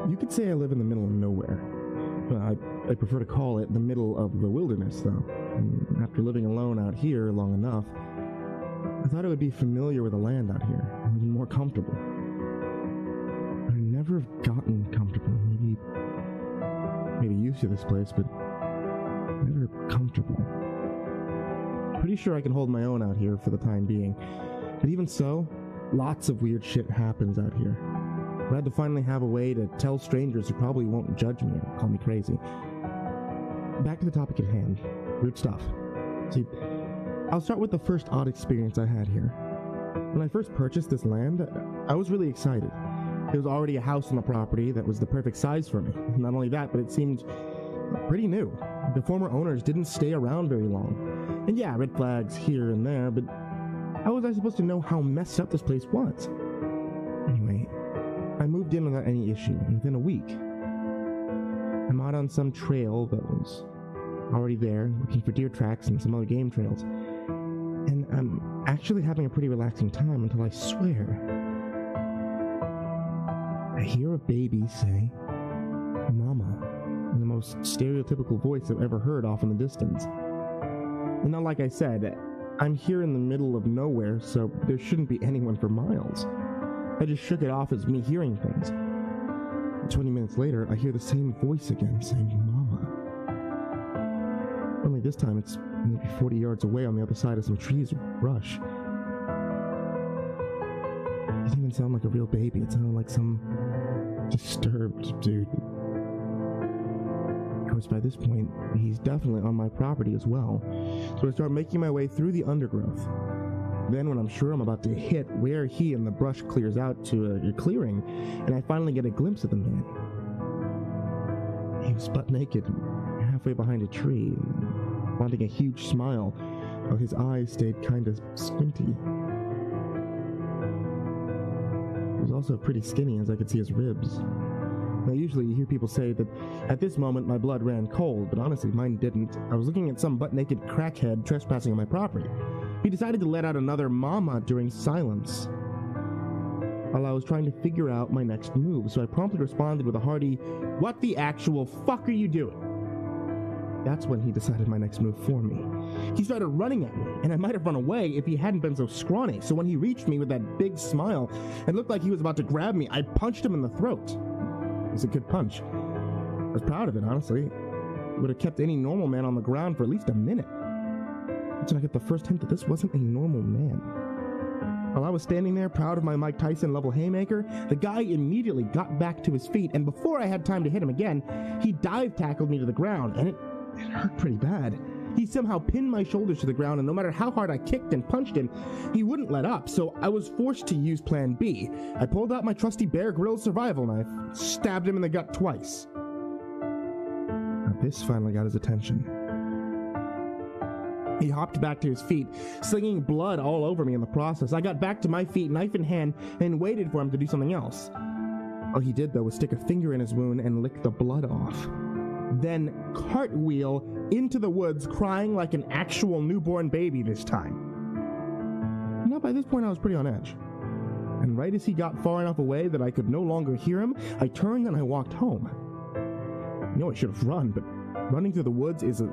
You could say I live in the middle of nowhere. I prefer to call it the middle of the wilderness, though. And after living alone out here long enough, I thought I would be familiar with the land out here, and even more comfortable. But I never have gotten comfortable. Maybe used to this place, but never comfortable. Pretty sure I can hold my own out here for the time being. But even so, lots of weird shit happens out here. I had to finally have a way to tell strangers who probably won't judge me or call me crazy. Back to the topic at hand. Weird stuff. See, I'll start with the first odd experience I had here. When I first purchased this land, I was really excited. There was already a house on the property that was the perfect size for me. Not only that, but it seemed pretty new. The former owners didn't stay around very long. And yeah, red flags here and there, but how was I supposed to know how messed up this place was? Anyway, I moved in without any issue, and within a week, I'm out on some trail that was already there, looking for deer tracks and some other game trails. And I'm actually having a pretty relaxing time until I swear I hear a baby say, "Mama," in the most stereotypical voice I've ever heard off in the distance. And now, like I said, I'm here in the middle of nowhere, so there shouldn't be anyone for miles. I just shook it off as me hearing things. 20 minutes later, I hear the same voice again saying, "Mama." Only this time it's maybe 40 yards away on the other side of some trees or brush. It didn't even sound like a real baby. It sounded like some disturbed dude. Of course, by this point, he's definitely on my property as well. So I start making my way through the undergrowth. Then when I'm sure I'm about to hit where he and the brush clears out to a clearing, and I finally get a glimpse of the man. He was butt naked, halfway behind a tree, wanting a huge smile, while his eyes stayed kinda squinty. He was also pretty skinny, as I could see his ribs. Now, usually you hear people say that at this moment my blood ran cold, but honestly mine didn't. I was looking at some butt-naked crackhead trespassing on my property. He decided to let out another mama during silence while I was trying to figure out my next move, so I promptly responded with a hearty, "What the actual fuck are you doing?" That's when he decided my next move for me. He started running at me, and I might have run away if he hadn't been so scrawny, so when he reached me with that big smile and looked like he was about to grab me, I punched him in the throat. It was a good punch. I was proud of it, honestly. It would have kept any normal man on the ground for at least a minute. That's when I get the first hint that this wasn't a normal man. While I was standing there, proud of my Mike Tyson level haymaker, the guy immediately got back to his feet, and before I had time to hit him again, he dive tackled me to the ground, and it hurt pretty bad. He somehow pinned my shoulders to the ground, and no matter how hard I kicked and punched him, he wouldn't let up, so I was forced to use plan B. I pulled out my trusty Bear Grylls survival knife, stabbed him in the gut twice. Now this finally got his attention. He hopped back to his feet, slinging blood all over me in the process. I got back to my feet, knife in hand, and waited for him to do something else. All he did, though, was stick a finger in his wound and lick the blood off. Then cartwheel into the woods, crying like an actual newborn baby this time. Now, by this point, I was pretty on edge. And right as he got far enough away that I could no longer hear him, I turned and I walked home. I know I should have run, but running through the woods is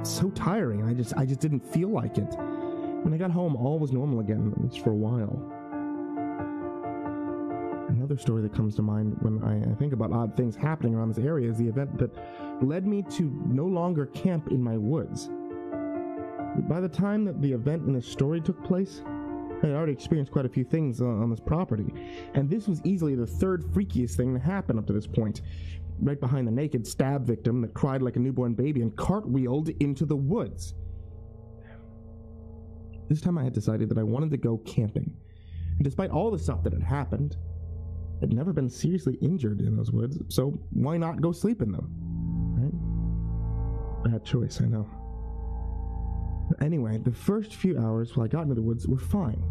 so tiring. I just didn't feel like it. When I got home, all was normal again, at least for a while. Another story that comes to mind when I think about odd things happening around this area is the event that led me to no longer camp in my woods. By the time that the event in this story took place, I had already experienced quite a few things on this property, and this was easily the third freakiest thing to happen up to this point. Right behind the naked stab victim that cried like a newborn baby and cartwheeled into the woods. This time I had decided that I wanted to go camping. And despite all the stuff that had happened, I'd never been seriously injured in those woods, so why not go sleep in them? Right? Bad choice, I know. Anyway, the first few hours while I got into the woods were fine.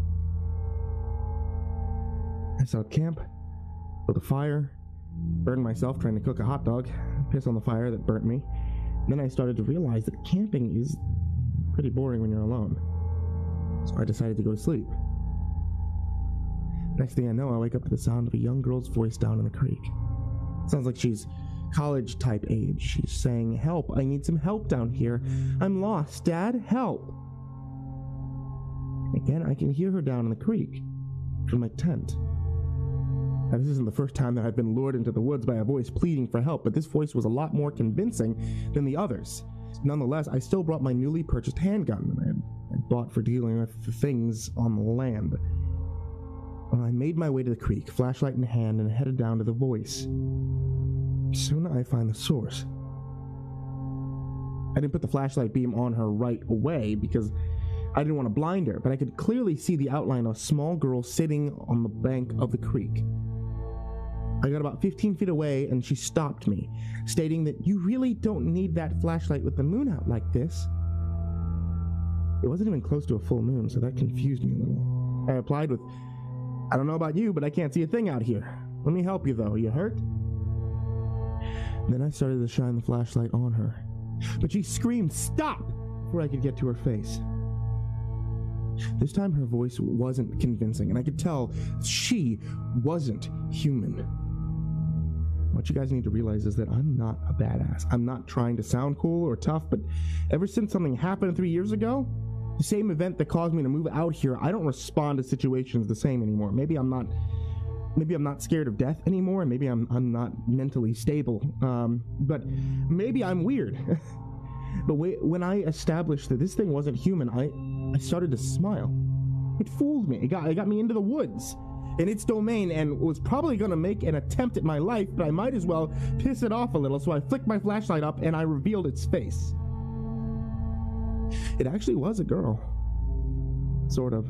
I set up camp, built a fire, burned myself trying to cook a hot dog, piss on the fire that burnt me. Then I started to realize that camping is pretty boring when you're alone. So I decided to go to sleep. Next thing I know, I wake up to the sound of a young girl's voice down in the creek. Sounds like she's college type age. She's saying, "Help, I need some help down here. I'm lost, Dad, help." Again, I can hear her down in the creek from my tent. Now, this isn't the first time that I've been lured into the woods by a voice pleading for help, but this voice was a lot more convincing than the others. Nonetheless, I still brought my newly purchased handgun that I had bought for dealing with the things on the land. Well, I made my way to the creek, flashlight in hand, and headed down to the voice. Soon I find the source. I didn't put the flashlight beam on her right away because I didn't want to blind her, but I could clearly see the outline of a small girl sitting on the bank of the creek. I got about 15 feet away and she stopped me, stating that you really don't need that flashlight with the moon out like this. It wasn't even close to a full moon, so that confused me a little. I replied with, "I don't know about you, but I can't see a thing out here. Let me help you though. You hurt?" Then I started to shine the flashlight on her, but she screamed, "Stop!" before I could get to her face. This time her voice wasn't convincing, and I could tell she wasn't human. What you guys need to realize is that I'm not a badass. I'm not trying to sound cool or tough, but ever since something happened 3 years ago, the same event that caused me to move out here, I don't respond to situations the same anymore. Maybe I'm not scared of death anymore, and maybe I'm not mentally stable, but maybe I'm weird. But when I established that this thing wasn't human, I started to smile. It fooled me. It got me into the woods in its domain and was probably going to make an attempt at my life, but I might as well piss it off a little, so I flicked my flashlight up and I revealed its face. It actually was a girl. Sort of.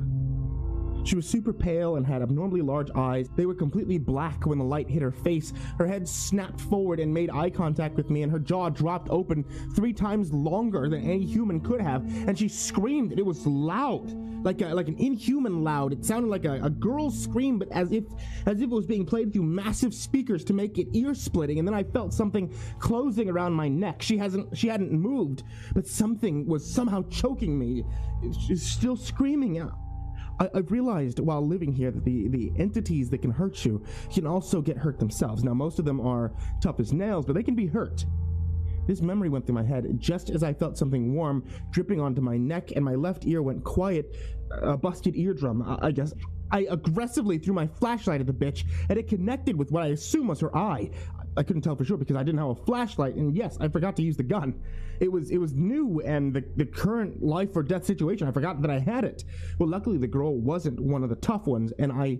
She was super pale and had abnormally large eyes. They were completely black when the light hit her face. Her head snapped forward and made eye contact with me, and her jaw dropped open 3 times longer than any human could have, and she screamed. It was loud, like an inhuman loud. It sounded like a girl's scream, but as if it was being played through massive speakers to make it ear-splitting. And then I felt something closing around my neck. She hadn't moved, but something was somehow choking me. She's still screaming out. I've realized while living here that the entities that can hurt you can also get hurt themselves. Now, most of them are tough as nails, but they can be hurt. This memory went through my head just as I felt something warm dripping onto my neck, and my left ear went quiet, a busted eardrum, I guess. I aggressively threw my flashlight at the bitch, and it connected with what I assume was her eye. I couldn't tell for sure because I didn't have a flashlight, and yes, I forgot to use the gun. It was new, and the current life or death situation, I forgot that I had it. Well, luckily the girl wasn't one of the tough ones, and I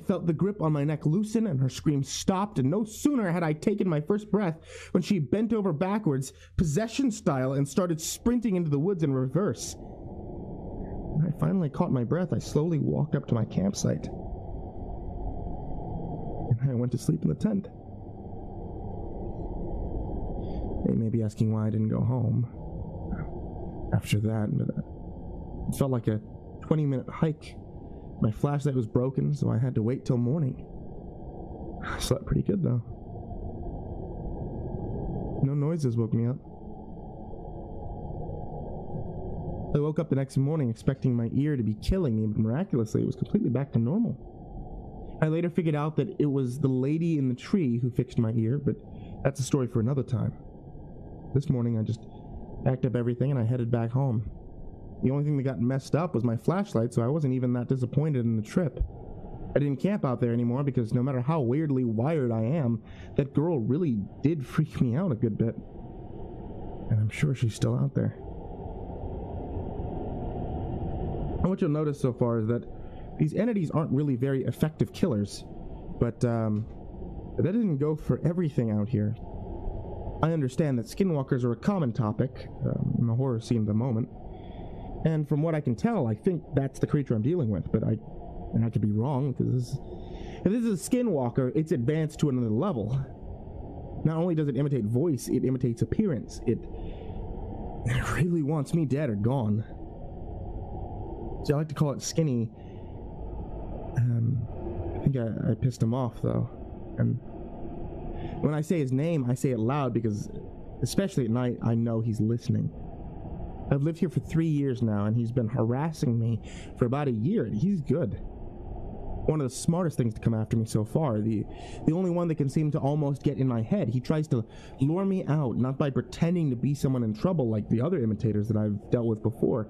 felt the grip on my neck loosen, and her scream stopped, and no sooner had I taken my first breath when she bent over backwards, possession style, and started sprinting into the woods in reverse. When I finally caught my breath, I slowly walked up to my campsite, and I went to sleep in the tent. They may be asking why I didn't go home after that, but it felt like a 20-minute hike. My flashlight was broken, so I had to wait till morning. I slept pretty good, though. No noises woke me up. I woke up the next morning expecting my ear to be killing me, but miraculously it was completely back to normal. I later figured out that it was the lady in the tree who fixed my ear, but that's a story for another time. This morning I just packed up everything and I headed back home. The only thing that got messed up was my flashlight, so I wasn't even that disappointed in the trip. I didn't camp out there anymore because no matter how weirdly wired I am, that girl really did freak me out a good bit. And I'm sure she's still out there. And what you'll notice so far is that these entities aren't really very effective killers, but that didn't go for everything out here. I understand that skinwalkers are a common topic in the horror scene at the moment, and from what I can tell, I think that's the creature I'm dealing with, but I could be wrong, because if this is a skinwalker, it's advanced to another level. Not only does it imitate voice, it imitates appearance. It really wants me dead or gone. See, I like to call it skinny. I think I pissed him off, though, and when I say his name, I say it loud because, especially at night, I know he's listening. I've lived here for 3 years now, and he's been harassing me for about a year, and he's good. one of the smartest things to come after me so far. The only one that can seem to almost get in my head. He tries to lure me out, not by pretending to be someone in trouble like the other imitators that I've dealt with before.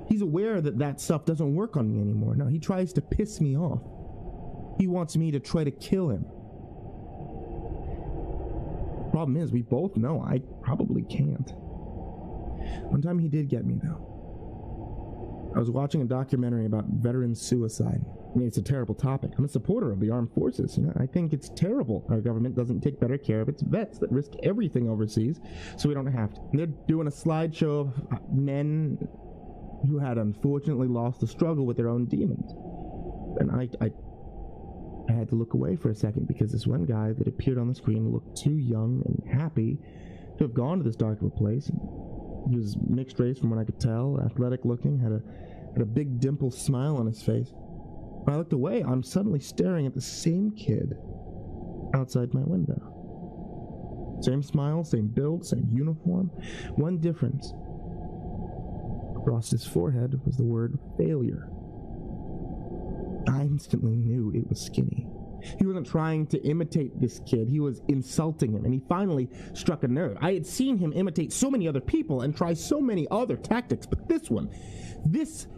He's aware that that stuff doesn't work on me anymore. No, he tries to piss me off. He wants me to try to kill him. Problem is, we both know I probably can't. One time he did get me, though. I was watching a documentary about veteran suicide. I mean, it's a terrible topic. I'm a supporter of the armed forces. You know, I think it's terrible our government doesn't take better care of its vets that risk everything overseas so we don't have to. And they're doing a slideshow of men who had unfortunately lost the struggle with their own demons. And I had to look away for a second because this one guy that appeared on the screen looked too young and happy to have gone to this dark of a place. He was mixed race from what I could tell, athletic looking, had a big dimple smile on his face. When I looked away, I'm suddenly staring at the same kid outside my window. Same smile, same build, same uniform. One difference. Across his forehead was the word failure. I instantly knew it was Skinny. He wasn't trying to imitate this kid, he was insulting him, and he finally struck a nerve. I had seen him imitate so many other people and try so many other tactics, but this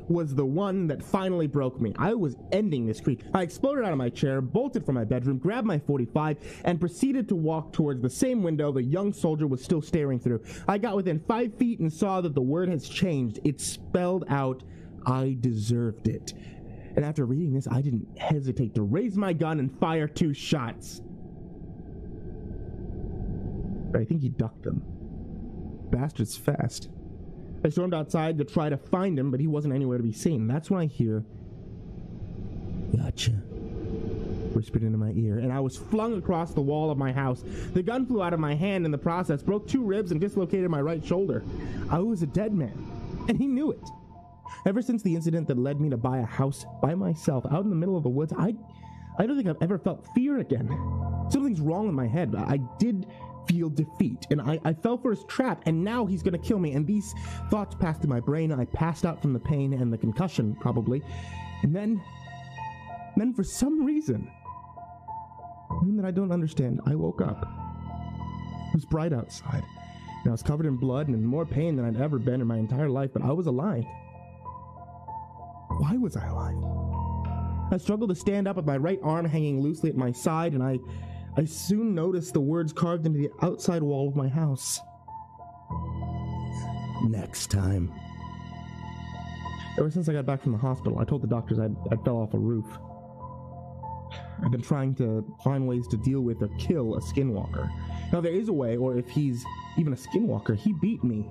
was the one that finally broke me. I was ending this creep. I exploded out of my chair, bolted from my bedroom, grabbed my .45, and proceeded to walk towards the same window the young soldier was still staring through. I got within 5 feet and saw that the word has changed. It spelled out, I deserved it. And after reading this, I didn't hesitate to raise my gun and fire 2 shots. But I think he ducked them. Bastard's fast. I stormed outside to try to find him, but he wasn't anywhere to be seen. That's when I hear, "Gotcha," whispered into my ear, and I was flung across the wall of my house. The gun flew out of my hand in the process, broke 2 ribs, and dislocated my right shoulder. I was a dead man, and he knew it. Ever since the incident that led me to buy a house by myself out in the middle of the woods, I don't think I've ever felt fear again. Something's wrong in my head. I did feel defeat, and I fell for his trap, and now he's gonna kill me. And these thoughts passed through my brain. I passed out from the pain and the concussion, probably. And then for some reason that I don't understand, I woke up. It was bright outside, and I was covered in blood and in more pain than I'd ever been in my entire life, but I was alive. Why was I alive? I struggled to stand up with my right arm hanging loosely at my side, and I soon noticed the words carved into the outside wall of my house. Next time. Ever since I got back from the hospital, I told the doctors I fell off a roof. I've been trying to find ways to deal with or kill a skinwalker. Now there is a way, or if he's even a skinwalker, he beat me.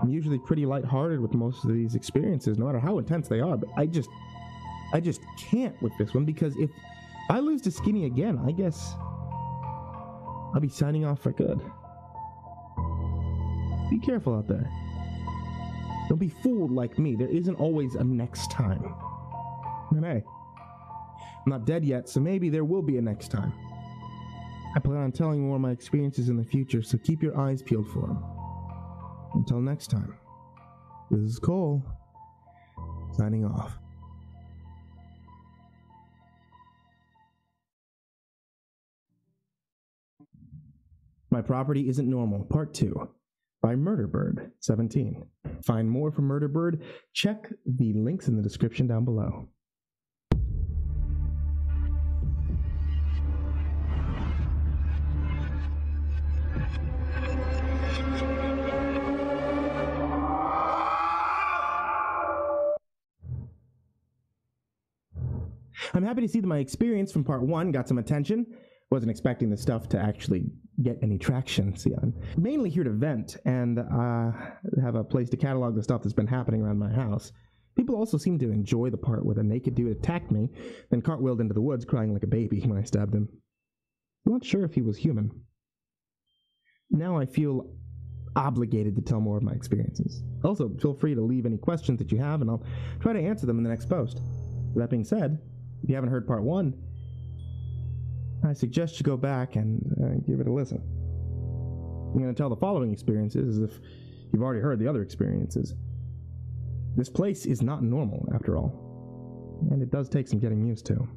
I'm usually pretty lighthearted with most of these experiences, no matter how intense they are, but I just can't with this one, because if I lose to Skinny again, I guess I'll be signing off for good. Be careful out there. Don't be fooled like me. There isn't always a next time. And hey, I'm not dead yet, so maybe there will be a next time. I plan on telling more of my experiences in the future, so keep your eyes peeled for them. Until next time, this is Cole, signing off. My Property Isn't Normal, Part 2, by MurderBird17. Find more from MurderBird, check the links in the description down below. I'm happy to see that my experience from part 1 got some attention. Wasn't expecting this stuff to actually get any traction. See, I'm mainly here to vent and have a place to catalog the stuff that's been happening around my house. People also seem to enjoy the part where the naked dude attacked me, then cartwheeled into the woods crying like a baby when I stabbed him. I'm not sure if he was human. Now I feel obligated to tell more of my experiences. Also, feel free to leave any questions that you have, and I'll try to answer them in the next post. With that being said, if you haven't heard part 1, I suggest you go back and give it a listen. I'm going to tell the following experiences as if you've already heard the other experiences. This place is not normal, after all. And it does take some getting used to.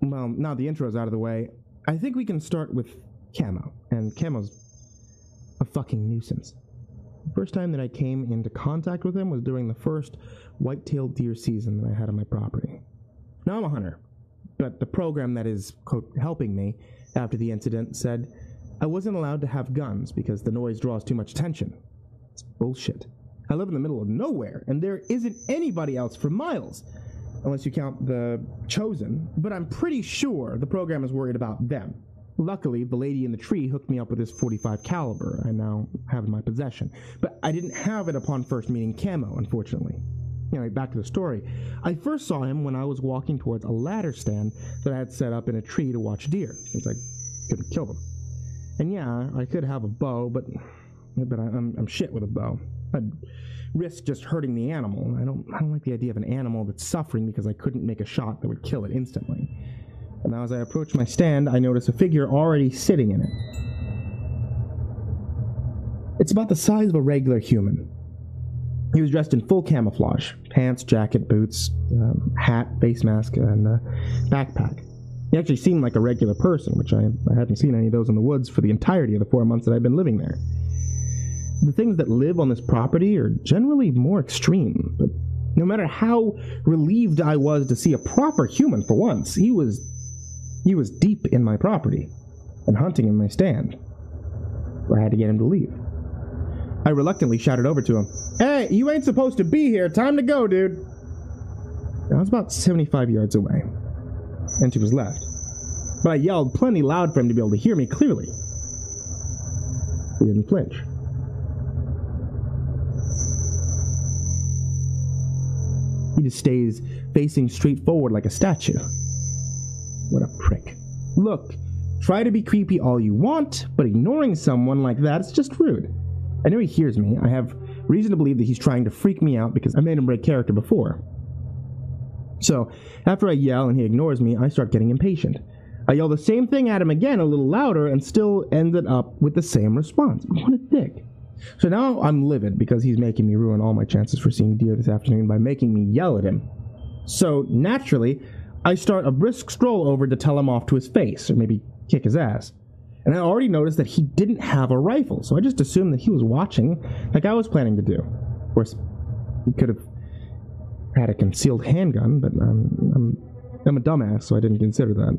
Well, now the intro's out of the way, I think we can start with Camo. And Camo's a fucking nuisance. The first time that I came into contact with him was during the first white-tailed deer season that I had on my property. Now I'm a hunter, but the program that is, quote, helping me after the incident said I wasn't allowed to have guns because the noise draws too much attention. It's bullshit. I live in the middle of nowhere, and there isn't anybody else for miles, unless you count the Chosen, but I'm pretty sure the program is worried about them. Luckily, the lady in the tree hooked me up with this .45 caliber I now have in my possession, but I didn't have it upon first meeting Camo, unfortunately. Anyway, back to the story. I first saw him when I was walking towards a ladder stand that I had set up in a tree to watch deer, since I couldn't kill them. And yeah, I could have a bow, but I'm shit with a bow. I'd risk just hurting the animal. I don't like the idea of an animal that's suffering because I couldn't make a shot that would kill it instantly. And now as I approach my stand, I notice a figure already sitting in it. It's about the size of a regular human. He was dressed in full camouflage. Pants, jacket, boots, hat, face mask, and backpack. He actually seemed like a regular person, which I hadn't seen any of those in the woods for the entirety of the 4 months that I've been living there. The things that live on this property are generally more extreme, but no matter how relieved I was to see a proper human for once, he was deep in my property and hunting in my stand. I had to get him to leave. I reluctantly shouted over to him, "Hey, you ain't supposed to be here. Time to go, dude." I was about 75 yards away, and to his left, but I yelled plenty loud for him to be able to hear me clearly. He didn't flinch. He just stays facing straight forward like a statue. What a prick. Look, try to be creepy all you want, but ignoring someone like that is just rude. I know he hears me. I have reason to believe that he's trying to freak me out because I made him break character before. So, after I yell and he ignores me, I start getting impatient. I yell the same thing at him again, a little louder, and still ended up with the same response. What a dick. So now I'm livid because he's making me ruin all my chances for seeing deer this afternoon by making me yell at him. So, naturally, I start a brisk stroll over to tell him off to his face, or maybe kick his ass. And I already noticed that he didn't have a rifle, so I just assumed that he was watching like I was planning to do. Of course, he could have had a concealed handgun, but I'm a dumbass, so I didn't consider that.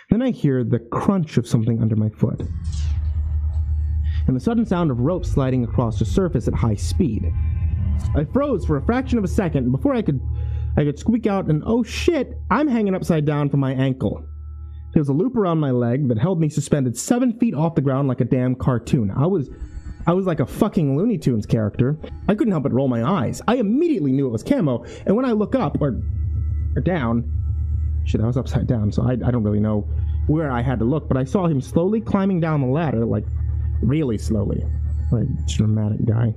Then I hear the crunch of something under my foot, and the sudden sound of rope sliding across the surface at high speed. I froze for a fraction of a second before I could squeak out an, "Oh shit, I'm hanging upside down from my ankle." There was a loop around my leg that held me suspended 7 feet off the ground like a damn cartoon. I was like a fucking Looney Tunes character. I couldn't help but roll my eyes. I immediately knew it was Camo, and when I look up, or down, shit, I was upside down, so I don't really know where I had to look, but I saw him slowly climbing down the ladder, like, really slowly. What a dramatic guy.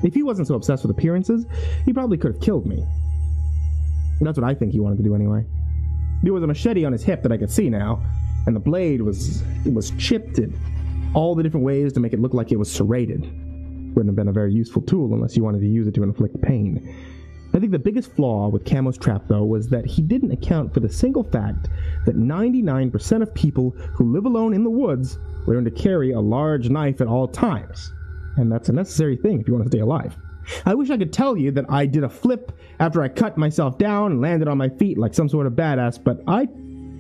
If he wasn't so obsessed with appearances, he probably could have killed me. That's what I think he wanted to do anyway. There was a machete on his hip that I could see now, and the blade was chipped in all the different ways to make it look like it was serrated. Wouldn't have been a very useful tool unless you wanted to use it to inflict pain. I think the biggest flaw with Camo's trap, though, was that he didn't account for the single fact that 99% of people who live alone in the woods learn to carry a large knife at all times. And that's a necessary thing if you want to stay alive. I wish I could tell you that I did a flip after I cut myself down and landed on my feet like some sort of badass, but I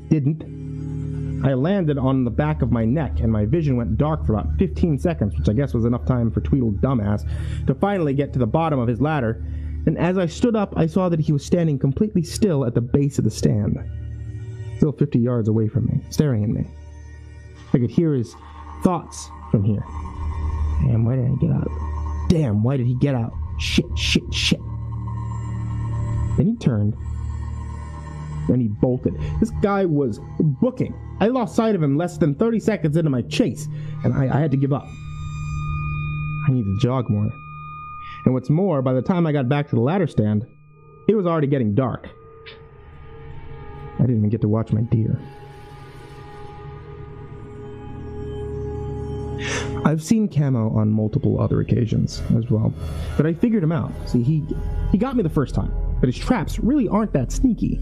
didn't. I landed on the back of my neck, and my vision went dark for about 15 seconds, which I guess was enough time for Tweedle Dumbass to finally get to the bottom of his ladder, and as I stood up, I saw that he was standing completely still at the base of the stand, still 50 yards away from me, staring at me. I could hear his thoughts from here. Damn, why did I get out? Damn, why did he get out? Shit. Then he turned. Then he bolted. This guy was booking. I lost sight of him less than 30 seconds into my chase, and I had to give up. I needed to jog more. And what's more, by the time I got back to the ladder stand, it was already getting dark. I didn't even get to watch my deer. I I've seen Camo on multiple other occasions as well, but I figured him out. See, he got me the first time, but his traps really aren't that sneaky.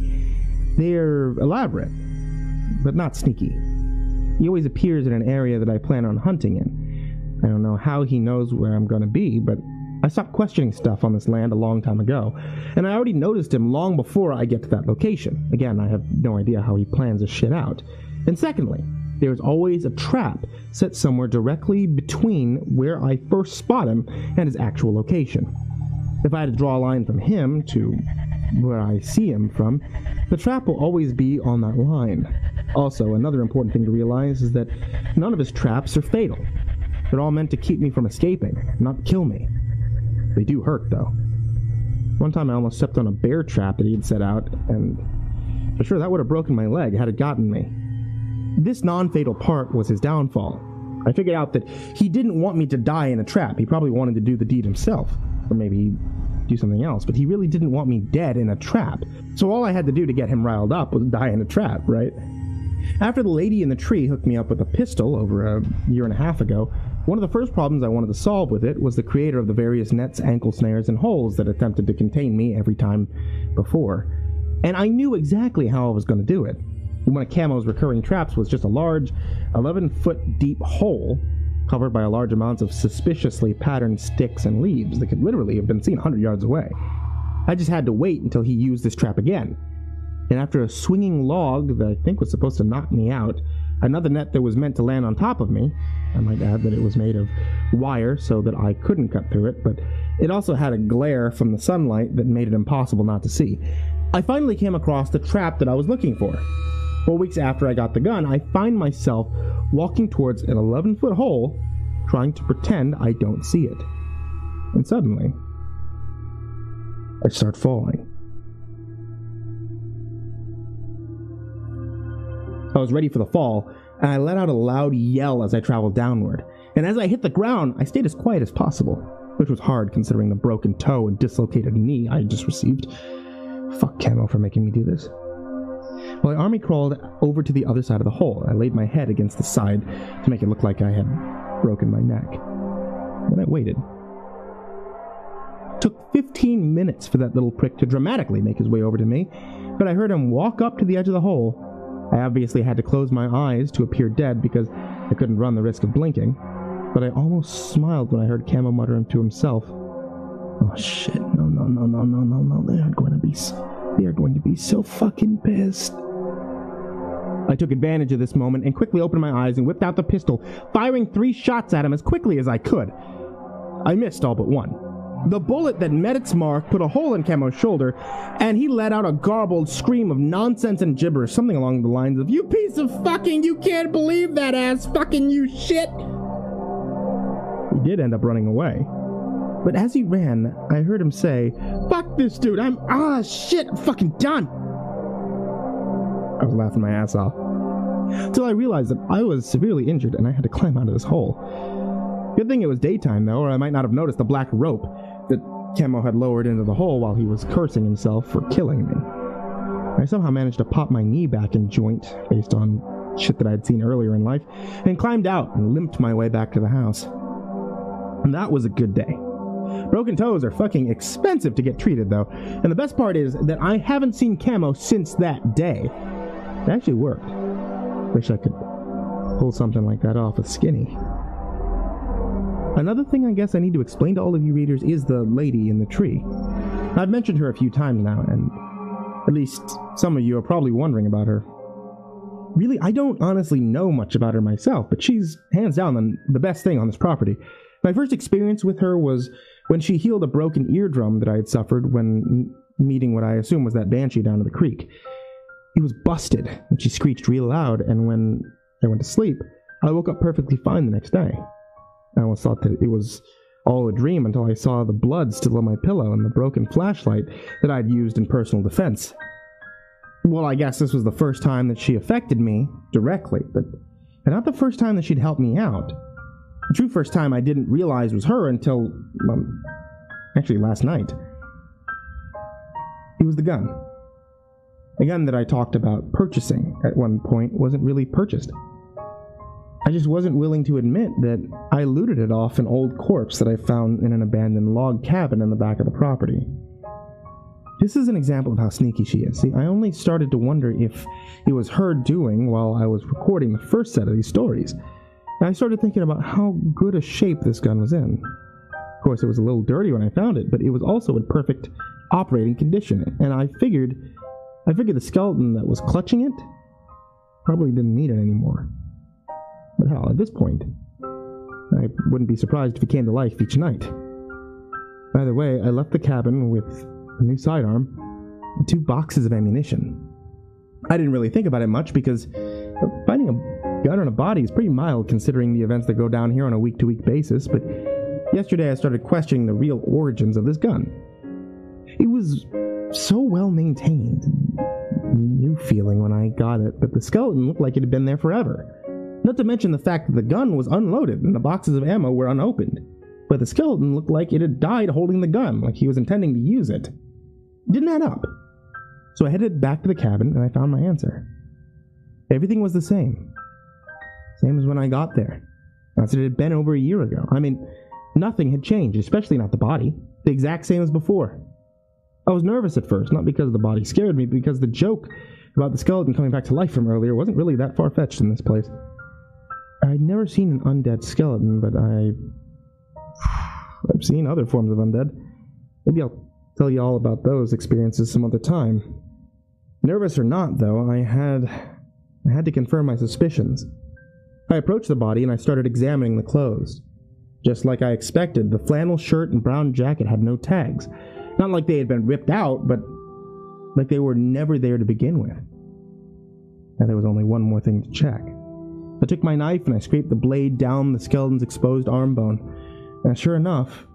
They're elaborate, but not sneaky. He always appears in an area that I plan on hunting in. I don't know how he knows where I'm going to be, but I stopped questioning stuff on this land a long time ago, and I already noticed him long before I get to that location. Again, I have no idea how he plans his shit out. And secondly, there's always a trap set somewhere directly between where I first spot him and his actual location. If I had to draw a line from him to where I see him from, the trap will always be on that line. Also, another important thing to realize is that none of his traps are fatal. They're all meant to keep me from escaping, not kill me. They do hurt, though. One time I almost stepped on a bear trap that he had set out, and for sure that would have broken my leg had it gotten me. This non-fatal part was his downfall. I figured out that he didn't want me to die in a trap. He probably wanted to do the deed himself, or maybe do something else, but he really didn't want me dead in a trap. So all I had to do to get him riled up was die in a trap, right? After the lady in the tree hooked me up with a pistol over a year and a half ago, one of the first problems I wanted to solve with it was the creator of the various nets, ankle snares, and holes that attempted to contain me every time before. And I knew exactly how I was going to do it. One of Camo's recurring traps was just a large, 11-foot deep hole covered by a large amounts of suspiciously patterned sticks and leaves that could literally have been seen 100 yards away. I just had to wait until he used this trap again. And after a swinging log that I think was supposed to knock me out, another net that was meant to land on top of me, I might add that it was made of wire so that I couldn't cut through it, but it also had a glare from the sunlight that made it impossible not to see. I finally came across the trap that I was looking for. 4 weeks after I got the gun, I find myself walking towards an 11-foot hole, trying to pretend I don't see it. And suddenly, I start falling. I was ready for the fall, and I let out a loud yell as I traveled downward. And as I hit the ground, I stayed as quiet as possible, which was hard considering the broken toe and dislocated knee I had just received. Fuck Camo for making me do this. Well, I army crawled over to the other side of the hole. I laid my head against the side to make it look like I had broken my neck. Then I waited. It took 15 minutes for that little prick to dramatically make his way over to me, but I heard him walk up to the edge of the hole. I obviously had to close my eyes to appear dead because I couldn't run the risk of blinking, but I almost smiled when I heard Camo muttering to himself, "Oh shit, no, they are going to be so fucking pissed." I took advantage of this moment and quickly opened my eyes and whipped out the pistol, firing 3 shots at him as quickly as I could. I missed all but one. The bullet that met its mark put a hole in Camo's shoulder, and he let out a garbled scream of nonsense and gibberish, something along the lines of, "You piece of fucking, you can't believe that ass fucking you shit!" He did end up running away. But as he ran, I heard him say, "Fuck this dude, I'm fucking done!" I was laughing my ass off. Till I realized that I was severely injured and I had to climb out of this hole. Good thing it was daytime though, or I might not have noticed the black rope that Camo had lowered into the hole while he was cursing himself for killing me. I somehow managed to pop my knee back in joint based on shit that I'd seen earlier in life, and climbed out and limped my way back to the house. And that was a good day. Broken toes are fucking expensive to get treated though, and the best part is that I haven't seen Camo since that day. It actually worked. Wish I could pull something like that off with Skinny. Another thing I guess I need to explain to all of you readers is the lady in the tree. I've mentioned her a few times now, and at least some of you are probably wondering about her. Really, I don't honestly know much about her myself, but she's hands down the best thing on this property. My first experience with her was when she healed a broken eardrum that I had suffered when meeting what I assume was that banshee down to the creek. It was busted, and she screeched real loud, and when I went to sleep, I woke up perfectly fine the next day. I almost thought that it was all a dream until I saw the blood still on my pillow and the broken flashlight that I'd used in personal defense. Well, I guess this was the first time that she affected me directly, but not the first time that she'd helped me out. The true first time I didn't realize was her until, actually last night. It was the gun. The gun that I talked about purchasing at one point wasn't really purchased. I I just wasn't willing to admit that I looted it off an old corpse that I found in an abandoned log cabin in the back of the property. This is an example of how sneaky she is. See, I only started to wonder if it was her doing while I was recording the first set of these stories. I started thinking about how good a shape this gun was in. Of course, it was a little dirty when I found it, but it was also in perfect operating condition, and I figured the skeleton that was clutching it probably didn't need it anymore. But hell, at this point, I wouldn't be surprised if it came to life each night. Either way, I left the cabin with a new sidearm and 2 boxes of ammunition. I didn't really think about it much because finding a gun on a body is pretty mild considering the events that go down here on a week-to-week basis, but yesterday I started questioning the real origins of this gun. It was so well maintained. New feeling when I got it, but the skeleton looked like it had been there forever. Not to mention the fact that the gun was unloaded and the boxes of ammo were unopened. But the skeleton looked like it had died holding the gun, like he was intending to use it. It didn't add up. So I headed back to the cabin and I found my answer. Everything was the same. Same as when I got there. As it had been over a year ago. I mean, nothing had changed, especially not the body. The exact same as before. I was nervous at first, not because the body scared me, but because the joke about the skeleton coming back to life from earlier wasn't really that far-fetched in this place. I'd never seen an undead skeleton, but I've seen other forms of undead. Maybe I'll tell you all about those experiences some other time. Nervous or not, though, I had to confirm my suspicions. I approached the body and I started examining the clothes. Just like I expected, the flannel shirt and brown jacket had no tags. Not like they had been ripped out, but like they were never there to begin with. And there was only one more thing to check. I took my knife and I scraped the blade down the skeleton's exposed arm bone. And sure enough,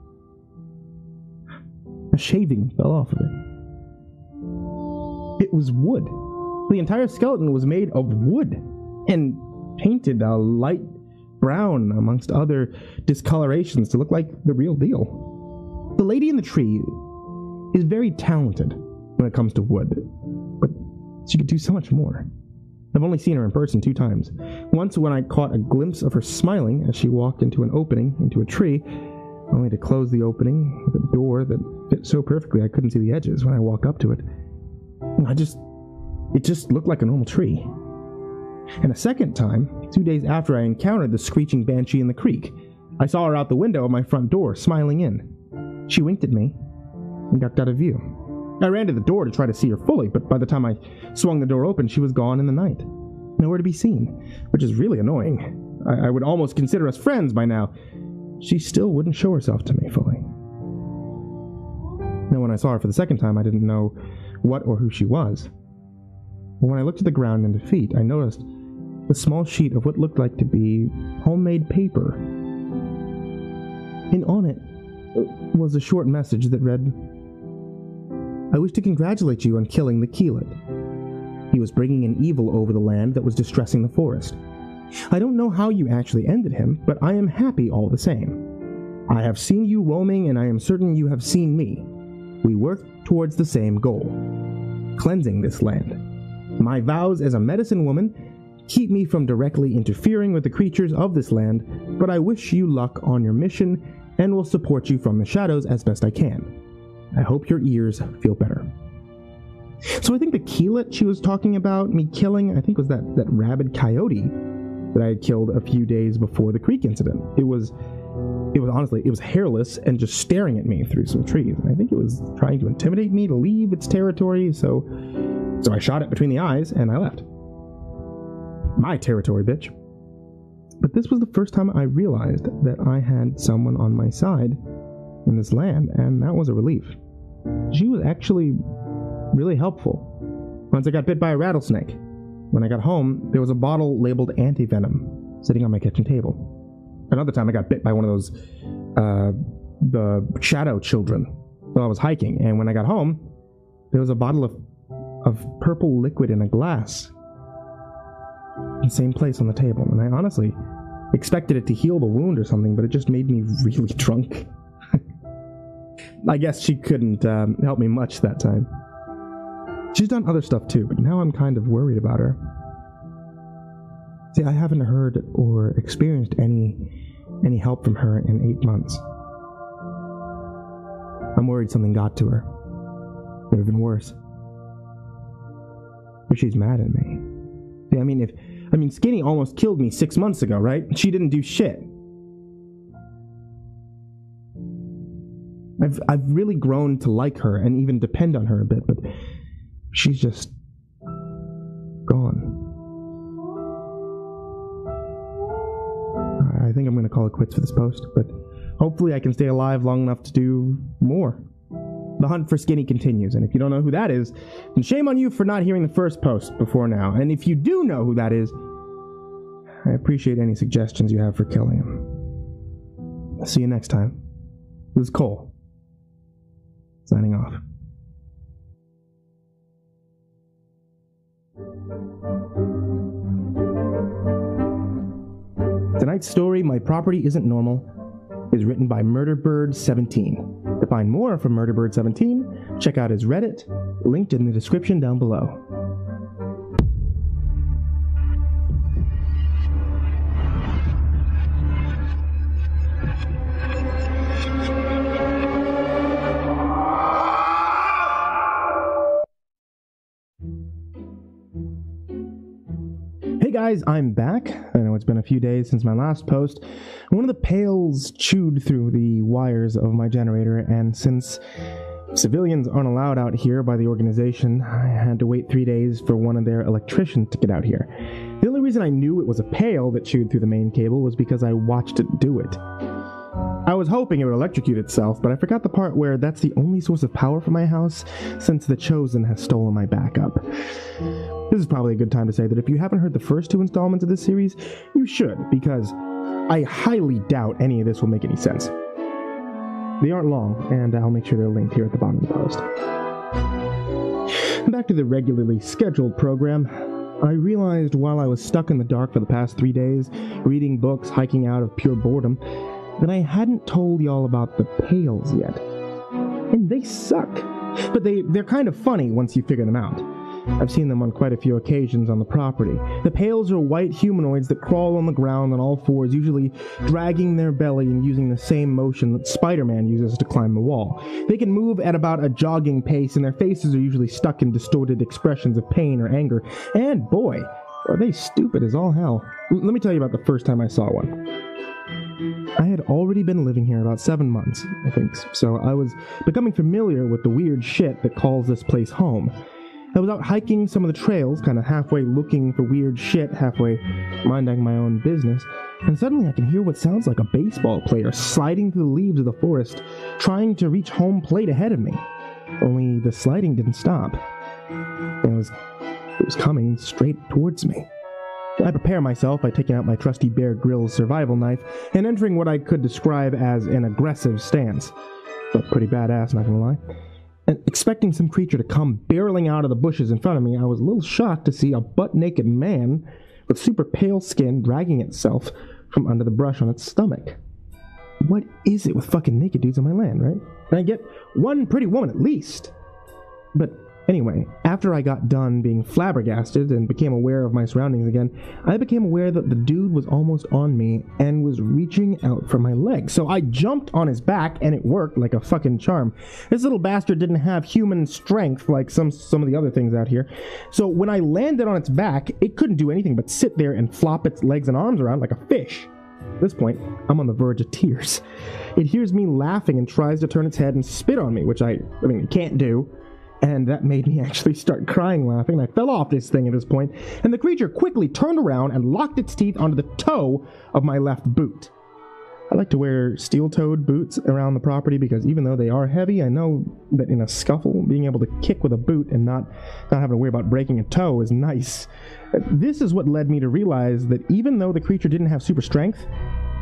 a shaving fell off of it. It was wood. The entire skeleton was made of wood and painted a light brown amongst other discolorations to look like the real deal. The lady in the tree is very talented when it comes to wood, but she could do so much more. I've only seen her in person 2 times. Once when I caught a glimpse of her smiling as she walked into an opening into a tree, only to close the opening with a door that fit so perfectly I couldn't see the edges when I walked up to it. It just looked like a normal tree. And a second time, 2 days after I encountered the screeching banshee in the creek, I saw her out the window of my front door, smiling in. She winked at me and ducked out of view. I ran to the door to try to see her fully, but by the time I swung the door open, she was gone in the night. Nowhere to be seen, which is really annoying. I would almost consider us friends by now. She still wouldn't show herself to me fully. Now, when I saw her for the second time, I didn't know what or who she was. But when I looked at the ground and her feet, I noticed a small sheet of what looked like to be homemade paper. And on it was a short message that read, "I wish to congratulate you on killing the Keelet. He was bringing an evil over the land that was distressing the forest. I don't know how you actually ended him, but I am happy all the same. I have seen you roaming, and I am certain you have seen me. We work towards the same goal, cleansing this land. My vows as a medicine woman keep me from directly interfering with the creatures of this land, but I wish you luck on your mission and will support you from the shadows as best I can. I hope your ears feel better." So I think the Keelet she was talking about me killing, I think was that rabid coyote that I had killed a few days before the creek incident. It was honestly, it was hairless and just staring at me through some trees. And I think it was trying to intimidate me to leave its territory, so I shot it between the eyes and I left. My territory, bitch. But this was the first time I realized that I had someone on my side in this land, and that was a relief. She was actually really helpful. Once I got bit by a rattlesnake. When I got home, there was a bottle labeled anti-venom sitting on my kitchen table. Another time I got bit by one of those, the shadow children while I was hiking, and when I got home, there was a bottle of purple liquid in a glass in the same place on the table, and I honestly expected it to heal the wound or something, but it just made me really drunk. I guess she couldn't help me much that time. She's done other stuff too, but now I'm kind of worried about her. See, I haven't heard or experienced any help from her in 8 months. I'm worried something got to her. Could have been worse. But she's mad at me. See, I mean, Skinny almost killed me 6 months ago, right? She didn't do shit. I've really grown to like her and even depend on her a bit, but she's just gone. I think I'm going to call it quits for this post, but hopefully I can stay alive long enough to do more. The hunt for Skinny continues, and if you don't know who that is, then shame on you for not hearing the first post before now. And if you do know who that is, I appreciate any suggestions you have for killing him. I'll see you next time. This is Cole, signing off. Tonight's story, My Property Isn't Normal, is written by MurderBird17. To find more from MurderBird17, check out his Reddit, linked in the description down below. Hey guys, I'm back. I know it's been a few days since my last post. One of the pails chewed through the wires of my generator, and since civilians aren't allowed out here by the organization, I had to wait 3 days for one of their electricians to get out here. The only reason I knew it was a pail that chewed through the main cable was because I watched it do it. I was hoping it would electrocute itself, but I forgot the part where that's the only source of power for my house since the Chosen has stolen my backup. This is probably a good time to say that if you haven't heard the first 2 installments of this series, you should, because I highly doubt any of this will make any sense. They aren't long, and I'll make sure they're linked here at the bottom of the post. Back to the regularly scheduled program. I realized while I was stuck in the dark for the past 3 days, reading books, hiking out of pure boredom, that I hadn't told y'all about the pails yet. And they suck. But they're kind of funny once you figure them out. I've seen them on quite a few occasions on the property. The pails are white humanoids that crawl on the ground on all fours, usually dragging their belly and using the same motion that Spider-Man uses to climb the wall. They can move at about a jogging pace, and their faces are usually stuck in distorted expressions of pain or anger. And boy, are they stupid as all hell. Let me tell you about the first time I saw one. I had already been living here about 7 months, I think, so I was becoming familiar with the weird shit that calls this place home. I was out hiking some of the trails, kind of halfway looking for weird shit, halfway minding my own business, and suddenly I can hear what sounds like a baseball player sliding through the leaves of the forest, trying to reach home plate ahead of me. Only the sliding didn't stop. It was coming straight towards me. I prepare myself by taking out my trusty Bear Grylls survival knife and entering what I could describe as an aggressive stance. But pretty badass, not gonna lie. And expecting some creature to come barreling out of the bushes in front of me, I was a little shocked to see a butt-naked man with super pale skin dragging itself from under the brush on its stomach. What is it with fucking naked dudes on my land, right? And I get one pretty woman at least. But anyway, after I got done being flabbergasted and became aware of my surroundings again, I became aware that the dude was almost on me and was reaching out for my leg. So I jumped on his back, and it worked like a fucking charm. This little bastard didn't have human strength like some of the other things out here. So when I landed on its back, it couldn't do anything but sit there and flop its legs and arms around like a fish. At this point, I'm on the verge of tears. It hears me laughing and tries to turn its head and spit on me, which it can't do. And that made me actually start crying laughing. I fell off this thing at this point, and the creature quickly turned around and locked its teeth onto the toe of my left boot. I like to wear steel-toed boots around the property because even though they are heavy, I know that in a scuffle, being able to kick with a boot and not having to worry about breaking a toe is nice. This is what led me to realize that even though the creature didn't have super strength,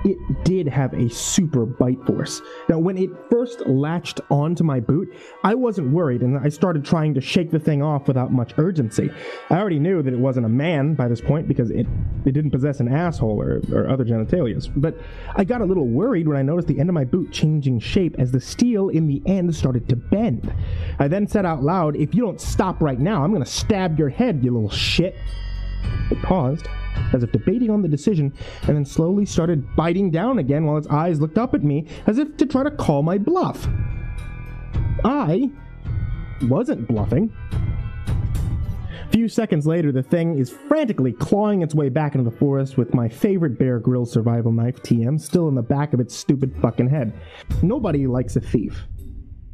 it did have a super bite force. Now, when it first latched onto my boot, I wasn't worried, and I started trying to shake the thing off without much urgency. I already knew that it wasn't a man by this point because it didn't possess an asshole or other genitalias. But I got a little worried when I noticed the end of my boot changing shape as the steel in the end started to bend. I then said out loud, "If you don't stop right now, I'm gonna stab your head, you little shit." It paused, as if debating on the decision, and then slowly started biting down again while its eyes looked up at me, as if to try to call my bluff. I wasn't bluffing. A few seconds later, the thing is frantically clawing its way back into the forest with my favorite Bear Grylls survival knife, TM, still in the back of its stupid fucking head. Nobody likes a thief.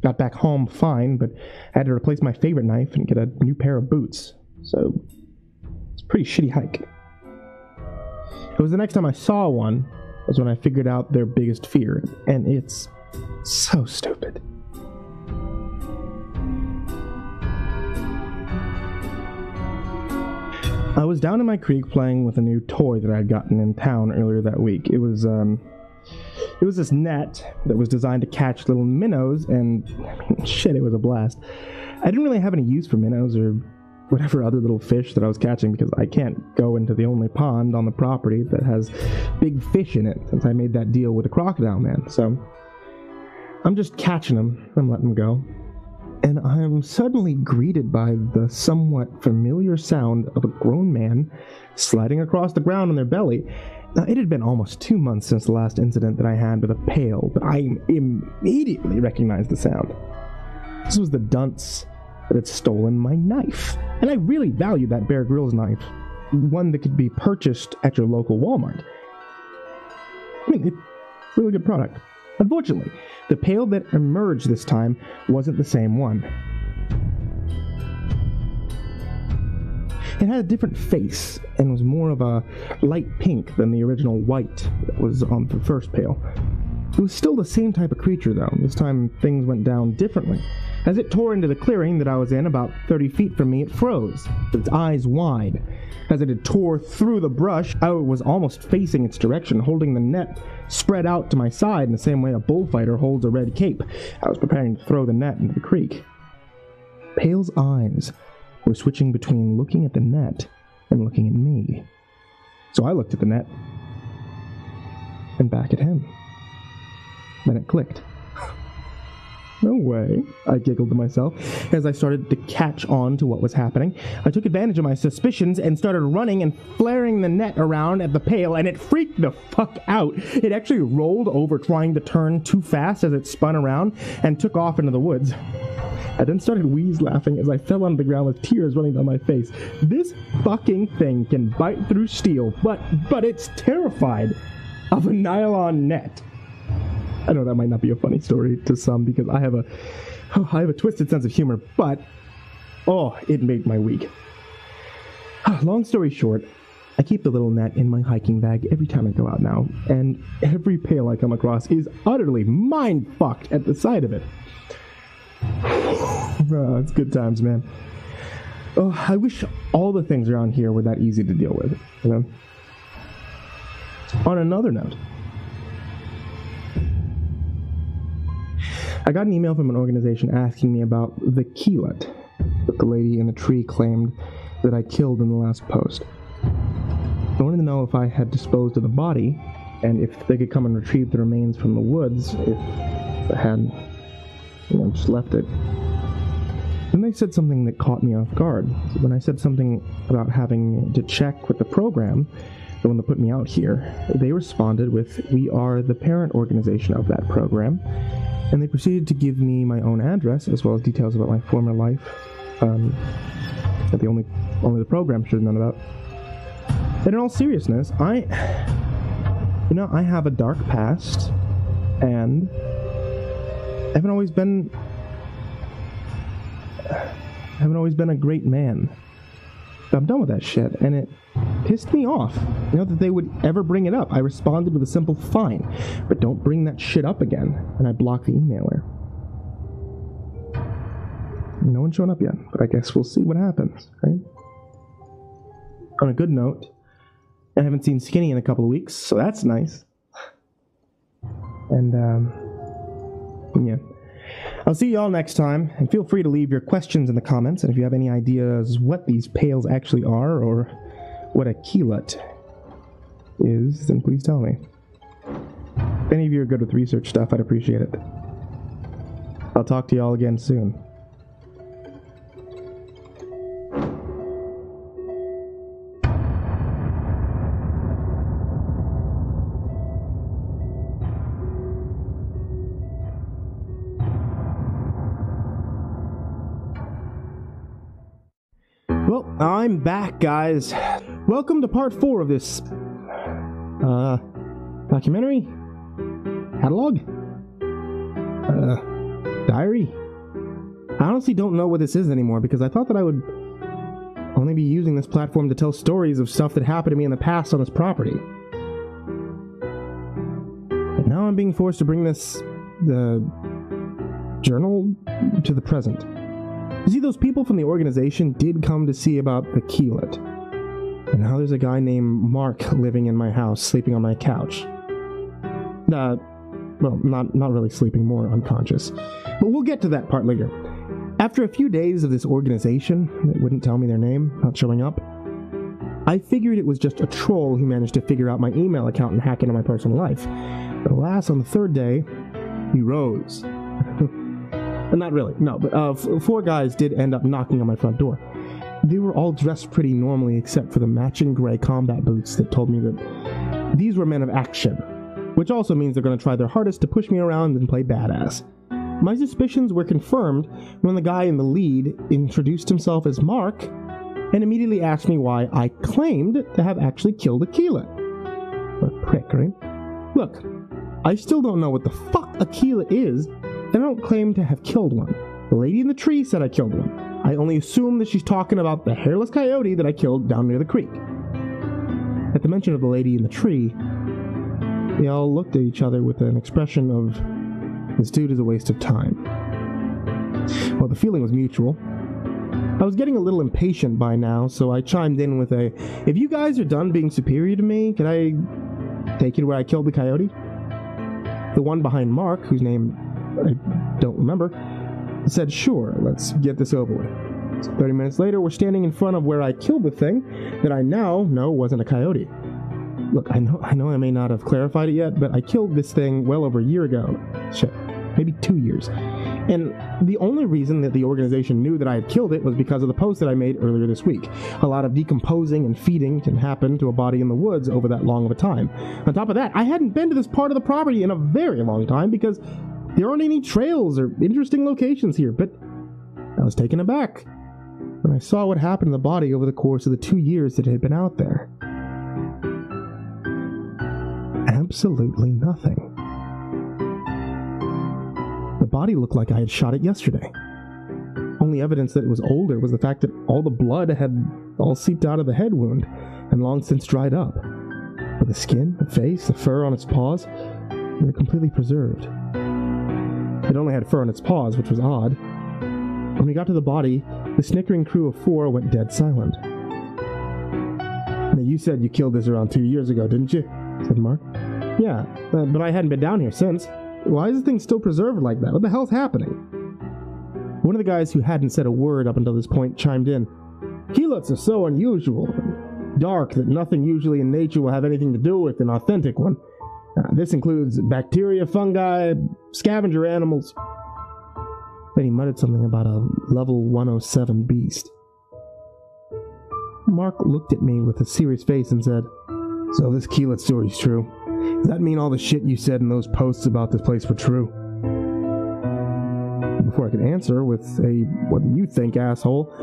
Got back home fine, but I had to replace my favorite knife and get a new pair of boots. So, it's a pretty shitty hike. It was the next time I saw one, was when I figured out their biggest fear, and it's so stupid. I was down in my creek playing with a new toy that I had gotten in town earlier that week. It was this net that was designed to catch little minnows, and I mean, shit, it was a blast. I didn't really have any use for minnows or whatever other little fish that I was catching because I can't go into the only pond on the property that has big fish in it since I made that deal with the crocodile man. So I'm just catching them and letting them go. And I'm suddenly greeted by the somewhat familiar sound of a grown man sliding across the ground on their belly. Now, it had been almost 2 months since the last incident that I had with a pail, but I immediately recognized the sound. This was the dunce that had stolen my knife. And I really valued that Bear Grylls knife, one that could be purchased at your local Walmart. I mean, it's a really good product. Unfortunately, the pail that emerged this time wasn't the same one. It had a different face and was more of a light pink than the original white that was on the first pail. It was still the same type of creature though. This time things went down differently. As it tore into the clearing that I was in about 30 feet from me, it froze, its eyes wide. As it had tore through the brush, I was almost facing its direction, holding the net spread out to my side in the same way a bullfighter holds a red cape. I was preparing to throw the net into the creek. Pale's eyes were switching between looking at the net and looking at me. So I looked at the net and back at him. Then it clicked. No way, I giggled to myself as I started to catch on to what was happening. I took advantage of my suspicions and started running and flaring the net around at the pail, and it freaked the fuck out. It actually rolled over trying to turn too fast as it spun around and took off into the woods. I then started wheeze laughing as I fell on the ground with tears running down my face. This fucking thing can bite through steel, but it's terrified of a nylon net. I know that might not be a funny story to some because I have a twisted sense of humor, but it made my week. Long story short, I keep the little net in my hiking bag every time I go out now, and every pail I come across is utterly mind-fucked at the sight of it. It's good times, man. I wish all the things around here were that easy to deal with, you know? On another note, I got an email from an organization asking me about the keelet that the lady in the tree claimed that I killed in the last post. They wanted to know if I had disposed of the body, and if they could come and retrieve the remains from the woods if I had, just left it. Then they said something that caught me off guard. When I said something about having to check with the program, the one that put me out here, they responded with, "We are the parent organization of that program." And they proceeded to give me my own address, as well as details about my former life, that only the program should have known about. And in all seriousness, I have a dark past, and I haven't always been a great man. I'm done with that shit, and it pissed me off, that they would ever bring it up. I responded with a simple fine, but don't bring that shit up again, and I blocked the emailer. No one's shown up yet, but I guess we'll see what happens, right? On a good note, I haven't seen Skinny in a couple of weeks, so that's nice. And, yeah. I'll see y'all next time, and feel free to leave your questions in the comments, and if you have any ideas what these pails actually are, or what a keelet is, then please tell me. If any of you are good with research stuff, I'd appreciate it. I'll talk to y'all again soon. I'm back, guys. Welcome to part 4 of this, documentary? Catalog? Diary? I honestly don't know what this is anymore, because I thought that I would only be using this platform to tell stories of stuff that happened to me in the past on this property. But now I'm being forced to bring the journal to the present. You see, those people from the organization did come to see about the keyleth. And now there's a guy named Mark living in my house, sleeping on my couch. Well, not really sleeping, more unconscious. But we'll get to that part later. After a few days of this organization that wouldn't tell me their name, not showing up, I figured it was just a troll who managed to figure out my email account and hack into my personal life. But alas, on the 3rd day, he rose. Not really, no, but 4 guys did end up knocking on my front door. They were all dressed pretty normally except for the matching gray combat boots that told me that these were men of action, which also means they're going to try their hardest to push me around and play badass. My suspicions were confirmed when the guy in the lead introduced himself as Mark and immediately asked me why I claimed to have actually killed a keyleth. What a prick, right? Look, I still don't know what the fuck a keyleth is, and I don't claim to have killed one. The lady in the tree said I killed one. I only assume that she's talking about the hairless coyote that I killed down near the creek. At the mention of the lady in the tree, they all looked at each other with an expression of, this dude is a waste of time. Well, the feeling was mutual. I was getting a little impatient by now, so I chimed in with a, if you guys are done being superior to me, can I take you to where I killed the coyote? The one behind Mark, whose name I don't remember, said, sure, let's get this over with. So 30 minutes later, we're standing in front of where I killed the thing that I now know wasn't a coyote. Look, I know I may not have clarified it yet, but I killed this thing well over a year ago. Shit, maybe 2 years. And the only reason that the organization knew that I had killed it was because of the post that I made earlier this week. A lot of decomposing and feeding can happen to a body in the woods over that long of a time. On top of that, I hadn't been to this part of the property in a very long time because there aren't any trails or interesting locations here, but I was taken aback when I saw what happened to the body over the course of the 2 years that it had been out there. Absolutely nothing. The body looked like I had shot it yesterday. Only evidence that it was older was the fact that all the blood had all seeped out of the head wound and long since dried up. But the skin, the face, the fur on its paws, they were completely preserved. It only had fur on its paws, which was odd. When we got to the body, the snickering crew of 4 went dead silent. Now, you said you killed this around 2 years ago, didn't you? Said Mark. Yeah, but I hadn't been down here since. Why is the thing still preserved like that? What the hell's happening? One of the guys who hadn't said a word up until this point chimed in. Keyleths are so unusual and dark that nothing usually in nature will have anything to do with an authentic one. This includes bacteria, fungi, scavenger animals. Then he muttered something about a level 107 beast. Mark looked at me with a serious face and said, so this keyleth story's true. Does that mean all the shit you said in those posts about this place were true? Before I could answer with a, what do you think, asshole?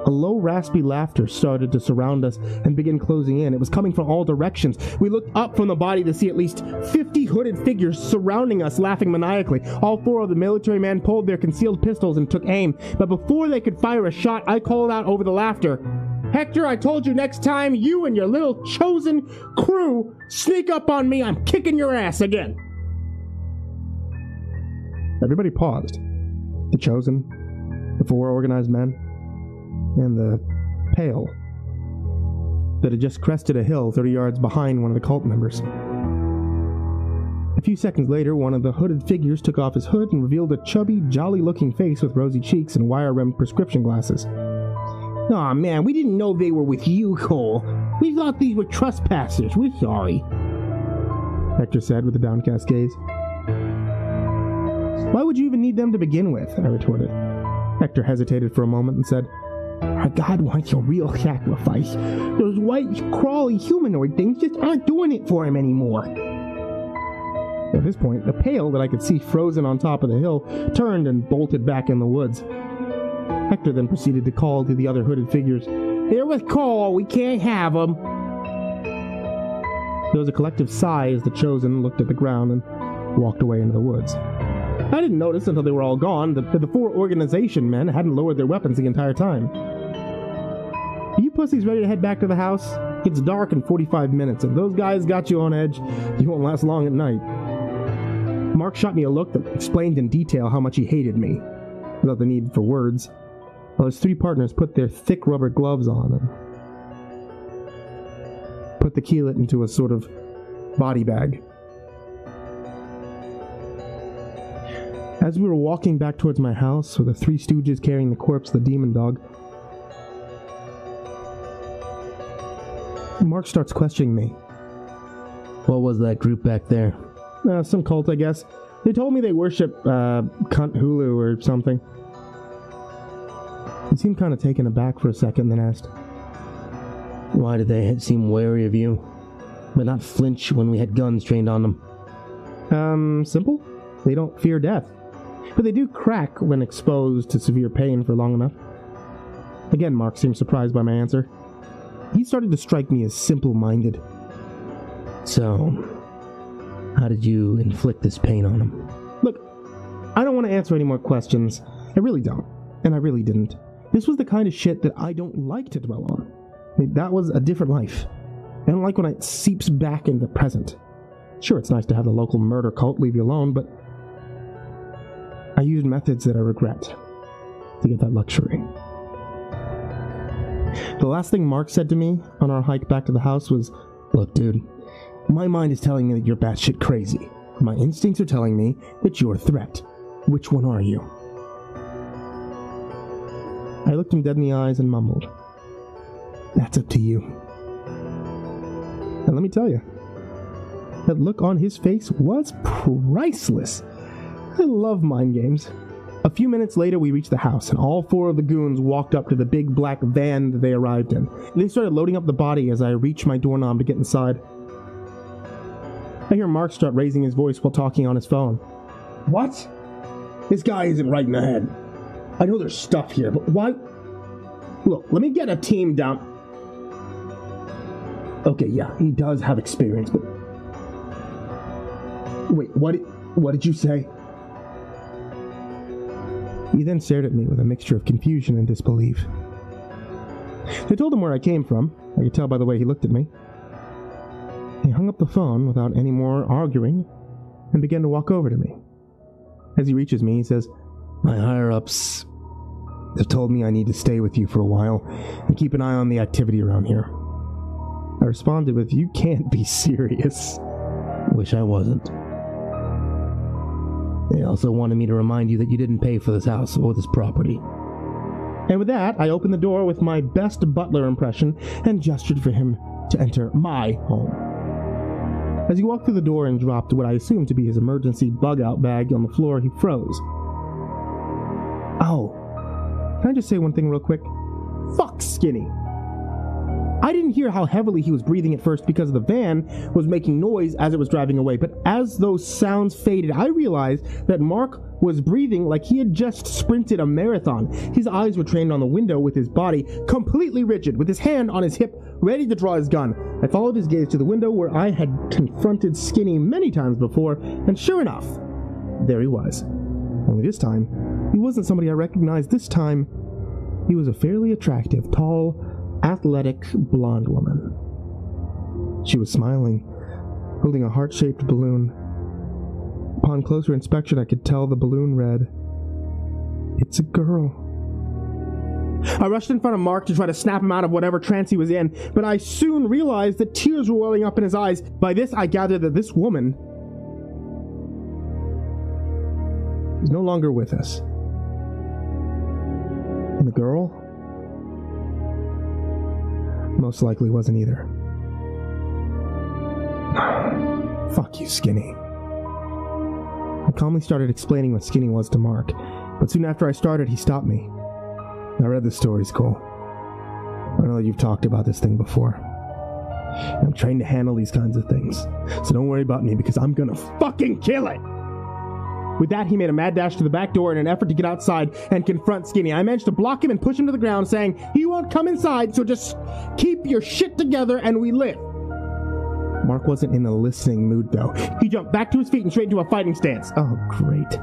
A low, raspy laughter started to surround us and begin closing in. It was coming from all directions. We looked up from the body to see at least 50 hooded figures surrounding us, laughing maniacally. All 4 of the military men pulled their concealed pistols and took aim. But before they could fire a shot, I called out over the laughter, Hector, I told you next time you and your little chosen crew sneak up on me, I'm kicking your ass again. Everybody paused. The chosen, the 4 organized men, and the pale that had just crested a hill 30 yards behind one of the cult members. A few seconds later, one of the hooded figures took off his hood and revealed a chubby, jolly-looking face with rosy cheeks and wire-rimmed prescription glasses. Aw, man, we didn't know they were with you, Cole. We thought these were trespassers. We're sorry, Hector said with a downcast gaze. Why would you even need them to begin with? I retorted. Hector hesitated for a moment and said, our God wants a real sacrifice. Those white, crawly humanoid things just aren't doing it for him anymore. At this point, the pail that I could see frozen on top of the hill turned and bolted back in the woods. Hector then proceeded to call to the other hooded figures, They're with Cole. We can't have them. There was a collective sigh as the Chosen looked at the ground and walked away into the woods. I didn't notice until they were all gone that the 4 organization men hadn't lowered their weapons the entire time. Are you pussies ready to head back to the house? It's dark in 45 minutes. If those guys got you on edge, you won't last long at night. Mark shot me a look that explained in detail how much he hated me, without the need for words, while his 3 partners put their thick rubber gloves on and put the keelet into a sort of body bag. As we were walking back towards my house, with the 3 stooges carrying the corpse of the demon dog, Mark starts questioning me. What was that group back there? Some cult, I guess. They told me they worship, Cunt Hulu or something. He seemed kind of taken aback for a second, then asked, Why did they seem wary of you, but not flinch when we had guns trained on them? Simple. They don't fear death. But they do crack when exposed to severe pain for long enough. Again, Mark seemed surprised by my answer. He started to strike me as simple-minded. So, how did you inflict this pain on him? Look, I don't want to answer any more questions. I really don't. And I really didn't. This was the kind of shit that I don't like to dwell on. That was a different life. I don't like when it seeps back into the present. Sure, it's nice to have the local murder cult leave you alone, but I used methods that I regret to get that luxury. The last thing Mark said to me on our hike back to the house was, Look, dude, my mind is telling me that you're batshit crazy. My instincts are telling me that you're a threat. Which one are you? I looked him dead in the eyes and mumbled, That's up to you. And let me tell you, that look on his face was priceless. I love mind games. A few minutes later, we reached the house, and all 4 of the goons walked up to the big black van that they arrived in. They started loading up the body as I reached my doorknob to get inside. I hear Mark start raising his voice while talking on his phone. What? This guy isn't right in the head. I know there's stuff here, but why? Look, let me get a team down. Okay, yeah, he does have experience, but... Wait, what did you say? He then stared at me with a mixture of confusion and disbelief. I told him where I came from. I could tell by the way he looked at me. He hung up the phone without any more arguing and began to walk over to me. As he reaches me, he says, My higher-ups have told me I need to stay with you for a while and keep an eye on the activity around here. I responded with, You can't be serious. Wish I wasn't. They also wanted me to remind you that you didn't pay for this house or this property. And with that, I opened the door with my best butler impression and gestured for him to enter my home. As he walked through the door and dropped what I assumed to be his emergency bug-out bag on the floor, he froze. Oh, can I just say one thing real quick? Fuck Skinny. I didn't hear how heavily he was breathing at first because the van was making noise as it was driving away, but as those sounds faded, I realized that Mark was breathing like he had just sprinted a marathon. His eyes were trained on the window with his body completely rigid, with his hand on his hip, ready to draw his gun. I followed his gaze to the window where I had confronted Skinny many times before, and sure enough, there he was. Only this time, he wasn't somebody I recognized. This time, he was a fairly attractive, tall, athletic, blonde woman. She was smiling, holding a heart-shaped balloon. Upon closer inspection, I could tell the balloon read, "It's a girl." I rushed in front of Mark to try to snap him out of whatever trance he was in, but I soon realized that tears were welling up in his eyes. By this, I gathered that this woman was no longer with us. And the girl most likely wasn't either. Fuck you, Skinny. I calmly started explaining what Skinny was to Mark, but soon after I started, he stopped me. I read the stories, Cole. I know that you've talked about this thing before. I'm trained to handle these kinds of things, so don't worry about me because I'm gonna fucking kill it! With that, he made a mad dash to the back door in an effort to get outside and confront Skinny. I managed to block him and push him to the ground, saying, "He won't come inside, so just keep your shit together and we live." Mark wasn't in a listening mood, though. He jumped back to his feet and straight into a fighting stance. Oh, great.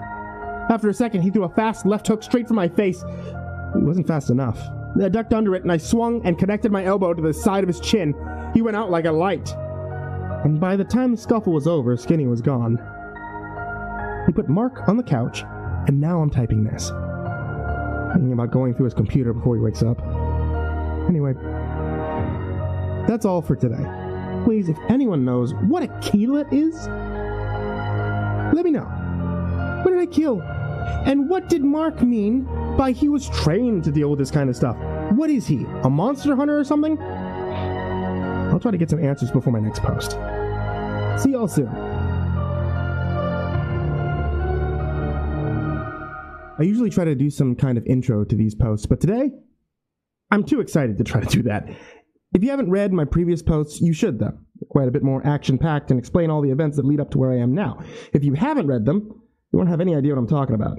After a second, he threw a fast left hook straight for my face. It wasn't fast enough. I ducked under it, and I swung and connected my elbow to the side of his chin. He went out like a light. And by the time the scuffle was over, Skinny was gone. He put Mark on the couch, and now I'm typing this. Thinking about going through his computer before he wakes up. Anyway, that's all for today. Please, if anyone knows what a keyleth is, let me know. What did I kill? And what did Mark mean by he was trained to deal with this kind of stuff? What is he? A monster hunter or something? I'll try to get some answers before my next post. See y'all soon. I usually try to do some kind of intro to these posts, but today, I'm too excited to try to do that. If you haven't read my previous posts, you should, though. They're quite a bit more action-packed and explain all the events that lead up to where I am now. If you haven't read them, you won't have any idea what I'm talking about.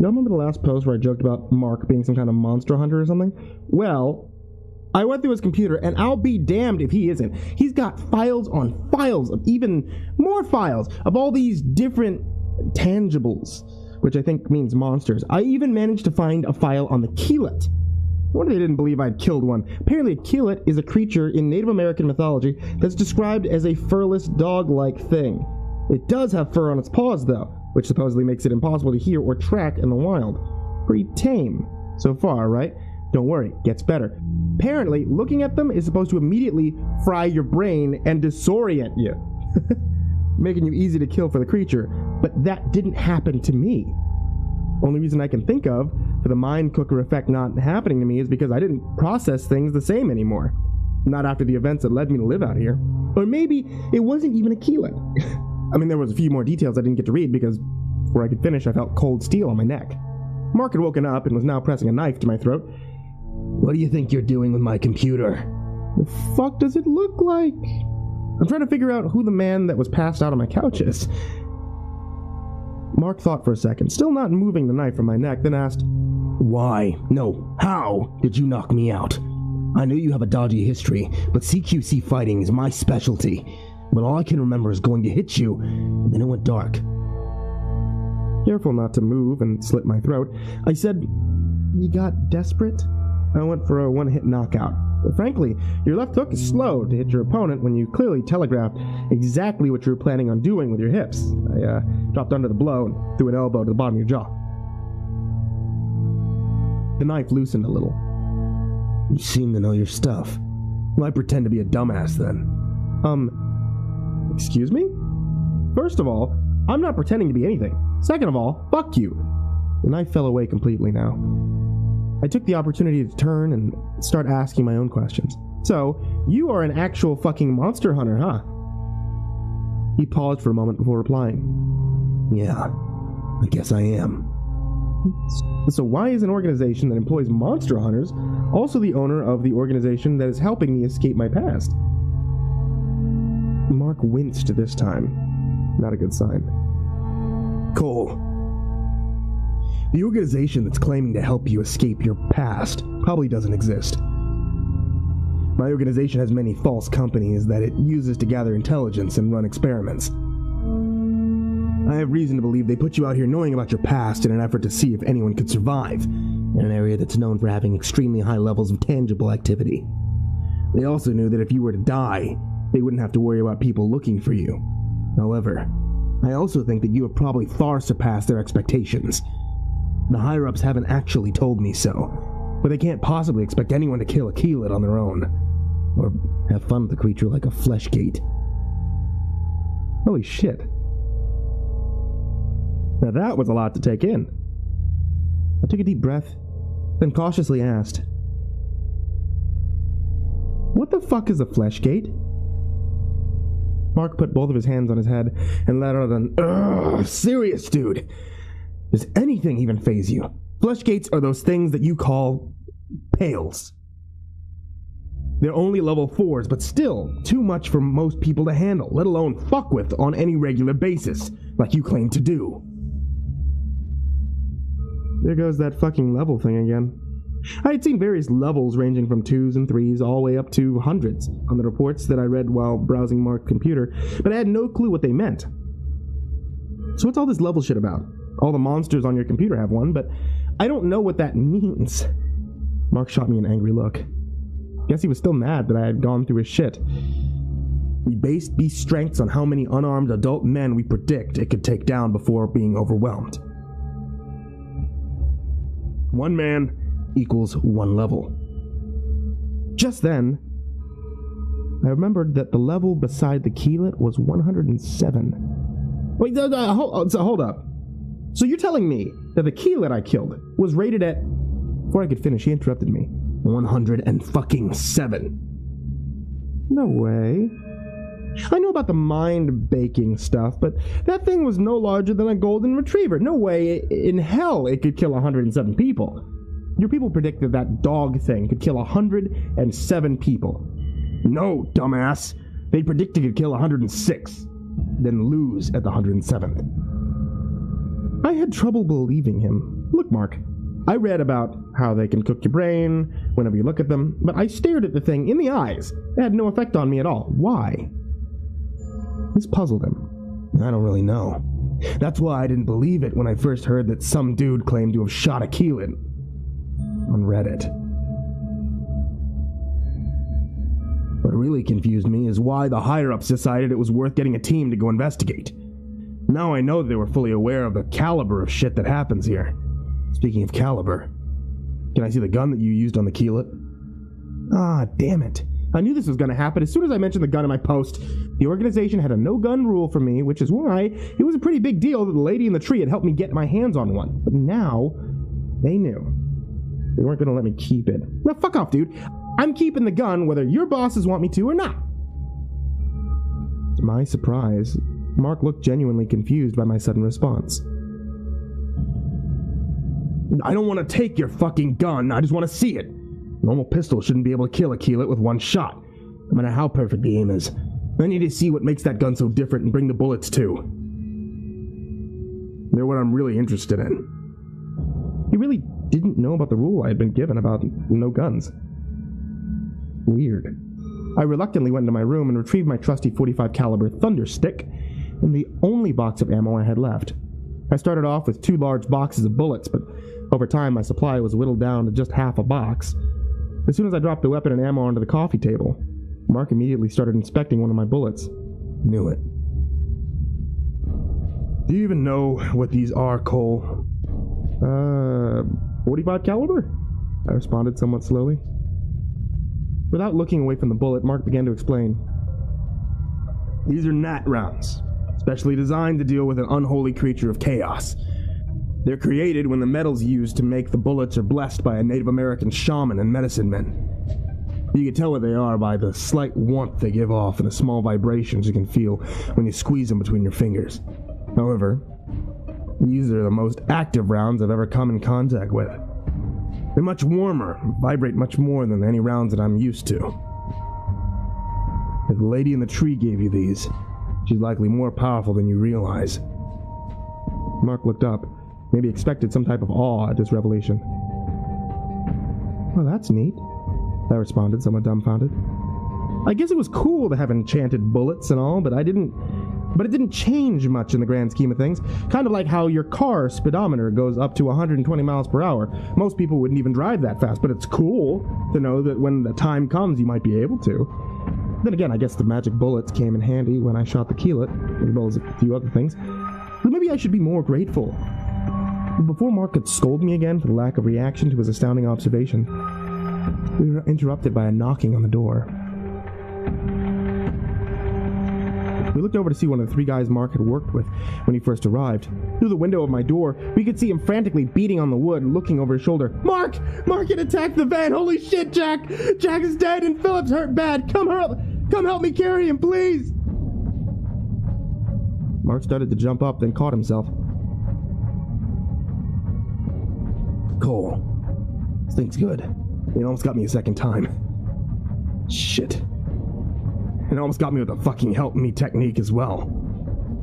Y'all remember the last post where I joked about Mark being some kind of monster hunter or something? Well, I went through his computer, and I'll be damned if he isn't. He's got files on files of even more files of all these different tangibles, which I think means monsters. I even managed to find a file on the keyleth. I wonder they didn't believe I'd killed one. Apparently a keyleth is a creature in Native American mythology that's described as a furless dog-like thing. It does have fur on its paws, though, which supposedly makes it impossible to hear or track in the wild. Pretty tame so far, right? Don't worry, gets better. Apparently, looking at them is supposed to immediately fry your brain and disorient you, making you easy to kill for the creature, but that didn't happen to me. Only reason I can think of for the mind cooker effect not happening to me is because I didn't process things the same anymore. Not after the events that led me to live out here. Or maybe it wasn't even a keyleth. I mean, there was a few more details I didn't get to read because before I could finish, I felt cold steel on my neck. Mark had woken up and was now pressing a knife to my throat. What do you think you're doing with my computer? The fuck does it look like? I'm trying to figure out who the man that was passed out on my couch is. Mark thought for a second, still not moving the knife from my neck, then asked, Why? No, how did you knock me out? I know you have a dodgy history, but CQC fighting is my specialty. But all I can remember is going to hit you, and then it went dark. Careful not to move and slit my throat, I said, You got desperate? I went for a one-hit knockout. But frankly, your left hook is slow to hit your opponent when you clearly telegraphed exactly what you were planning on doing with your hips. I dropped under the blow and threw an elbow to the bottom of your jaw. The knife loosened a little. You seem to know your stuff. Well, I pretend to be a dumbass then. Excuse me? First of all, I'm not pretending to be anything. Second of all, fuck you. The knife fell away completely now. I took the opportunity to turn and start asking my own questions. So, you are an actual fucking monster hunter, huh? He paused for a moment before replying. Yeah, I guess I am. So why is an organization that employs monster hunters also the owner of the organization that is helping me escape my past? Mark winced this time. Not a good sign. Cole, the organization that's claiming to help you escape your past probably doesn't exist. My organization has many false companies that it uses to gather intelligence and run experiments. I have reason to believe they put you out here knowing about your past in an effort to see if anyone could survive in an area that's known for having extremely high levels of tangible activity. They also knew that if you were to die, they wouldn't have to worry about people looking for you. However, I also think that you have probably far surpassed their expectations. The higher-ups haven't actually told me so, but they can't possibly expect anyone to kill a keyleth on their own, or have fun with a creature like a fleshgate. Holy shit. Now that was a lot to take in. I took a deep breath, then cautiously asked, What the fuck is a fleshgate? Mark put both of his hands on his head and let out an, Ugh, serious dude. Does anything even faze you? Flesh gates are those things that you call pails. They're only level 4s, but still too much for most people to handle, let alone fuck with on any regular basis, like you claim to do. There goes that fucking level thing again. I had seen various levels ranging from 2s and 3s all the way up to hundreds on the reports that I read while browsing Mark's computer, but I had no clue what they meant. So what's all this level shit about? All the monsters on your computer have one, but I don't know what that means. Mark shot me an angry look. Guess he was still mad that I had gone through his shit. We based beast strengths on how many unarmed adult men we predict it could take down before being overwhelmed. 1 man equals 1 level. Just then, I remembered that the level beside the keyleth was 107. Wait, hold up. So you're telling me that the keyleth I killed was rated at... Before I could finish, he interrupted me. 107. No way. I know about the mind-baking stuff, but that thing was no larger than a golden retriever. No way in hell it could kill 107 people. Your people predicted that dog thing could kill 107 people. No, dumbass. They predicted it could kill 106, then lose at the 107th. I had trouble believing him. Look, Mark, I read about how they can cook your brain whenever you look at them, but I stared at the thing in the eyes. It had no effect on me at all. Why? This puzzled him. I don't really know. That's why I didn't believe it when I first heard that some dude claimed to have shot a keyleth on Reddit. What really confused me is why the higher-ups decided it was worth getting a team to go investigate. Now I know they were fully aware of the caliber of shit that happens here. Speaking of caliber, can I see the gun that you used on the keyleth? Ah, damn it. I knew this was going to happen as soon as I mentioned the gun in my post. The organization had a no-gun rule for me, which is why it was a pretty big deal that the lady in the tree had helped me get my hands on one. But now, they knew. They weren't going to let me keep it. Now, fuck off, dude. I'm keeping the gun whether your bosses want me to or not. To my surprise, Mark looked genuinely confused by my sudden response. I don't want to take your fucking gun. I just want to see it. A normal pistol shouldn't be able to kill a keyleth with one shot, no matter how perfect the aim is. I need to see what makes that gun so different and bring the bullets too. They're what I'm really interested in. He really didn't know about the rule I had been given about no guns. Weird. I reluctantly went into my room and retrieved my trusty .45 caliber thunder stick and the only box of ammo I had left. I started off with 2 large boxes of bullets, but over time my supply was whittled down to just half a box. As soon as I dropped the weapon and ammo onto the coffee table, Mark immediately started inspecting one of my bullets. Knew it. Do you even know what these are, Cole? 45 caliber? I responded somewhat slowly. Without looking away from the bullet, Mark began to explain. These are gnat rounds, specially designed to deal with an unholy creature of chaos. They're created when the metals used to make the bullets are blessed by a Native American shaman and medicine men. You can tell what they are by the slight warmth they give off and the small vibrations you can feel when you squeeze them between your fingers. However, these are the most active rounds I've ever come in contact with. They're much warmer, vibrate much more than any rounds that I'm used to. If the lady in the tree gave you these, she's likely more powerful than you realize. Mark looked up, maybe expected some type of awe at this revelation. Well, that's neat, I responded, somewhat dumbfounded. I guess it was cool to have enchanted bullets and all, but it didn't change much in the grand scheme of things. Kind of like how your car speedometer goes up to 120 miles per hour. Most people wouldn't even drive that fast, but it's cool to know that when the time comes, you might be able to. Then again, I guess the magic bullets came in handy when I shot the keyleth, as well as a few other things. But maybe I should be more grateful. Before Mark could scold me again for the lack of reaction to his astounding observation, we were interrupted by a knocking on the door. We looked over to see one of the 3 guys Mark had worked with when he first arrived. Through the window of my door, we could see him frantically beating on the wood, looking over his shoulder. Mark! Mark had attacked the van! Holy shit, Jack! Jack is dead and Philip's hurt bad! Come help me carry him, please! Mark started to jump up, then caught himself. Cole. This thing's good. It almost got me a second time. Shit. It almost got me with a fucking help me technique as well.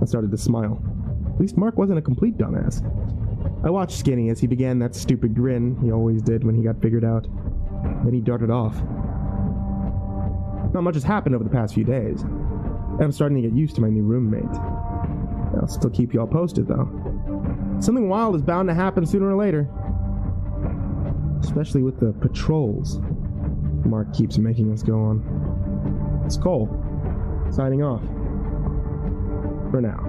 I started to smile. At least Mark wasn't a complete dumbass. I watched Skinny as he began that stupid grin he always did when he got figured out. Then he darted off. Not much has happened over the past few days. I'm starting to get used to my new roommate. I'll still keep y'all posted, though. Something wild is bound to happen sooner or later. Especially with the patrols Mark keeps making us go on. It's Cole, signing off. For now.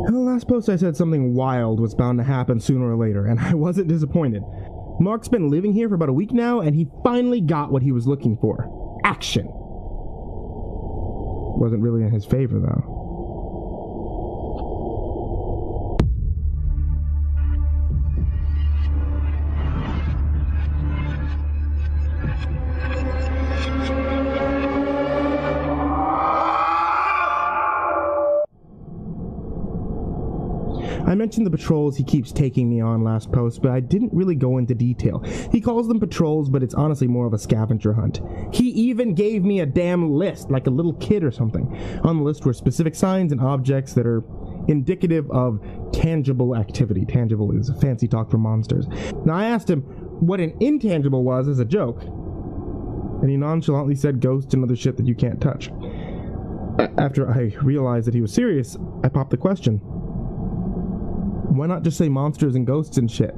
In the last post I said something wild was bound to happen sooner or later, and I wasn't disappointed. Mark's been living here for about a week now, and he finally got what he was looking for. Action. Wasn't really in his favor, though. I mentioned the patrols he keeps taking me on last post, but I didn't really go into detail. He calls them patrols, but it's honestly more of a scavenger hunt. He even gave me a damn list, like a little kid or something. On the list were specific signs and objects that are indicative of tangible activity. Tangible is fancy talk for monsters. Now, I asked him what an intangible was as a joke, and he nonchalantly said ghosts and other shit that you can't touch. After I realized that he was serious, I popped the question. Why not just say monsters and ghosts and shit?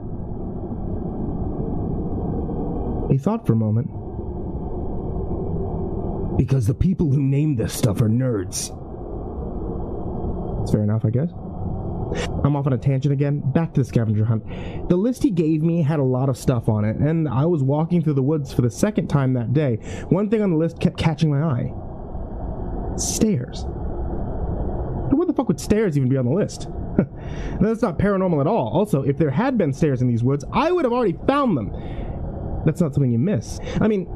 He thought for a moment. Because the people who name this stuff are nerds. That's fair enough, I guess. I'm off on a tangent again. Back to the scavenger hunt. The list he gave me had a lot of stuff on it, and I was walking through the woods for the second time that day. One thing on the list kept catching my eye. Stairs. What the fuck would stairs even be on the list? That's not paranormal at all. Also, if there had been stairs in these woods, I would have already found them. That's not something you miss. I mean,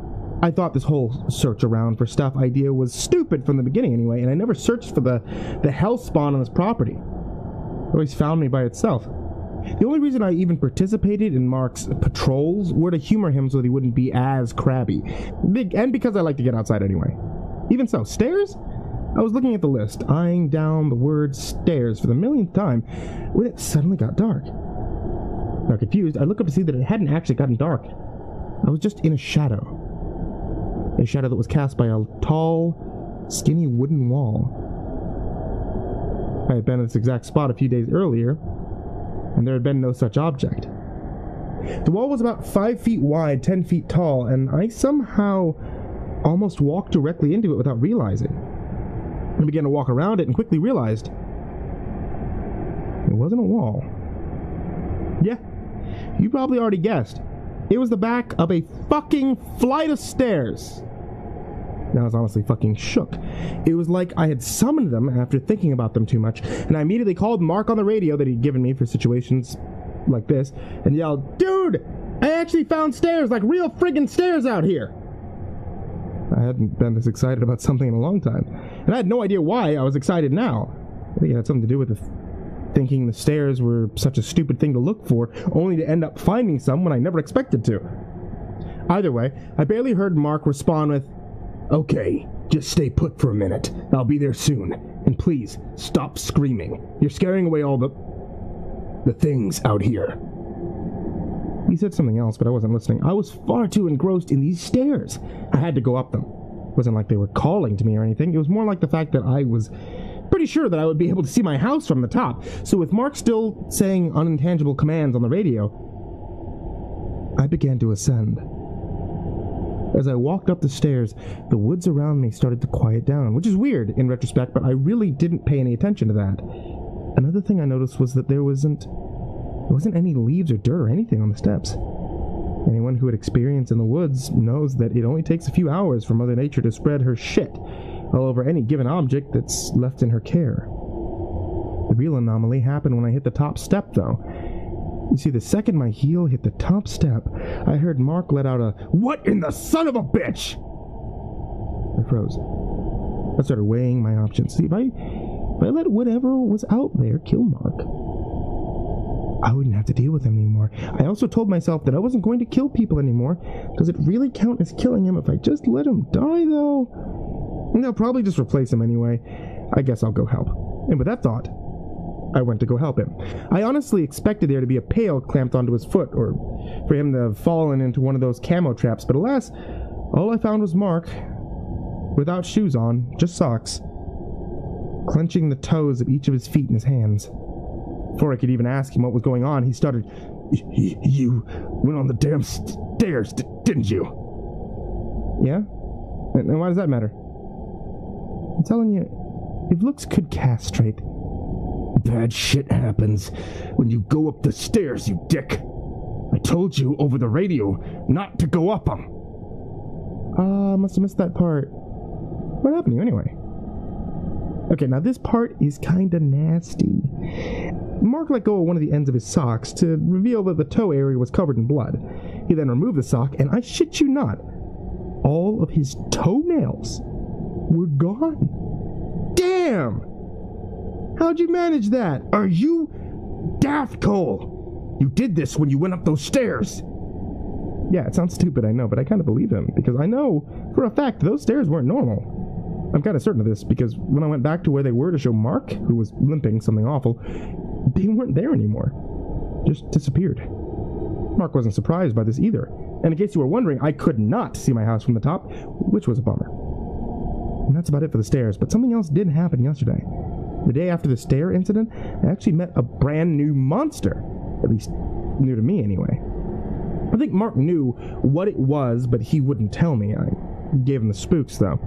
I thought this whole search around for stuff idea was stupid from the beginning anyway, and I never searched for the hell spawn on this property. It always found me by itself. The only reason I even participated in Mark's patrols were to humor him so that he wouldn't be as crabby. And because I like to get outside anyway. Even so, stairs? I was looking at the list, eyeing down the word stairs for the millionth time, when it suddenly got dark. Now confused, I looked up to see that it hadn't actually gotten dark. I was just in a shadow. A shadow that was cast by a tall, skinny wooden wall. I had been at this exact spot a few days earlier, and there had been no such object. The wall was about 5 feet wide, 10 feet tall, and I somehow almost walked directly into it without realizing. I began to walk around it and quickly realized it wasn't a wall. Yeah, you probably already guessed. It was the back of a fucking flight of stairs. And I was honestly fucking shook. It was like I had summoned them after thinking about them too much, and I immediately called Mark on the radio that he'd given me for situations like this and yelled, "Dude, I actually found stairs, like real friggin' stairs out here." I hadn't been this excited about something in a long time, and I had no idea why I was excited now. I think it had something to do with thinking the stairs were such a stupid thing to look for, only to end up finding some when I never expected to. Either way, I barely heard Mark respond with, "Okay, just stay put for a minute. I'll be there soon. And please, stop screaming. You're scaring away all the things out here." He said something else, but I wasn't listening. I was far too engrossed in these stairs. I had to go up them. It wasn't like they were calling to me or anything. It was more like the fact that I was pretty sure that I would be able to see my house from the top. So with Mark still saying unintangible commands on the radio, I began to ascend. As I walked up the stairs, the woods around me started to quiet down, which is weird in retrospect, but I really didn't pay any attention to that. Another thing I noticed was that there wasn't any leaves or dirt or anything on the steps. Anyone who had experience in the woods knows that it only takes a few hours for Mother Nature to spread her shit all over any given object that's left in her care. The real anomaly happened when I hit the top step, though. You see, the second my heel hit the top step, I heard Mark let out a, "What in the son of a bitch?" I froze. I started weighing my options. See, if I let whatever was out there kill Mark, I wouldn't have to deal with him anymore. I also told myself that I wasn't going to kill people anymore. Does it really count as killing him if I just let him die, though? And they'll probably just replace him anyway. I guess I'll go help. And with that thought, I went to go help him. I honestly expected there to be a pail clamped onto his foot, or for him to have fallen into one of those camo traps, but alas, all I found was Mark, without shoes on, just socks, clenching the toes of each of his feet in his hands. Before I could even ask him what was going on, he started, You went on the damn stairs, didn't you? Yeah? And why does that matter? I'm telling you, if looks could castrate. Bad shit happens when you go up the stairs, you dick. I told you over the radio not to go up them. Must have missed that part. What happened to you anyway? Okay, now this part is kinda nasty. Mark let go of one of the ends of his socks to reveal that the toe area was covered in blood. He then removed the sock, and I shit you not, all of his toenails were gone. Damn! How'd you manage that? Are you daft, Cole? You did this when you went up those stairs. Yeah, it sounds stupid, I know, but I kind of believe him, because I know for a fact those stairs weren't normal. I'm kind of certain of this, because when I went back to where they were to show Mark, who was limping something awful, they weren't there anymore. Just disappeared. Mark wasn't surprised by this either, and in case you were wondering, I could not see my house from the top, which was a bummer. And that's about it for the stairs, but something else did happen yesterday. The day after the stair incident, I actually met a brand new monster. At least, new to me anyway. I think Mark knew what it was, but he wouldn't tell me. I gave him the spooks, though.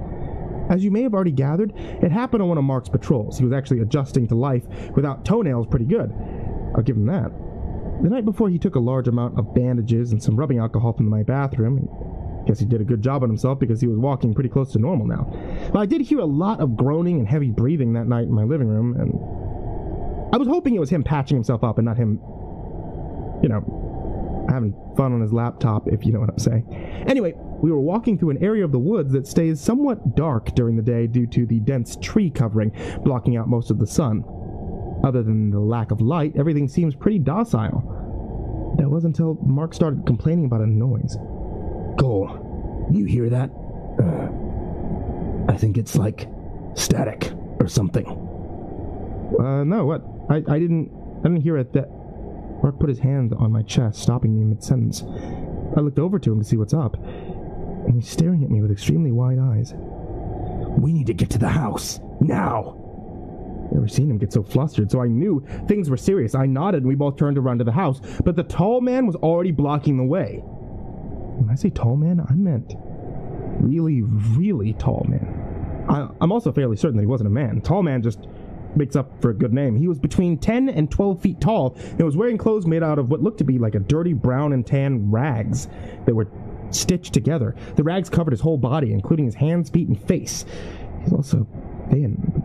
As you may have already gathered, it happened on one of Mark's patrols. He was actually adjusting to life without toenails pretty good. I'll give him that. The night before, he took a large amount of bandages and some rubbing alcohol from my bathroom. I guess he did a good job on himself because he was walking pretty close to normal now. But I did hear a lot of groaning and heavy breathing that night in my living room, and I was hoping it was him patching himself up and not him, having fun on his laptop, if you know what I'm saying. Anyway, we were walking through an area of the woods that stays somewhat dark during the day due to the dense tree covering blocking out most of the sun. Other than the lack of light, everything seems pretty docile. That was until Mark started complaining about a noise. Cole, you hear that? I think it's like static or something. No, what? I didn't hear it. That Mark put his hand on my chest, stopping me mid-sentence. I looked over to him to see what's up, and he's staring at me with extremely wide eyes. We need to get to the house, now! Never seen him get so flustered, so I knew things were serious. I nodded, and we both turned to run to the house, but the tall man was already blocking the way. When I say tall man, I meant really, really tall man. I'm also fairly certain that he wasn't a man. Tall man just makes up for a good name. He was between 10 and 12 feet tall and was wearing clothes made out of what looked to be like a dirty brown and tan rags that were stitched together. The rags covered his whole body, including his hands, feet, and face. He's also thin.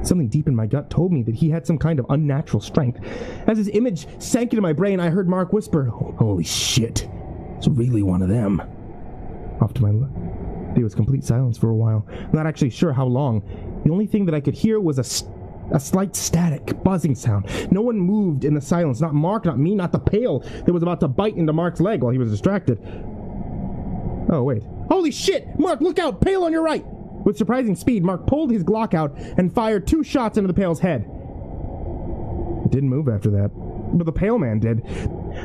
Something deep in my gut told me that he had some kind of unnatural strength. As his image sank into my brain, I heard Mark whisper, "Holy shit, it's really one of them." Off to my left, there was complete silence for a while. I'm not actually sure how long. The only thing that I could hear was a slight static, buzzing sound. No one moved in the silence. Not Mark, not me, not the pail that was about to bite into Mark's leg while he was distracted. Oh, wait. Holy shit! Mark, look out! Pail on your right! With surprising speed, Mark pulled his Glock out and fired 2 shots into the pail's head. It didn't move after that, but the pale man did.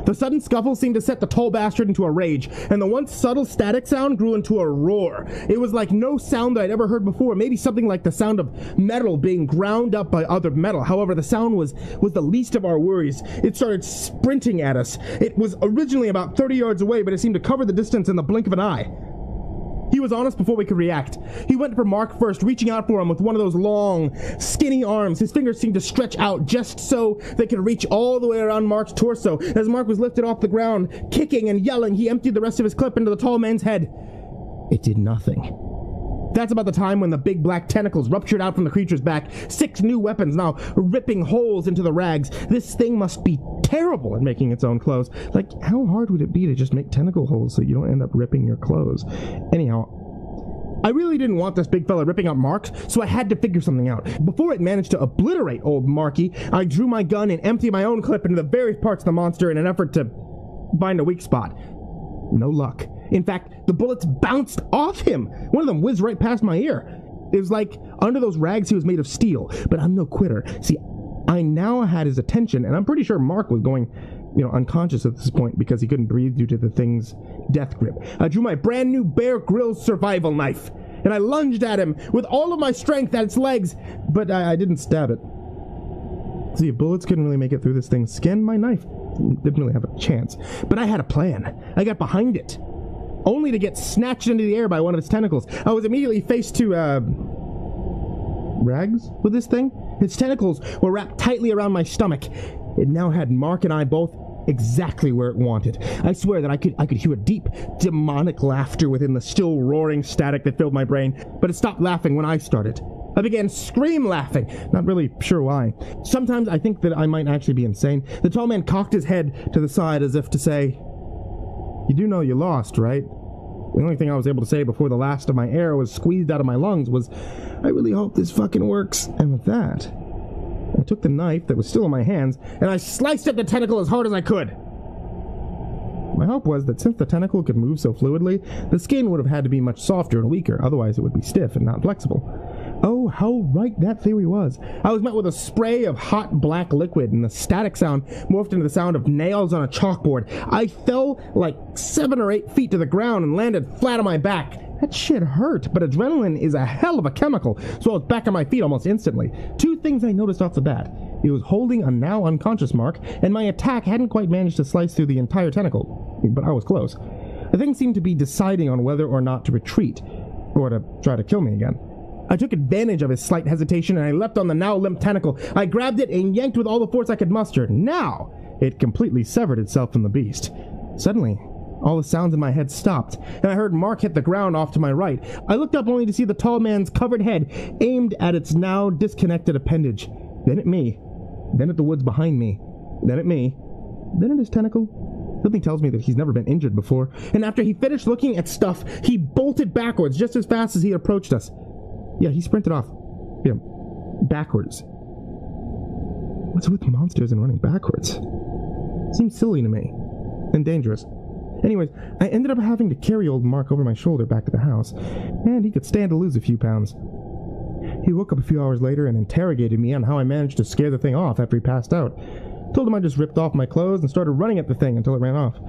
The sudden scuffle seemed to set the tall bastard into a rage, and the once subtle static sound grew into a roar. It was like no sound that I'd ever heard before, maybe something like the sound of metal being ground up by other metal. However, the sound was the least of our worries. It started sprinting at us. It was originally about 30 yards away, but it seemed to cover the distance in the blink of an eye. He was on us before we could react. He went for Mark first, reaching out for him with one of those long, skinny arms. His fingers seemed to stretch out just so they could reach all the way around Mark's torso. As Mark was lifted off the ground, kicking and yelling, he emptied the rest of his clip into the tall man's head. It did nothing. That's about the time when the big black tentacles ruptured out from the creature's back, 6 new weapons now ripping holes into the rags. This thing must be terrible at making its own clothes. Like, how hard would it be to just make tentacle holes so you don't end up ripping your clothes? Anyhow, I really didn't want this big fella ripping up marks, so I had to figure something out. Before it managed to obliterate old Marky, I drew my gun and emptied my own clip into the various parts of the monster in an effort to find a weak spot. No luck. In fact, the bullets bounced off him. One of them whizzed right past my ear. It was like under those rags he was made of steel, but I'm no quitter. See, I now had his attention, and I'm pretty sure Mark was going, unconscious at this point because he couldn't breathe due to the thing's death grip. I drew my brand new Bear Grylls survival knife, and I lunged at him with all of my strength at its legs, but I didn't stab it. See, if bullets couldn't really make it through this thing's skin, my knife didn't really have a chance. But I had a plan. I got behind it, only to get snatched into the air by one of its tentacles. I was immediately faced to, rags with this thing. Its tentacles were wrapped tightly around my stomach. It now had Mark and I both exactly where it wanted. I swear that I could hear a deep, demonic laughter within the still roaring static that filled my brain, but it stopped laughing when I started. I began scream laughing, not really sure why. Sometimes I think that I might actually be insane. The tall man cocked his head to the side as if to say, "You do know you lost, right?" The only thing I was able to say before the last of my air was squeezed out of my lungs was, "I really hope this fucking works." And with that, I took the knife that was still in my hands, and I sliced at the tentacle as hard as I could. My hope was that since the tentacle could move so fluidly, the skin would have had to be much softer and weaker, otherwise it would be stiff and not flexible. Oh, how right that theory was. I was met with a spray of hot black liquid, and the static sound morphed into the sound of nails on a chalkboard. I fell like 7 or 8 feet to the ground and landed flat on my back. That shit hurt, but adrenaline is a hell of a chemical, so I was back on my feet almost instantly. 2 things I noticed off the bat. It was holding a now unconscious Mark, and my attack hadn't quite managed to slice through the entire tentacle, but I was close. The thing seemed to be deciding on whether or not to retreat, or to try to kill me again. I took advantage of his slight hesitation, and I leapt on the now limp tentacle. I grabbed it and yanked with all the force I could muster. Now, it completely severed itself from the beast. Suddenly, all the sounds in my head stopped, and I heard Mark hit the ground off to my right. I looked up only to see the tall man's covered head aimed at its now disconnected appendage. Then at me. Then at the woods behind me. Then at me. Then at his tentacle. Something tells me that he's never been injured before. And after he finished looking at stuff, he bolted backwards just as fast as he approached us. Yeah, he sprinted off. Yeah, backwards. What's with monsters and running backwards? Seems silly to me. And dangerous. Anyways, I ended up having to carry old Mark over my shoulder back to the house, and he could stand to lose a few pounds. He woke up a few hours later and interrogated me on how I managed to scare the thing off after he passed out. Told him I just ripped off my clothes and started running at the thing until it ran off.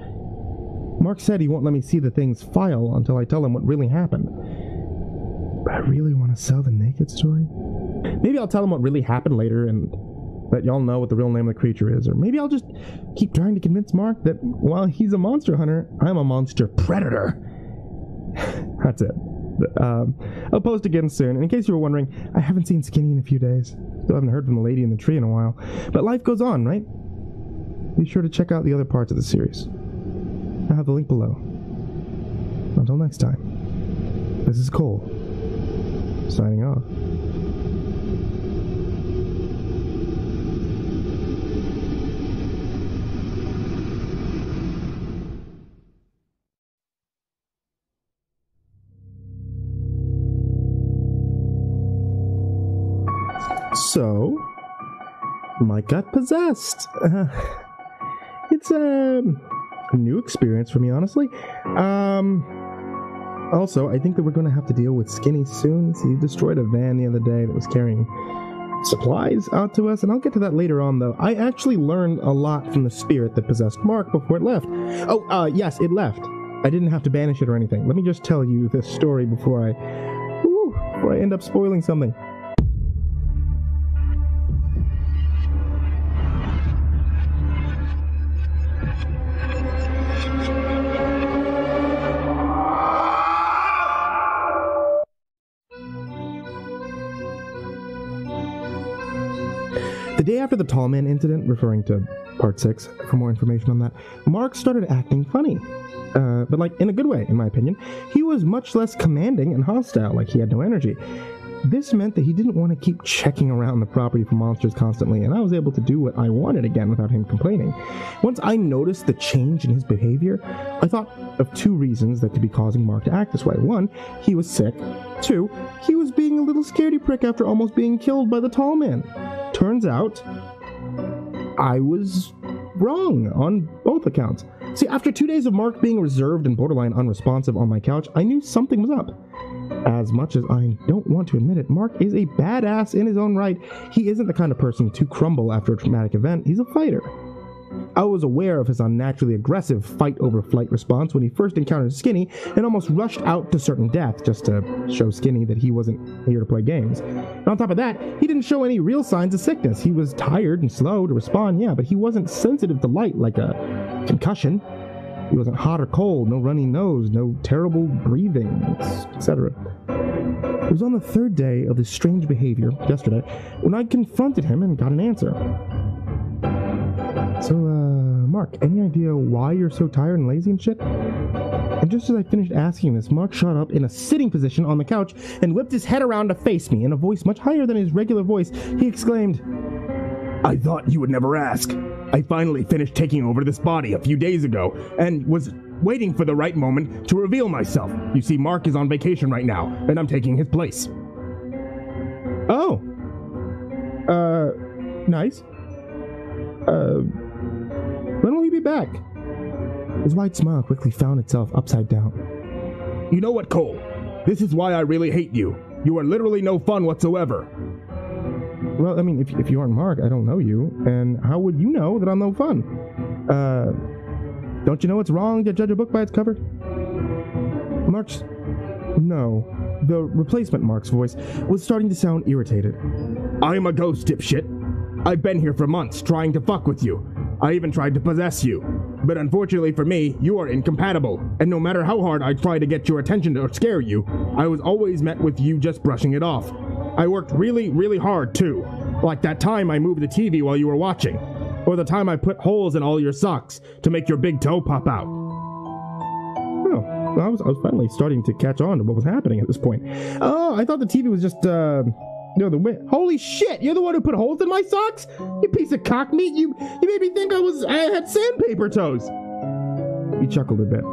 Mark said he won't let me see the thing's file until I tell him what really happened. But I really want to sell the naked story. Maybe I'll tell him what really happened later and let y'all know what the real name of the creature is. Or maybe I'll just keep trying to convince Mark that while he's a monster hunter, I'm a monster predator. That's it. I'll post again soon. And in case you were wondering, I haven't seen Skinny in a few days. Still haven't heard from the lady in the tree in a while. But life goes on, right? Be sure to check out the other parts of the series. I'll have the link below. Until next time, this is Cole, signing off. So, Mike got possessed. It's a new experience for me, honestly. Also, I think that we're going to have to deal with Skinny soon. So he destroyed a van the other day that was carrying supplies out to us, and I'll get to that later on, though. I actually learned a lot from the spirit that possessed Mark before it left. Oh, yes, it left. I didn't have to banish it or anything. Let me just tell you this story before I end up spoiling something. The day after the Tall Man incident, referring to part 6 for more information on that, Mark started acting funny. But like in a good way, in my opinion. He was much less commanding and hostile, like he had no energy. This meant that he didn't want to keep checking around the property for monsters constantly, and I was able to do what I wanted again without him complaining. Once I noticed the change in his behavior, I thought of two reasons that could be causing Mark to act this way. One, he was sick. Two, he was being a little scaredy prick after almost being killed by the tall man. Turns out, I was wrong on both accounts. See, after 2 days of Mark being reserved and borderline unresponsive on my couch, I knew something was up. As much as I don't want to admit it, Mark is a badass in his own right. He isn't the kind of person to crumble after a traumatic event. He's a fighter. I was aware of his unnaturally aggressive fight-over-flight response when he first encountered Skinny and almost rushed out to certain death just to show Skinny that he wasn't here to play games. And on top of that, he didn't show any real signs of sickness. He was tired and slow to respond, yeah, but he wasn't sensitive to light like a concussion. He wasn't hot or cold, no runny nose, no terrible breathing, etc. It was on the third day of this strange behavior, yesterday, when I confronted him and got an answer. So, Mark, any idea why you're so tired and lazy and shit? And just as I finished asking this, Mark shot up in a sitting position on the couch and whipped his head around to face me. In a voice much higher than his regular voice, he exclaimed, "I thought you would never ask. I finally finished taking over this body a few days ago and was waiting for the right moment to reveal myself. You see, Mark is on vacation right now, and I'm taking his place." Oh. Nice. When will he be back? His wide smile quickly found itself upside down. "You know what, Cole? This is why I really hate you. You are literally no fun whatsoever." Well, I mean, if you aren't Mark, I don't know you, and how would you know that I'm no fun? Don't you know it's wrong to judge a book by its cover? Mark's... No. The replacement Mark's voice was starting to sound irritated. "I am a ghost, dipshit. I've been here for months trying to fuck with you. I even tried to possess you. But unfortunately for me, you are incompatible, and no matter how hard I try to get your attention or scare you, I was always met with you just brushing it off. I worked really, really hard, too. Like that time I moved the TV while you were watching. Or the time I put holes in all your socks to make your big toe pop out." Oh, well, I was finally starting to catch on to what was happening at this point. Oh, I thought the TV was just, holy shit, you're the one who put holes in my socks? You piece of cock meat, you made me think I had sandpaper toes. He chuckled a bit.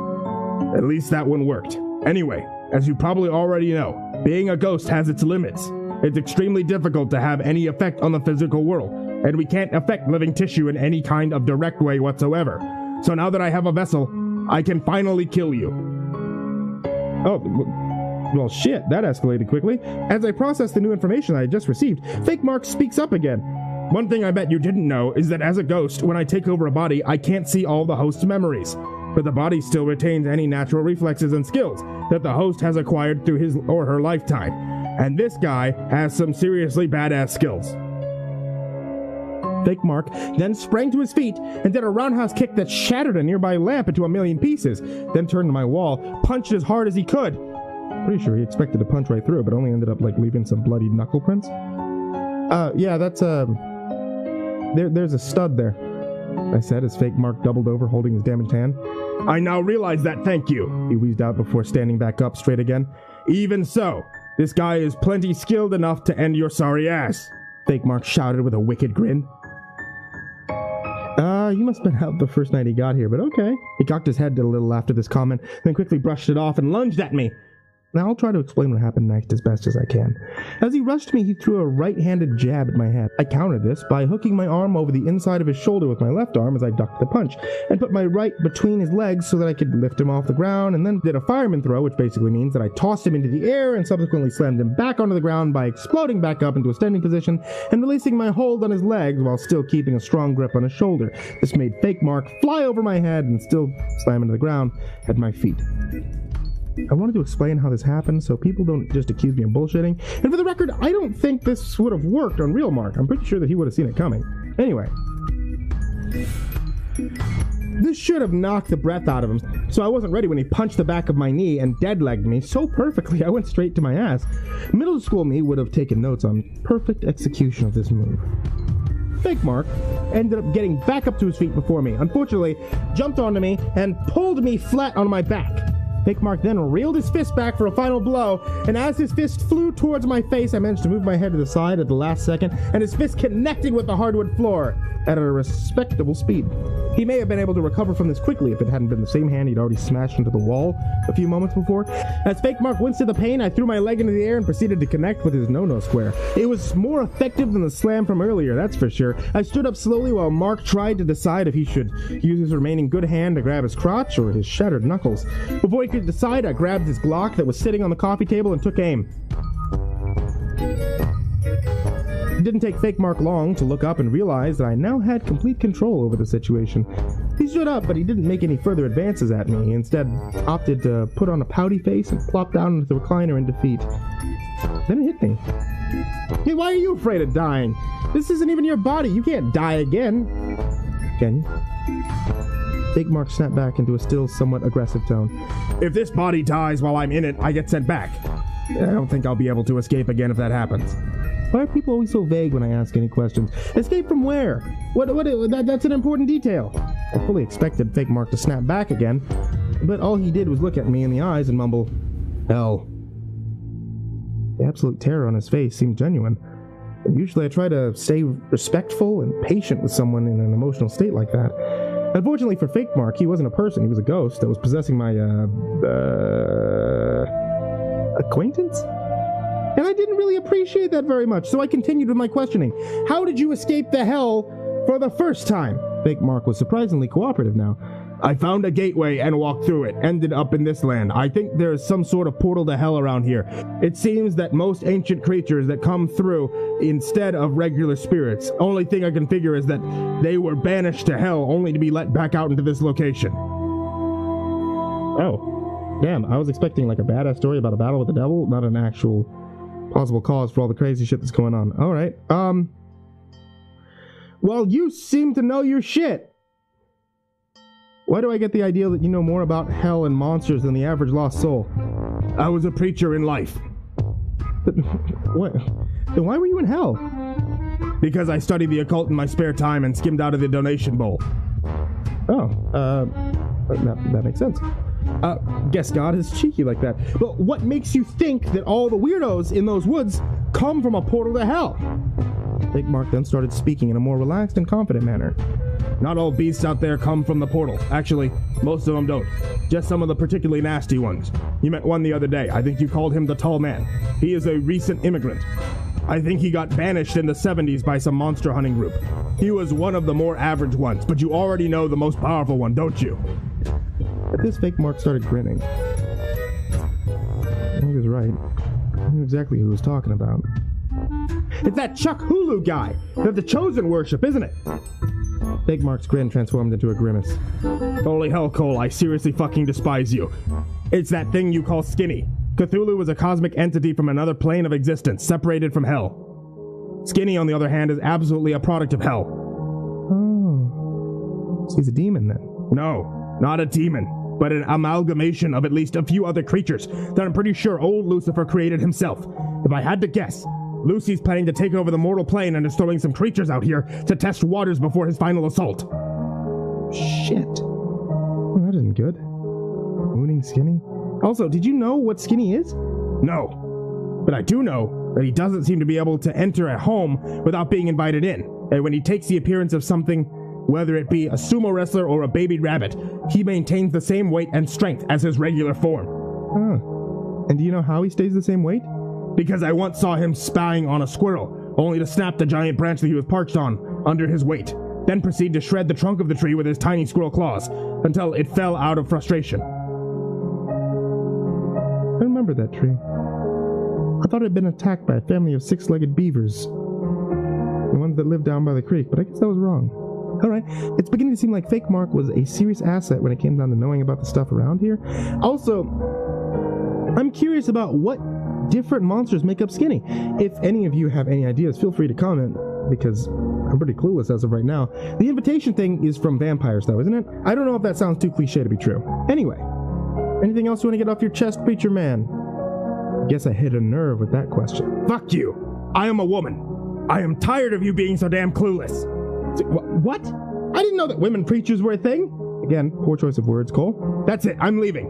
"At least that one worked. Anyway, as you probably already know, being a ghost has its limits. It's extremely difficult to have any effect on the physical world, and we can't affect living tissue in any kind of direct way whatsoever. So now that I have a vessel, I can finally kill you." Oh, well shit, that escalated quickly. As I processed the new information I had just received, Fake Mark speaks up again. "One thing I bet you didn't know is that as a ghost, when I take over a body, I can't see all the host's memories. But the body still retains any natural reflexes and skills that the host has acquired through his or her lifetime. And this guy has some seriously badass skills." Fake Mark then sprang to his feet and did a roundhouse kick that shattered a nearby lamp into a million pieces, then turned to my wall, punched as hard as he could. Pretty sure he expected to punch right through it, but only ended up leaving some bloody knuckle prints. Yeah, that's there's a stud there, I said as Fake Mark doubled over holding his damaged hand. "I now realize that, thank you," he wheezed out before standing back up straight again. "Even so, this guy is plenty skilled enough to end your sorry ass," Fake Mark shouted with a wicked grin. You must have been out the first night he got here, but okay. He cocked his head a little after this comment, then quickly brushed it off and lunged at me. Now I'll try to explain what happened next as best as I can. As he rushed me, he threw a right-handed jab at my head. I countered this by hooking my arm over the inside of his shoulder with my left arm as I ducked the punch, and put my right between his legs so that I could lift him off the ground, and then did a fireman throw, which basically means that I tossed him into the air and subsequently slammed him back onto the ground by exploding back up into a standing position and releasing my hold on his legs while still keeping a strong grip on his shoulder. This made Fake Mark fly over my head and still slam into the ground at my feet. I wanted to explain how this happened so people don't just accuse me of bullshitting. And for the record, I don't think this would have worked on real Mark. I'm pretty sure that he would have seen it coming. Anyway. This should have knocked the breath out of him, so I wasn't ready when he punched the back of my knee and dead-legged me so perfectly I went straight to my ass. Middle school me would have taken notes on perfect execution of this move. Fake Mark ended up getting back up to his feet before me, unfortunately jumped onto me and pulled me flat on my back. Fake Mark then reeled his fist back for a final blow, and as his fist flew towards my face, I managed to move my head to the side at the last second, and his fist connected with the hardwood floor at a respectable speed. He may have been able to recover from this quickly if it hadn't been the same hand he'd already smashed into the wall a few moments before. As Fake Mark winced at the pain, I threw my leg into the air and proceeded to connect with his no-no square. It was more effective than the slam from earlier, that's for sure. I stood up slowly while Mark tried to decide if he should use his remaining good hand to grab his crotch or his shattered knuckles. Before he could decide, I grabbed his Glock that was sitting on the coffee table and took aim. It didn't take Fake Mark long to look up and realize that I now had complete control over the situation. He stood up, but he didn't make any further advances at me. He instead opted to put on a pouty face and plop down into the recliner in defeat. Then it hit me. Hey, why are you afraid of dying? This isn't even your body. You can't die again. Can you? Fake Mark snapped back into a still somewhat aggressive tone. If this body dies while I'm in it, I get sent back. I don't think I'll be able to escape again if that happens. Why are people always so vague when I ask any questions? Escape from where? That's an important detail. I fully expected Fake Mark to snap back again, but all he did was look at me in the eyes and mumble, "Hell." The absolute terror on his face seemed genuine. Usually I try to stay respectful and patient with someone in an emotional state like that. Unfortunately for Fake Mark, he wasn't a person, he was a ghost that was possessing my, acquaintance? And I didn't really appreciate that very much, so I continued with my questioning. How did you escape the hell for the first time? Fake Mark was surprisingly cooperative now. I found a gateway and walked through it, ended up in this land. I think there's some sort of portal to hell around here. It seems that most ancient creatures that come through instead of regular spirits, only thing I can figure is that they were banished to hell only to be let back out into this location. Oh, damn, I was expecting like a badass story about a battle with the devil, not an actual possible cause for all the crazy shit that's going on. Alright, well, you seem to know your shit. Why do I get the idea that you know more about hell and monsters than the average lost soul? I was a preacher in life. What? Then why were you in hell? Because I studied the occult in my spare time and skimmed out of the donation bowl. Oh, that makes sense. Guess God is cheeky like that. But what makes you think that all the weirdos in those woods come from a portal to hell? Big Mark then started speaking in a more relaxed and confident manner. Not all beasts out there come from the portal. Actually, most of them don't. Just some of the particularly nasty ones. You met one the other day. I think you called him the Tall Man. He is a recent immigrant. I think he got banished in the 70s by some monster hunting group. He was one of the more average ones, but you already know the most powerful one, don't you? At this, Fake Mark started grinning. He was right. I knew exactly who he was talking about. It's that Chuck Hulu guy that the Chosen worship, isn't it? Fake Mark's grin transformed into a grimace. Holy hell, Cole, I seriously fucking despise you. It's that thing you call Skinny. Cthulhu was a cosmic entity from another plane of existence, separated from hell. Skinny, on the other hand, is absolutely a product of hell. Oh. So he's a demon, then? No, not a demon, but an amalgamation of at least a few other creatures that I'm pretty sure old Lucifer created himself. If I had to guess, Lucy's planning to take over the mortal plane and is throwing some creatures out here to test waters before his final assault. Shit. Well, that isn't good. Mooning Skinny? Also, did you know what Skinny is? No. But I do know that he doesn't seem to be able to enter a home without being invited in. And when he takes the appearance of something, whether it be a sumo wrestler or a baby rabbit, he maintains the same weight and strength as his regular form. Huh. And do you know how he stays the same weight? Because I once saw him spying on a squirrel, only to snap the giant branch that he was perched on under his weight, then proceed to shred the trunk of the tree with his tiny squirrel claws, until it fell out of frustration. I remember that tree. I thought it had been attacked by a family of six-legged beavers, the ones that lived down by the creek, but I guess that was wrong. Alright, it's beginning to seem like Fake Mark was a serious asset when it came down to knowing about the stuff around here. Also, I'm curious about what different monsters make up Skinny. If any of you have any ideas, feel free to comment, because I'm pretty clueless as of right now. The invitation thing is from vampires, though, isn't it? I don't know if that sounds too cliche to be true. Anyway, anything else you want to get off your chest, preacher man? Guess I hit a nerve with that question. Fuck you! I am a woman. I am tired of you being so damn clueless. What? I didn't know that women preachers were a thing. Again, poor choice of words, Cole. That's it. I'm leaving.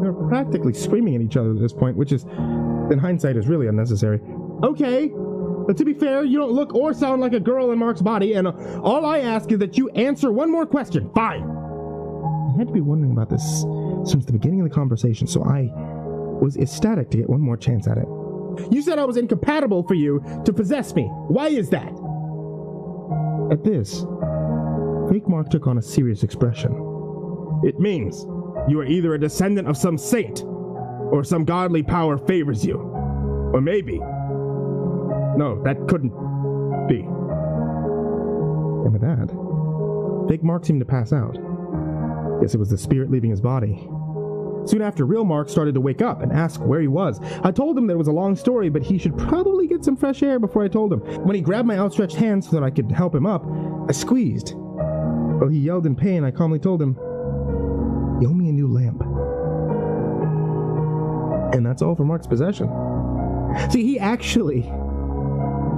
They're practically screaming at each other at this point, which is, in hindsight, is really unnecessary. Okay, but to be fair, you don't look or sound like a girl in Mark's body, and all I ask is that you answer one more question. Fine. I had to be wondering about this since the beginning of the conversation, so I was ecstatic to get one more chance at it. You said I was incompatible for you to possess me. Why is that? At this, fake Mark took on a serious expression. It means you are either a descendant of some saint, or some godly power favors you. Or maybe... No, that couldn't be. And with that, fake Mark seemed to pass out. Guess it was the spirit leaving his body. Soon after, real Mark started to wake up and ask where he was. I told him that it was a long story, but he should probably get some fresh air before I told him. When he grabbed my outstretched hand so that I could help him up, I squeezed. While he yelled in pain, I calmly told him, "You owe me a new lamp." And that's all for Mark's possession. See, he actually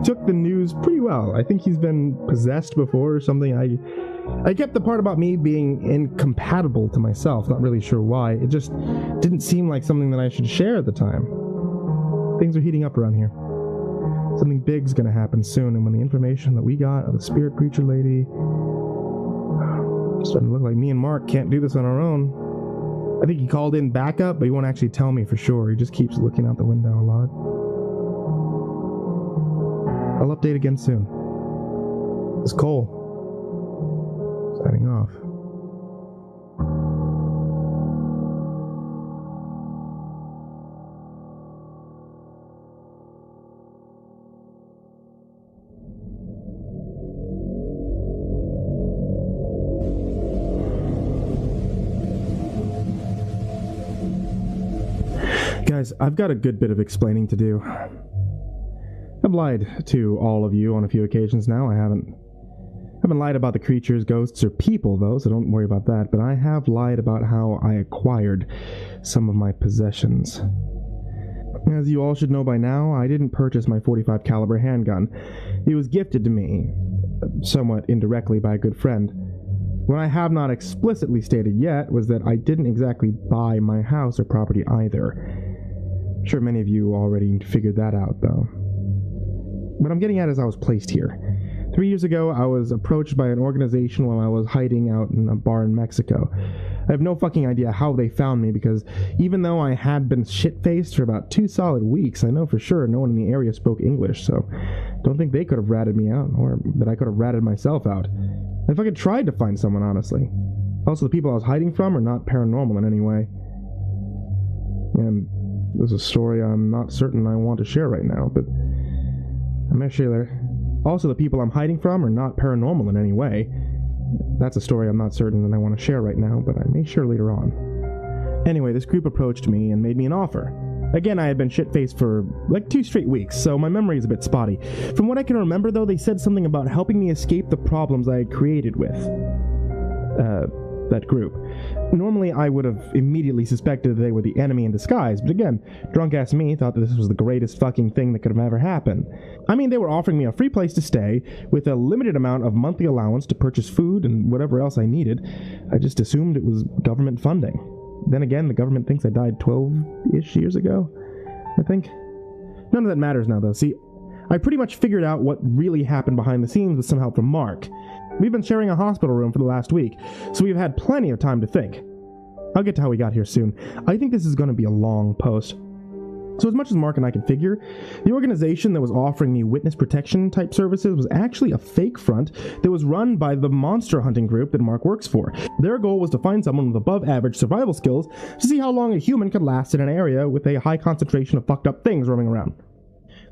took the news pretty well. I think he's been possessed before or something. I kept the part about me being incompatible to myself, not really sure why. It just didn't seem like something that I should share at the time. Things are heating up around here. Something big's gonna happen soon, and when the information that we got of the spirit preacher lady, it's starting to look like me and Mark can't do this on our own. I think he called in backup, but he won't actually tell me for sure. He just keeps looking out the window a lot. I'll update again soon. This is Cole. Signing off. Guys, I've got a good bit of explaining to do. I've lied to all of you on a few occasions now. I haven't lied about the creatures, ghosts, or people, though, so don't worry about that. But I have lied about how I acquired some of my possessions. As you all should know by now, I didn't purchase my .45 caliber handgun. It was gifted to me, somewhat indirectly, by a good friend. What I have not explicitly stated yet was that I didn't exactly buy my house or property either. I'm sure many of you already figured that out, though. What I'm getting at is I was placed here. 3 years ago, I was approached by an organization while I was hiding out in a bar in Mexico. I have no fucking idea how they found me, because even though I had been shit-faced for about 2 solid weeks, I know for sure no one in the area spoke English, so don't think they could have ratted me out, or that I could have ratted myself out. I fucking tried to find someone, honestly. Also, the people I was hiding from are not paranormal in any way. And there's a story I'm not certain I want to share right now, but I'm gonna share that. Also, the people I'm hiding from are not paranormal in any way. That's a story I'm not certain that I want to share right now, but I may share later on. Anyway, this group approached me and made me an offer. Again, I had been shit-faced for like 2 straight weeks, so my memory is a bit spotty. From what I can remember, though, they said something about helping me escape the problems I had created with that group. Normally, I would have immediately suspected that they were the enemy in disguise, but again, drunk-ass me thought that this was the greatest fucking thing that could have ever happened. I mean, they were offering me a free place to stay, with a limited amount of monthly allowance to purchase food and whatever else I needed. I just assumed it was government funding. Then again, the government thinks I died 12-ish years ago, I think. None of that matters now, though. See, I pretty much figured out what really happened behind the scenes with some help from Mark. We've been sharing a hospital room for the last week, so we've had plenty of time to think. I'll get to how we got here soon. I think this is going to be a long post. So as much as Mark and I can figure, the organization that was offering me witness protection type services was actually a fake front that was run by the monster hunting group that Mark works for. Their goal was to find someone with above average survival skills to see how long a human could last in an area with a high concentration of fucked up things roaming around.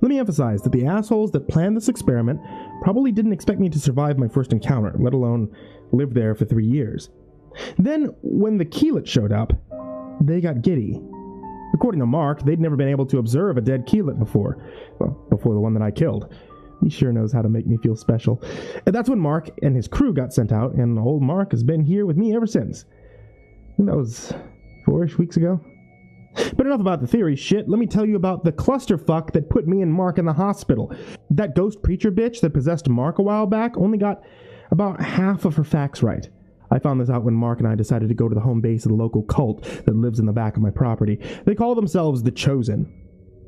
Let me emphasize that the assholes that planned this experiment probably didn't expect me to survive my first encounter, let alone live there for 3 years. Then, when the Keelet showed up, they got giddy. According to Mark, they'd never been able to observe a dead Keelet before. Well, before the one that I killed. He sure knows how to make me feel special. And that's when Mark and his crew got sent out, and old Mark has been here with me ever since. I think that was 4-ish weeks ago. But enough about the theory shit, let me tell you about the clusterfuck that put me and Mark in the hospital. That ghost preacher bitch that possessed Mark a while back only got about half of her facts right. I found this out when Mark and I decided to go to the home base of the local cult that lives in the back of my property. They call themselves the Chosen.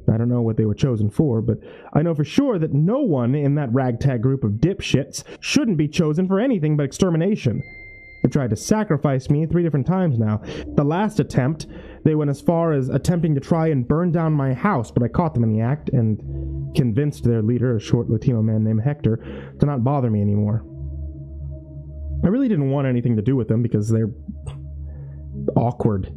I don't know what they were chosen for, but I know for sure that no one in that ragtag group of dipshits shouldn't be chosen for anything but extermination. They've tried to sacrifice me 3 different times now. The last attempt, they went as far as attempting to try and burn down my house, but I caught them in the act and convinced their leader, a short Latino man named Hector, to not bother me anymore. I really didn't want anything to do with them because they're awkward.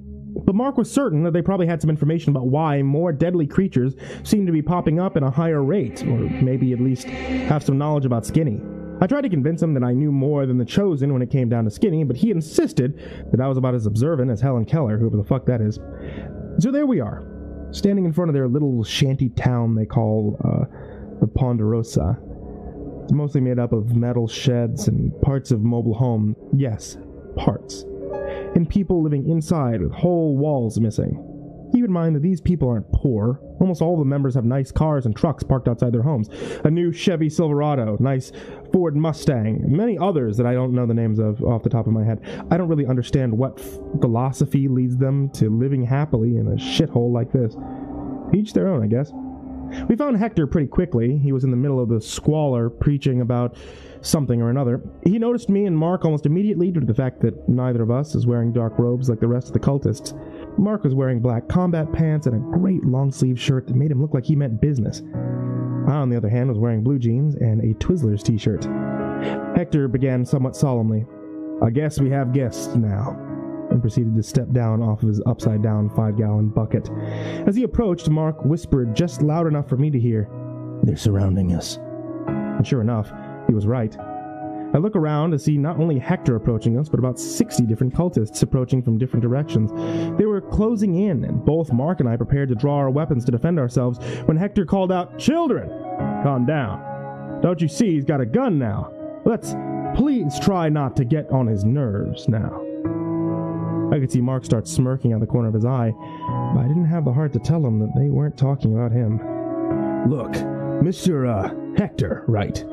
But Mark was certain that they probably had some information about why more deadly creatures seemed to be popping up at a higher rate, or maybe at least have some knowledge about Skinny. I tried to convince him that I knew more than the Chosen when it came down to Skinny, but he insisted that I was about as observant as Helen Keller, whoever the fuck that is. So there we are, standing in front of their little shanty town they call the Ponderosa. It's mostly made up of metal sheds and parts of mobile home. Yes, parts. And people living inside with whole walls missing. Keep in mind that these people aren't poor. Almost all the members have nice cars and trucks parked outside their homes. A new Chevy Silverado, nice Ford Mustang, and many others that I don't know the names of off the top of my head. I don't really understand what philosophy leads them to living happily in a shithole like this. Each their own, I guess. We found Hector pretty quickly. He was in the middle of the squalor preaching about something or another. He noticed me and Mark almost immediately due to the fact that neither of us is wearing dark robes like the rest of the cultists. Mark was wearing black combat pants and a great long-sleeve shirt that made him look like he meant business. I, on the other hand, was wearing blue jeans and a Twizzlers t-shirt. Hector began somewhat solemnly, "I guess we have guests now," and proceeded to step down off of his upside-down 5-gallon bucket. As he approached, Mark whispered just loud enough for me to hear, "They're surrounding us." And sure enough, he was right. I look around to see not only Hector approaching us, but about 60 different cultists approaching from different directions. They were closing in, and both Mark and I prepared to draw our weapons to defend ourselves when Hector called out, "Children, calm down. Don't you see he's got a gun now? Let's please try not to get on his nerves now." I could see Mark start smirking out the corner of his eye, but I didn't have the heart to tell him that they weren't talking about him. "Look, Mr. Hector, right?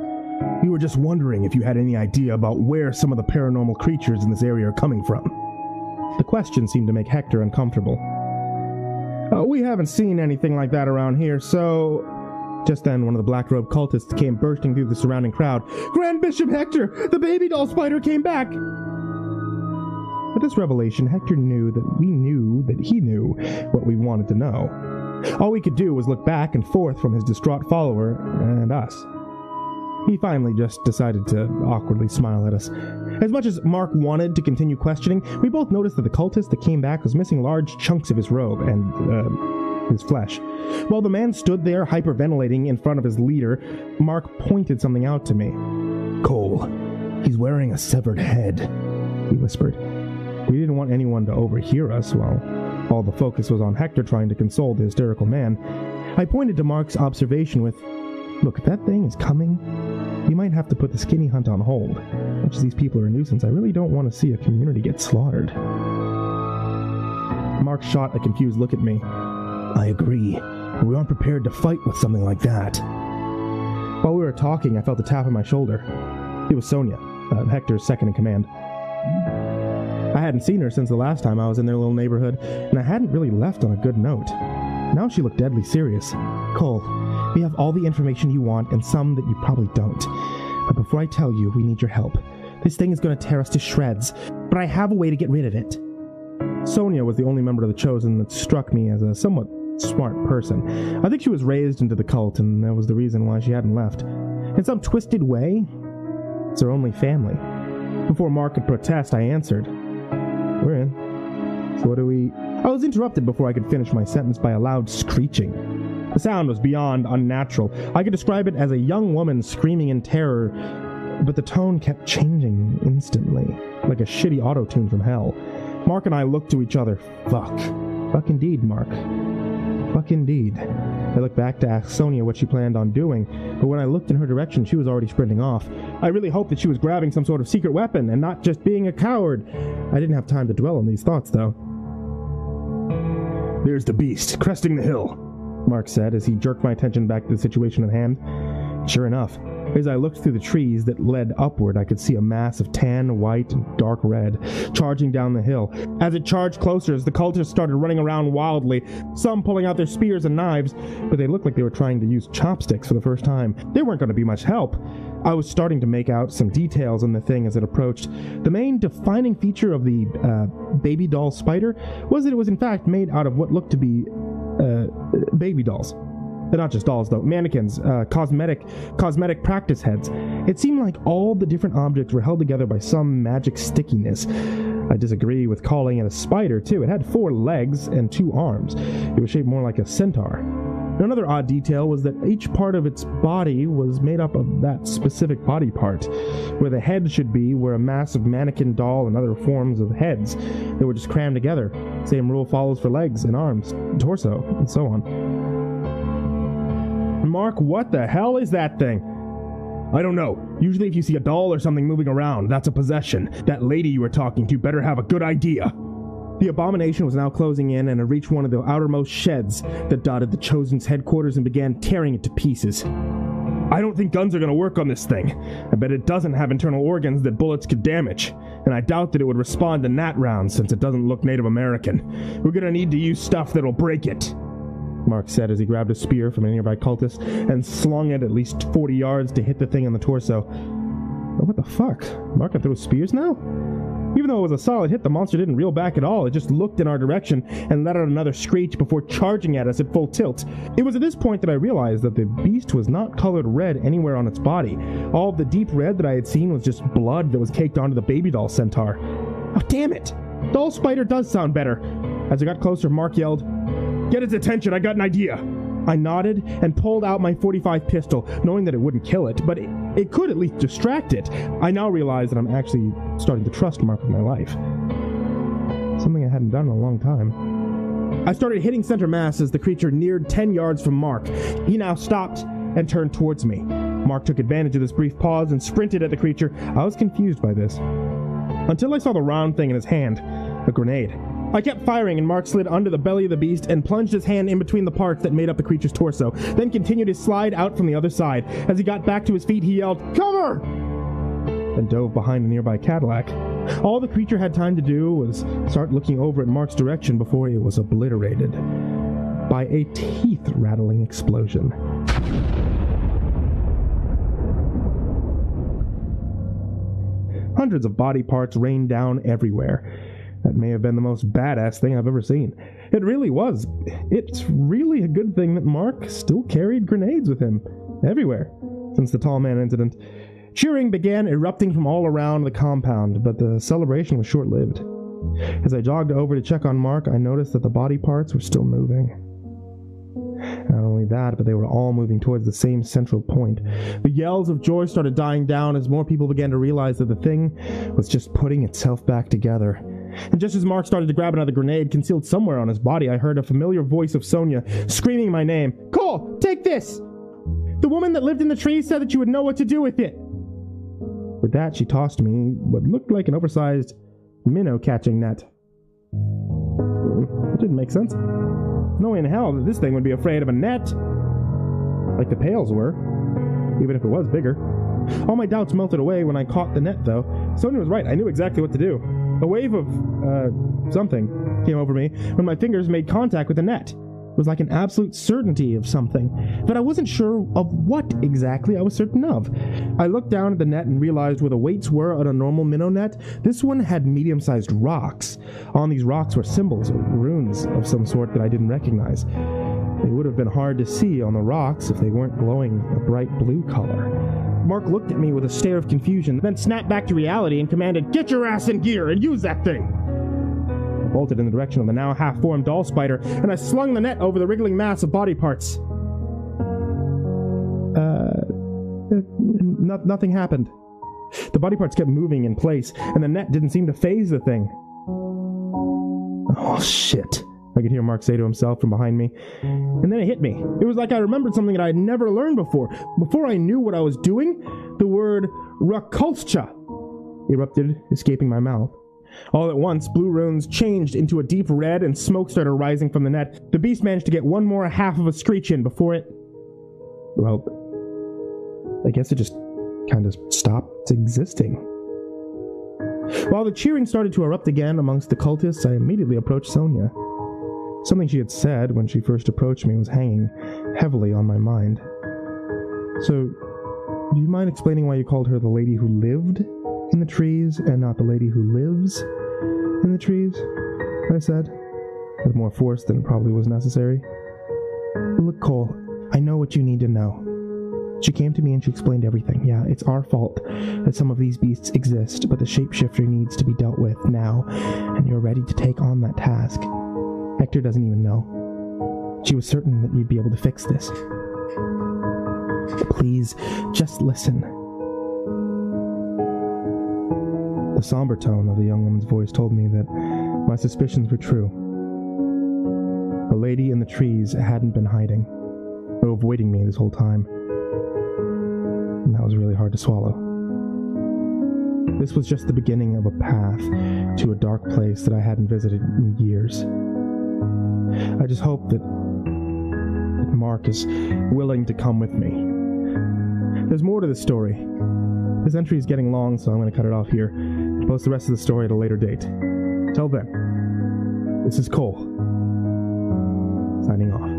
We were just wondering if you had any idea about where some of the paranormal creatures in this area are coming from." The question seemed to make Hector uncomfortable. "We haven't seen anything like that around here, so..." Just then, one of the black-robed cultists came bursting through the surrounding crowd. "Grand Bishop Hector! The baby doll spider came back!" At this revelation, Hector knew that we knew that he knew what we wanted to know. All we could do was look back and forth from his distraught follower and us. He finally just decided to awkwardly smile at us. As much as Mark wanted to continue questioning, we both noticed that the cultist that came back was missing large chunks of his robe and, his flesh. While the man stood there hyperventilating in front of his leader, Mark pointed something out to me. "Cole, he's wearing a severed head," he whispered. We didn't want anyone to overhear us while all the focus was on Hector trying to console the hysterical man. I pointed to Mark's observation with, "Look, if that thing is coming, you might have to put the Skinny hunt on hold. Much as these people are a nuisance, I really don't want to see a community get slaughtered." Mark shot a confused look at me. "I agree. We aren't prepared to fight with something like that." While we were talking, I felt a tap on my shoulder. It was Sonia, Hector's second in command. I hadn't seen her since the last time I was in their little neighborhood, and I hadn't really left on a good note. Now she looked deadly serious. "Cole, we have all the information you want, and some that you probably don't. But before I tell you, we need your help. This thing is going to tear us to shreds, but I have a way to get rid of it." Sonia was the only member of the Chosen that struck me as a somewhat smart person. I think she was raised into the cult, and that was the reason why she hadn't left. In some twisted way, it's her only family. Before Mark could protest, I answered, "We're in. So what do we..." I was interrupted before I could finish my sentence by a loud screeching. The sound was beyond unnatural. I could describe it as a young woman screaming in terror, but the tone kept changing instantly, like a shitty auto-tune from hell. Mark and I looked to each other. Fuck. Fuck indeed, Mark. Fuck indeed. I looked back to ask Sonia what she planned on doing, but when I looked in her direction, she was already sprinting off. I really hoped that she was grabbing some sort of secret weapon and not just being a coward. I didn't have time to dwell on these thoughts, though. "There's the beast, cresting the hill," Mark said as he jerked my attention back to the situation at hand. Sure enough, As I looked through the trees that led upward, I could see a mass of tan, white, and dark red charging down the hill. As it charged closer, the cultists started running around wildly, some pulling out their spears and knives, but they looked like they were trying to use chopsticks for the first time. They weren't going to be much help. I was starting to make out some details on the thing as it approached. The main defining feature of the baby doll spider was that it was in fact made out of what looked to be baby dolls. They're not just dolls, though. Mannequins, cosmetic practice heads. It seemed like all the different objects were held together by some magic stickiness. I disagree with calling it a spider, too. It had 4 legs and 2 arms. It was shaped more like a centaur. Another odd detail was that each part of its body was made up of that specific body part. Where the head should be were a massive mannequin doll and other forms of heads that were just crammed together. Same rule follows for legs and arms, torso, and so on. Mark, what the hell is that thing? I don't know. Usually if you see a doll or something moving around, that's a possession. That lady you were talking to better have a good idea. The abomination was now closing in and had reached one of the outermost sheds that dotted the Chosen's headquarters and began tearing it to pieces. I don't think guns are going to work on this thing. I bet it doesn't have internal organs that bullets could damage, and I doubt that it would respond to gnat rounds since it doesn't look Native American. We're going to need to use stuff that'll break it, Mark said as he grabbed a spear from a nearby cultist and slung it at least 40 yards to hit the thing on the torso. What the fuck? Mark can throw spears now? Even though it was a solid hit, the monster didn't reel back at all. It just looked in our direction and let out another screech before charging at us at full tilt. It was at this point that I realized that the beast was not colored red anywhere on its body. All of the deep red that I had seen was just blood that was caked onto the baby doll centaur. Oh, damn it! Doll spider does sound better. As I got closer, Mark yelled, "Get its attention, I got an idea." I nodded and pulled out my .45 pistol, knowing that it wouldn't kill it, but it could at least distract it. I now realize that I'm actually starting to trust Mark with my life. Something I hadn't done in a long time. I started hitting center mass as the creature neared 10 yards from Mark. He now stopped and turned towards me. Mark took advantage of this brief pause and sprinted at the creature. I was confused by this, until I saw the round thing in his hand, a grenade. I kept firing and Mark slid under the belly of the beast and plunged his hand in between the parts that made up the creature's torso, then continued his slide out from the other side. As he got back to his feet, he yelled, "Cover!" and dove behind a nearby Cadillac. All the creature had time to do was start looking over at Mark's direction before it was obliterated by a teeth-rattling explosion. Hundreds of body parts rained down everywhere. That may have been the most badass thing I've ever seen. It really was. It's really a good thing that Mark still carried grenades with him everywhere since the tall man incident. Cheering began erupting from all around the compound, but the celebration was short-lived. As I jogged over to check on Mark, I noticed that the body parts were still moving. Not only that, but they were all moving towards the same central point. The yells of joy started dying down as more people began to realize that the thing was just putting itself back together. And just as Mark started to grab another grenade concealed somewhere on his body, I heard a familiar voice of Sonia screaming my name. "Cole, take this! The woman that lived in the trees said that you would know what to do with it." With that, she tossed me what looked like an oversized minnow catching net. It didn't make sense. No way in hell that this thing would be afraid of a net, like the pails were, even if it was bigger. All my doubts melted away when I caught the net, though. Sonia was right. I knew exactly what to do. A wave of, something came over me when my fingers made contact with the net. It was like an absolute certainty of something, but I wasn't sure of what exactly I was certain of. I looked down at the net and realized where the weights were on a normal minnow net, this one had medium-sized rocks. On these rocks were symbols or runes of some sort that I didn't recognize. They would have been hard to see on the rocks if they weren't glowing a bright blue color. Mark looked at me with a stare of confusion, then snapped back to reality and commanded, "Get your ass in gear and use that thing!" I bolted in the direction of the now half-formed doll spider, and I slung the net over the wriggling mass of body parts. Nothing happened. The body parts kept moving in place, and the net didn't seem to faze the thing. Oh, shit. I could hear Mark say to himself from behind me. And then it hit me. It was like I remembered something that I had never learned before. Before I knew what I was doing, the word Rakulscha erupted, escaping my mouth. All at once, blue runes changed into a deep red and smoke started rising from the net. The beast managed to get one more half of a screech in before it... Well, I guess it just kind of stopped existing. While the cheering started to erupt again amongst the cultists, I immediately approached Sonia. Something she had said when she first approached me was hanging heavily on my mind. So, do you mind explaining why you called her the lady who lived in the trees and not the lady who lives in the trees? I said, with more force than probably was necessary. Look, Cole, I know what you need to know. She came to me and she explained everything. Yeah, it's our fault that some of these beasts exist, but the shapeshifter needs to be dealt with now, and you're ready to take on that task. Hector doesn't even know. She was certain that you'd be able to fix this. Please, just listen. The somber tone of the young woman's voice told me that my suspicions were true. The lady in the trees hadn't been hiding, or avoiding me this whole time. And that was really hard to swallow. This was just the beginning of a path to a dark place that I hadn't visited in years. I just hope that Mark is willing to come with me. There's more to the story. This entry is getting long, so I'm going to cut it off here and post the rest of the story at a later date. Till then, this is Cole, signing off.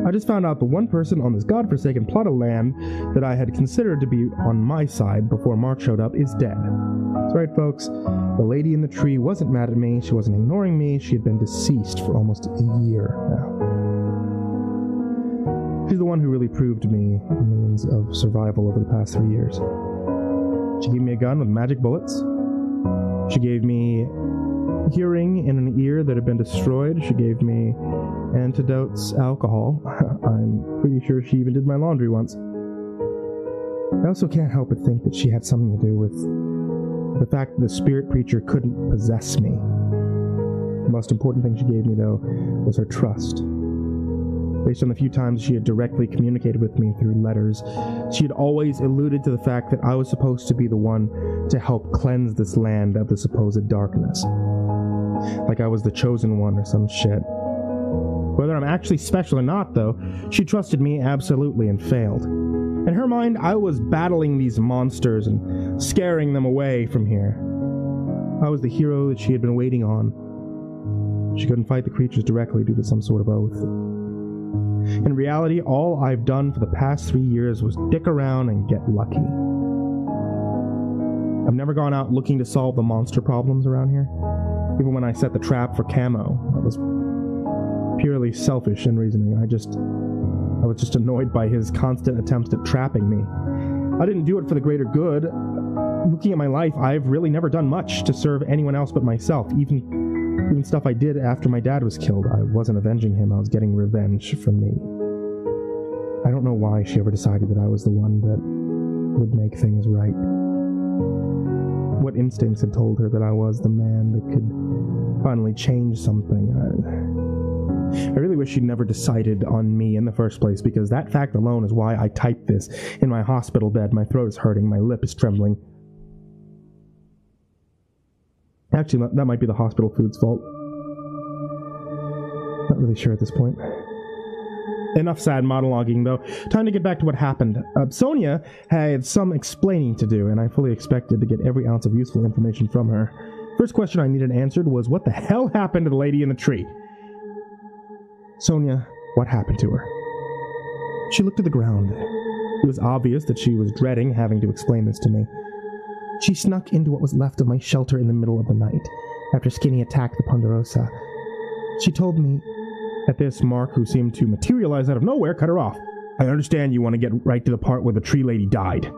I just found out the one person on this godforsaken plot of land that I had considered to be on my side before Mark showed up is dead. That's right, folks. The lady in the tree wasn't mad at me. She wasn't ignoring me. She had been deceased for almost a year now. She's the one who really proved to me the means of survival over the past 3 years. She gave me a gun with magic bullets. She gave me hearing in an ear that had been destroyed. She gave me antidotes, alcohol. I'm pretty sure she even did my laundry once. I also can't help but think that she had something to do with the fact that the spirit preacher couldn't possess me. The most important thing she gave me, though, was her trust. Based on the few times she had directly communicated with me through letters, she had always alluded to the fact that I was supposed to be the one to help cleanse this land of the supposed darkness. Like I was the chosen one or some shit. Whether I'm actually special or not, though, she trusted me absolutely and failed. In her mind, I was battling these monsters and scaring them away from here. I was the hero that she had been waiting on. She couldn't fight the creatures directly due to some sort of oath. In reality, all I've done for the past 3 years was dick around and get lucky. I've never gone out looking to solve the monster problems around here. Even when I set the trap for Camo, that was purely selfish in reasoning. I was just annoyed by his constant attempts at trapping me. I didn't do it for the greater good. Looking at my life, I've really never done much to serve anyone else but myself. Even stuff I did after my dad was killed. I wasn't avenging him, I was getting revenge from me. I don't know why she ever decided that I was the one that would make things right. What instincts had told her that I was the man that could finally change something? I really wish she'd never decided on me in the first place, because that fact alone is why I typed this in my hospital bed. My throat is hurting, my lip is trembling. Actually, that might be the hospital food's fault. Not really sure at this point. Enough sad monologuing, though. Time to get back to what happened. Sonia had some explaining to do, and I fully expected to get every ounce of useful information from her. First question I needed answered was, what the hell happened to the lady in the tree? Sonia, what happened to her? She looked at the ground. It was obvious that she was dreading having to explain this to me. She snuck into what was left of my shelter in the middle of the night, after Skinny attacked the Ponderosa. She told me. At this, Mark, who seemed to materialize out of nowhere, cut her off. I understand you want to get right to the part where the tree lady died.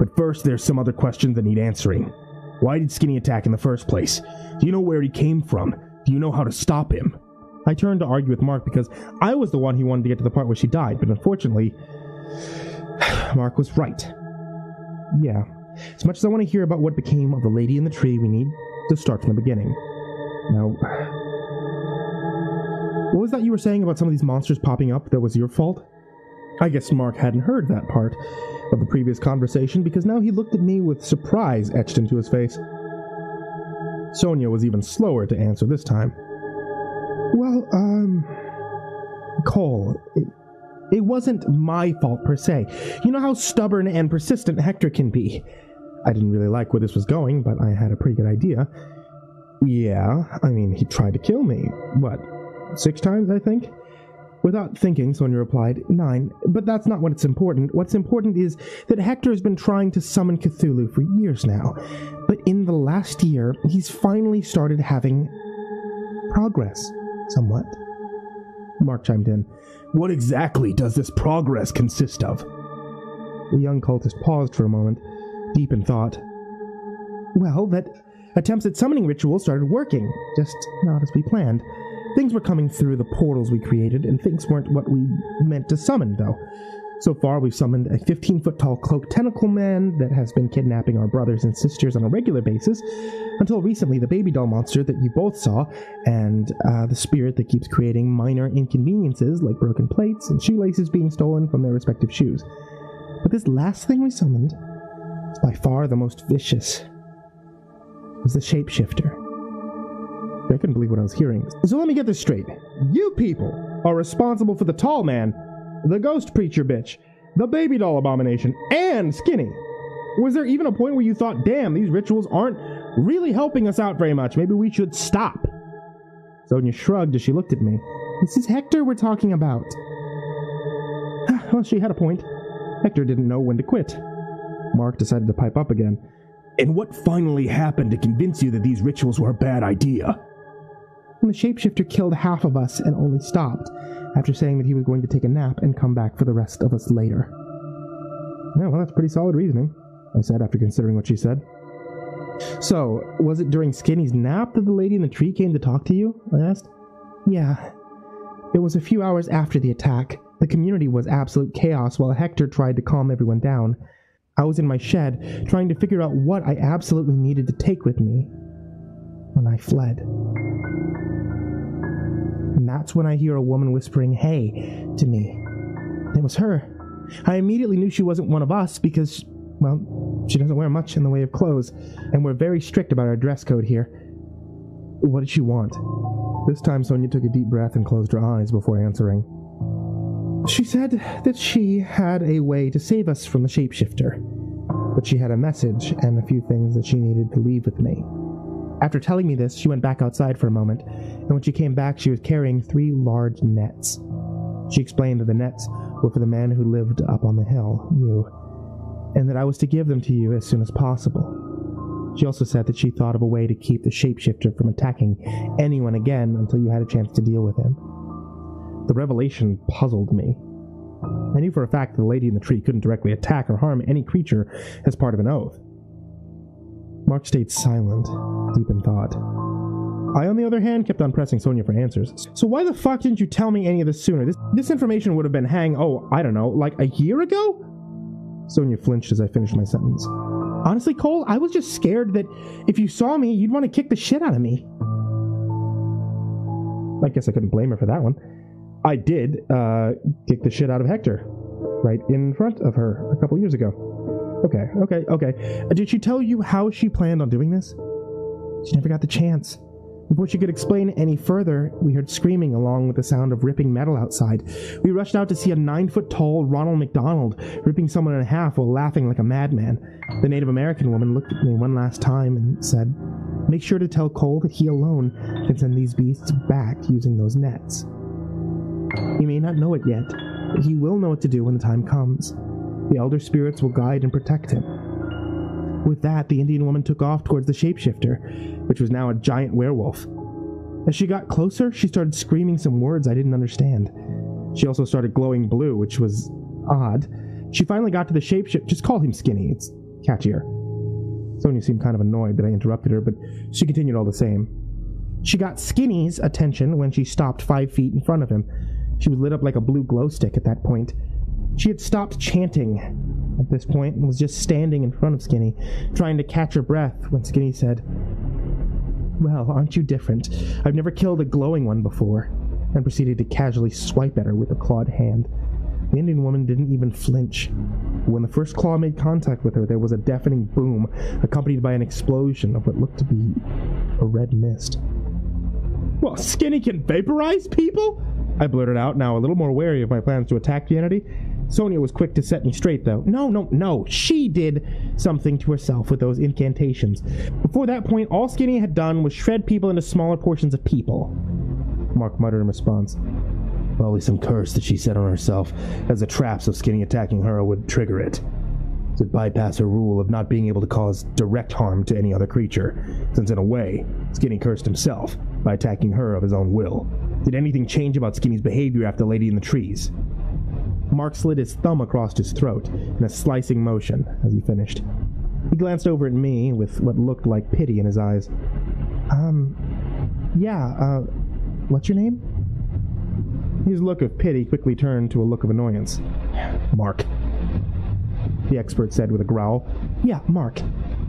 But first, there's some other questions that need answering. Why did Skinny attack in the first place? Do you know where he came from? Do you know how to stop him? I turned to argue with Mark because I was the one who wanted to get to the part where she died, but unfortunately, Mark was right. Yeah. As much as I want to hear about what became of the lady in the tree, we need to start from the beginning. Now, what was that you were saying about some of these monsters popping up that was your fault? I guess Mark hadn't heard that part of the previous conversation, because now he looked at me with surprise etched into his face. Sonia was even slower to answer this time. Well, Cole, It wasn't my fault per se. You know how stubborn and persistent Hector can be. I didn't really like where this was going, but I had a pretty good idea. Yeah, I mean, he tried to kill me. What, 6 times, I think? Without thinking, Sonia replied, 9, but that's not what's important. What's important is that Hector has been trying to summon Cthulhu for years now, but in the last year, he's finally started having progress, somewhat. Mark chimed in. What exactly does this progress consist of? The young cultist paused for a moment, deep in thought. Well, that attempts at summoning rituals started working, just not as we planned. Things were coming through the portals we created, and things weren't what we meant to summon, though. So far, we've summoned a 15-foot-tall cloaked tentacle man that has been kidnapping our brothers and sisters on a regular basis, until recently the baby doll monster that you both saw, and the spirit that keeps creating minor inconveniences like broken plates and shoelaces being stolen from their respective shoes. But this last thing we summoned, by far the most vicious, was the shapeshifter. I couldn't believe what I was hearing. So let me get this straight. You people are responsible for the tall man, the ghost preacher bitch, the baby doll abomination, and Skinny. Was there even a point where you thought, damn, these rituals aren't really helping us out very much. Maybe we should stop? Sonia shrugged as she looked at me. This is Hector we're talking about. Well, she had a point. Hector didn't know when to quit. Mark decided to pipe up again. And what finally happened to convince you that these rituals were a bad idea? When the shapeshifter killed half of us and only stopped after saying that he was going to take a nap and come back for the rest of us later. Yeah, well, that's pretty solid reasoning, I said after considering what she said. So, was it during Skinny's nap that the lady in the tree came to talk to you? I asked. Yeah. It was a few hours after the attack. The community was absolute chaos while Hector tried to calm everyone down. I was in my shed, trying to figure out what I absolutely needed to take with me when I fled. And that's when I hear a woman whispering, "Hey," to me. It was her. I immediately knew she wasn't one of us because, well, she doesn't wear much in the way of clothes, and we're very strict about our dress code here. What did she want? This time Sonia took a deep breath and closed her eyes before answering. She said that she had a way to save us from the shapeshifter, but she had a message and a few things that she needed to leave with me. After telling me this, she went back outside for a moment, and when she came back, she was carrying 3 large nets. She explained that the nets were for the man who lived up on the hill, you, and that I was to give them to you as soon as possible. She also said that she thought of a way to keep the shapeshifter from attacking anyone again until you had a chance to deal with him. The revelation puzzled me. I knew for a fact that the lady in the tree couldn't directly attack or harm any creature as part of an oath. Mark stayed silent, deep in thought. I, on the other hand, kept on pressing Sonia for answers. So why the fuck didn't you tell me any of this sooner? This information would have been I don't know, like a year ago? Sonia flinched as I finished my sentence. Honestly, Cole, I was just scared that if you saw me, you'd want to kick the shit out of me. I guess I couldn't blame her for that one. I did kick the shit out of Hector, right in front of her a couple years ago. Okay. Did she tell you how she planned on doing this? She never got the chance. Before she could explain any further, we heard screaming along with the sound of ripping metal outside. We rushed out to see a 9-foot-tall Ronald McDonald ripping someone in half while laughing like a madman. The Native American woman looked at me one last time and said, "Make sure to tell Cole that he alone can send these beasts back using those nets. He may not know it yet, but he will know what to do when the time comes. The elder spirits will guide and protect him." With that, the Indian woman took off towards the shapeshifter, which was now a giant werewolf. As she got closer, she started screaming some words I didn't understand. She also started glowing blue, which was odd. She finally got to the shapeshifter. Just call him Skinny, it's catchier. Sonia seemed kind of annoyed that I interrupted her, but she continued all the same. She got Skinny's attention when she stopped 5 feet in front of him. She was lit up like a blue glow stick at that point. She had stopped chanting at this point and was just standing in front of Skinny, trying to catch her breath when Skinny said, "Well, aren't you different? I've never killed a glowing one before," and proceeded to casually swipe at her with a clawed hand. The Indian woman didn't even flinch. When the first claw made contact with her, there was a deafening boom, accompanied by an explosion of what looked to be a red mist. "Well, Skinny can vaporize people?" I blurted out, now a little more wary of my plans to attack the entity. Sonia was quick to set me straight, though. No. She did something to herself with those incantations. Before that point, all Skinny had done was shred people into smaller portions of people. Mark muttered in response. Probably some curse that she set on herself as a trap so Skinny attacking her would trigger it. To bypass her rule of not being able to cause direct harm to any other creature, since in a way, Skinny cursed himself by attacking her of his own will. Did anything change about Skinny's behavior after Lady in the Trees? Mark slid his thumb across his throat in a slicing motion as he finished. He glanced over at me with what looked like pity in his eyes. What's your name? His look of pity quickly turned to a look of annoyance. Mark, the expert said with a growl. Yeah, Mark.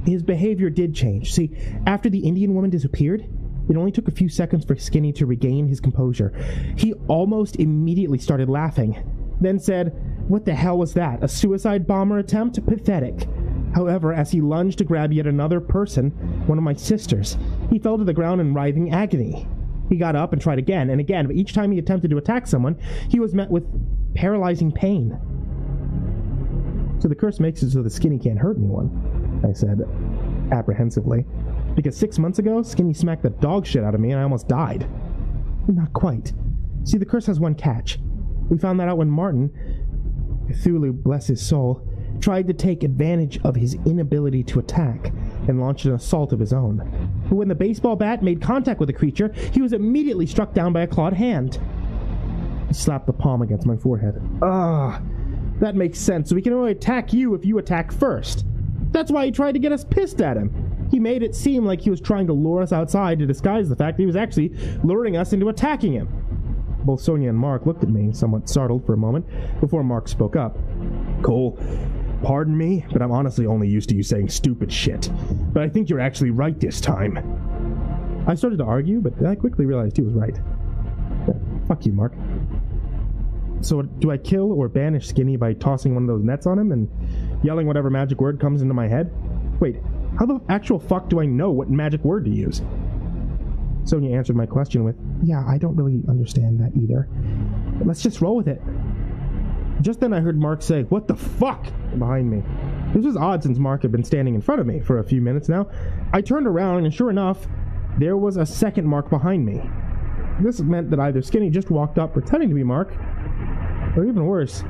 His behavior did change. See, after the Indian woman disappeared, it only took a few seconds for Skinny to regain his composure. He almost immediately started laughing, then said, "What the hell was that? A suicide bomber attempt? Pathetic." However, as he lunged to grab yet another person, one of my sisters, he fell to the ground in writhing agony. He got up and tried again and again, but each time he attempted to attack someone, he was met with paralyzing pain. So the curse makes it so that Skinny can't hurt anyone, I said, apprehensively. Because 6 months ago, Skinny smacked the dog shit out of me and I almost died. Not quite. See, the curse has one catch. We found that out when Martin, Cthulhu bless his soul, tried to take advantage of his inability to attack and launched an assault of his own. But when the baseball bat made contact with the creature, he was immediately struck down by a clawed hand. He slapped the palm against my forehead. That makes sense. So we can only attack you if you attack first. That's why he tried to get us pissed at him. He made it seem like he was trying to lure us outside to disguise the fact that he was actually luring us into attacking him. Both Sonia and Mark looked at me, somewhat startled for a moment, before Mark spoke up. Cole, pardon me, but I'm honestly only used to you saying stupid shit. But I think you're actually right this time. I started to argue, but I quickly realized he was right. Fuck you, Mark. So do I kill or banish Skinny by tossing one of those nets on him and yelling whatever magic word comes into my head? Wait, how the actual fuck do I know what magic word to use? Sonia answered my question with, yeah, I don't really understand that either. But let's just roll with it. Just then I heard Mark say, what the fuck? Behind me. This was odd since Mark had been standing in front of me for a few minutes now. I turned around and sure enough, there was a second Mark behind me. This meant that either Skinny just walked up pretending to be Mark, or even worse,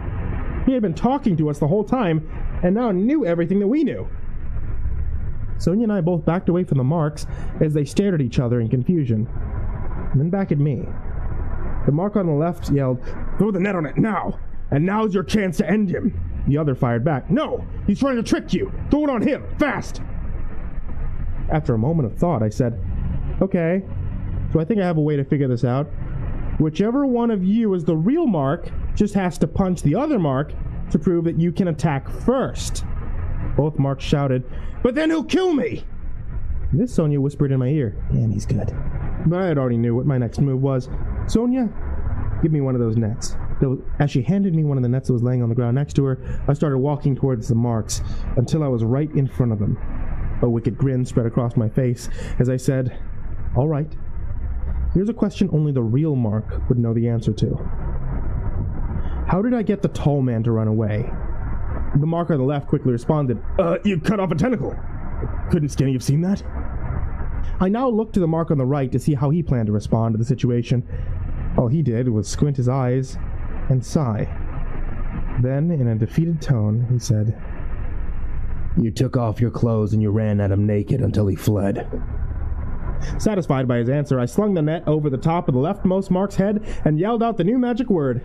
he had been talking to us the whole time and now knew everything that we knew. Sonia and I both backed away from the Marks as they stared at each other in confusion, and then back at me. The Mark on the left yelled, throw the net on it now, and now's your chance to end him. The other fired back, no, he's trying to trick you. Throw it on him, fast. After a moment of thought, I said, okay, so I think I have a way to figure this out. Whichever one of you is the real Mark just has to punch the other Mark to prove that you can attack first. Both Marks shouted, but then he'll kill me! This Sonia whispered in my ear, damn, he's good. But I had already knew what my next move was. Sonia, give me one of those nets. As she handed me one of the nets that was laying on the ground next to her, I started walking towards the Marks until I was right in front of them. A wicked grin spread across my face as I said, all right. Here's a question only the real Mark would know the answer to. How did I get the tall man to run away? The Mark on the left quickly responded, you cut off a tentacle. Couldn't Skinny have seen that? I now looked to the Mark on the right to see how he planned to respond to the situation. All he did was squint his eyes and sigh. Then, in a defeated tone, he said, you took off your clothes and you ran at him naked until he fled. Satisfied by his answer, I slung the net over the top of the leftmost Mark's head and yelled out the new magic word,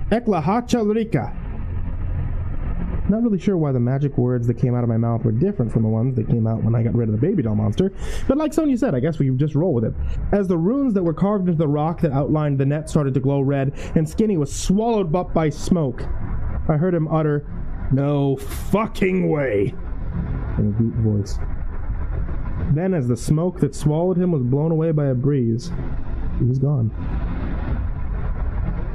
Eklahachalrika. Not really sure why the magic words that came out of my mouth were different from the ones that came out when I got rid of the baby doll monster, but like Sonia said, I guess we just roll with it. As the runes that were carved into the rock that outlined the net started to glow red, and Skinny was swallowed up by smoke, I heard him utter, no fucking way, in a deep voice. Then, as the smoke that swallowed him was blown away by a breeze, he was gone.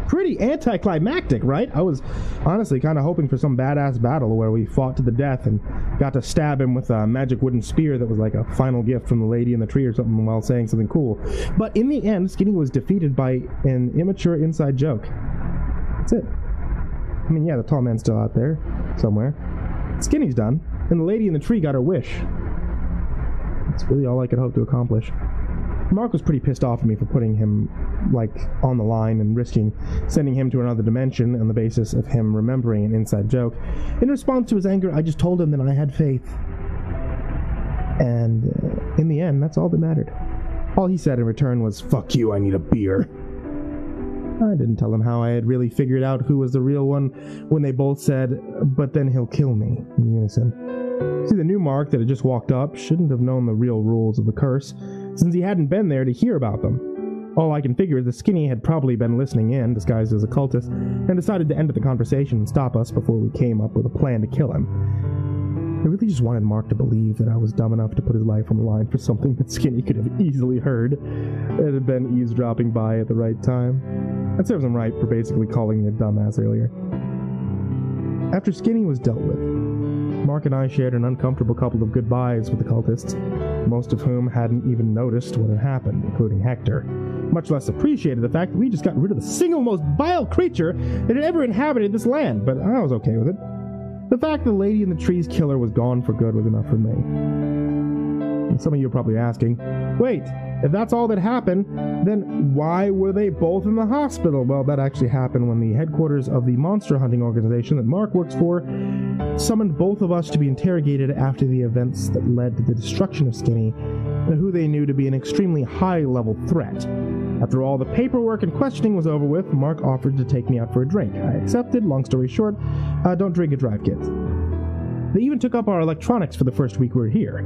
Pretty anticlimactic, right? I was honestly kind of hoping for some badass battle where we fought to the death and got to stab him with a magic wooden spear that was like a final gift from the lady in the tree or something while saying something cool. But in the end, Skinny was defeated by an immature inside joke. That's it. I mean, yeah, the tall man's still out there somewhere. Skinny's done, and the lady in the tree got her wish. That's really all I could hope to accomplish. Mark was pretty pissed off at me for putting him, like, on the line and risking sending him to another dimension on the basis of him remembering an inside joke. In response to his anger, I just told him that I had faith. And in the end, that's all that mattered. All he said in return was, "Fuck you, I need a beer." I didn't tell him how I had really figured out who was the real one when they both said, "But then he'll kill me," in unison. See, the new Mark that had just walked up shouldn't have known the real rules of the curse, since he hadn't been there to hear about them. All I can figure is the Skinny had probably been listening in, disguised as a cultist, and decided to end the conversation and stop us before we came up with a plan to kill him. I really just wanted Mark to believe that I was dumb enough to put his life on the line for something that Skinny could have easily heard. It had been eavesdropping by at the right time. That serves him right for basically calling me a dumbass earlier. After Skinny was dealt with, Mark and I shared an uncomfortable couple of goodbyes with the cultists, most of whom hadn't even noticed what had happened, including Hector, much less appreciated the fact that we just got rid of the single most vile creature that had ever inhabited this land, but I was okay with it. The fact the lady in the tree's killer was gone for good was enough for me. And some of you are probably asking, wait, if that's all that happened, then why were they both in the hospital? Well, that actually happened when the headquarters of the monster hunting organization that Mark works for summoned both of us to be interrogated after the events that led to the destruction of Skinny, who they knew to be an extremely high-level threat. After all the paperwork and questioning was over with, Mark offered to take me out for a drink. I accepted. Long story short, don't drink and drive, kids. They even took up our electronics for the first week we were here,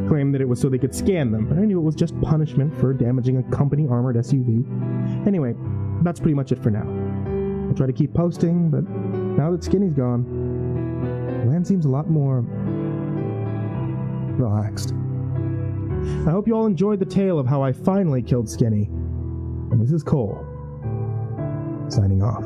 claimed that it was so they could scan them, but I knew it was just punishment for damaging a company-armored SUV. Anyway, that's pretty much it for now. I'll try to keep posting, but now that Skinny's gone, the land seems a lot more relaxed. I hope you all enjoyed the tale of how I finally killed Skinny. And this is Cole, signing off.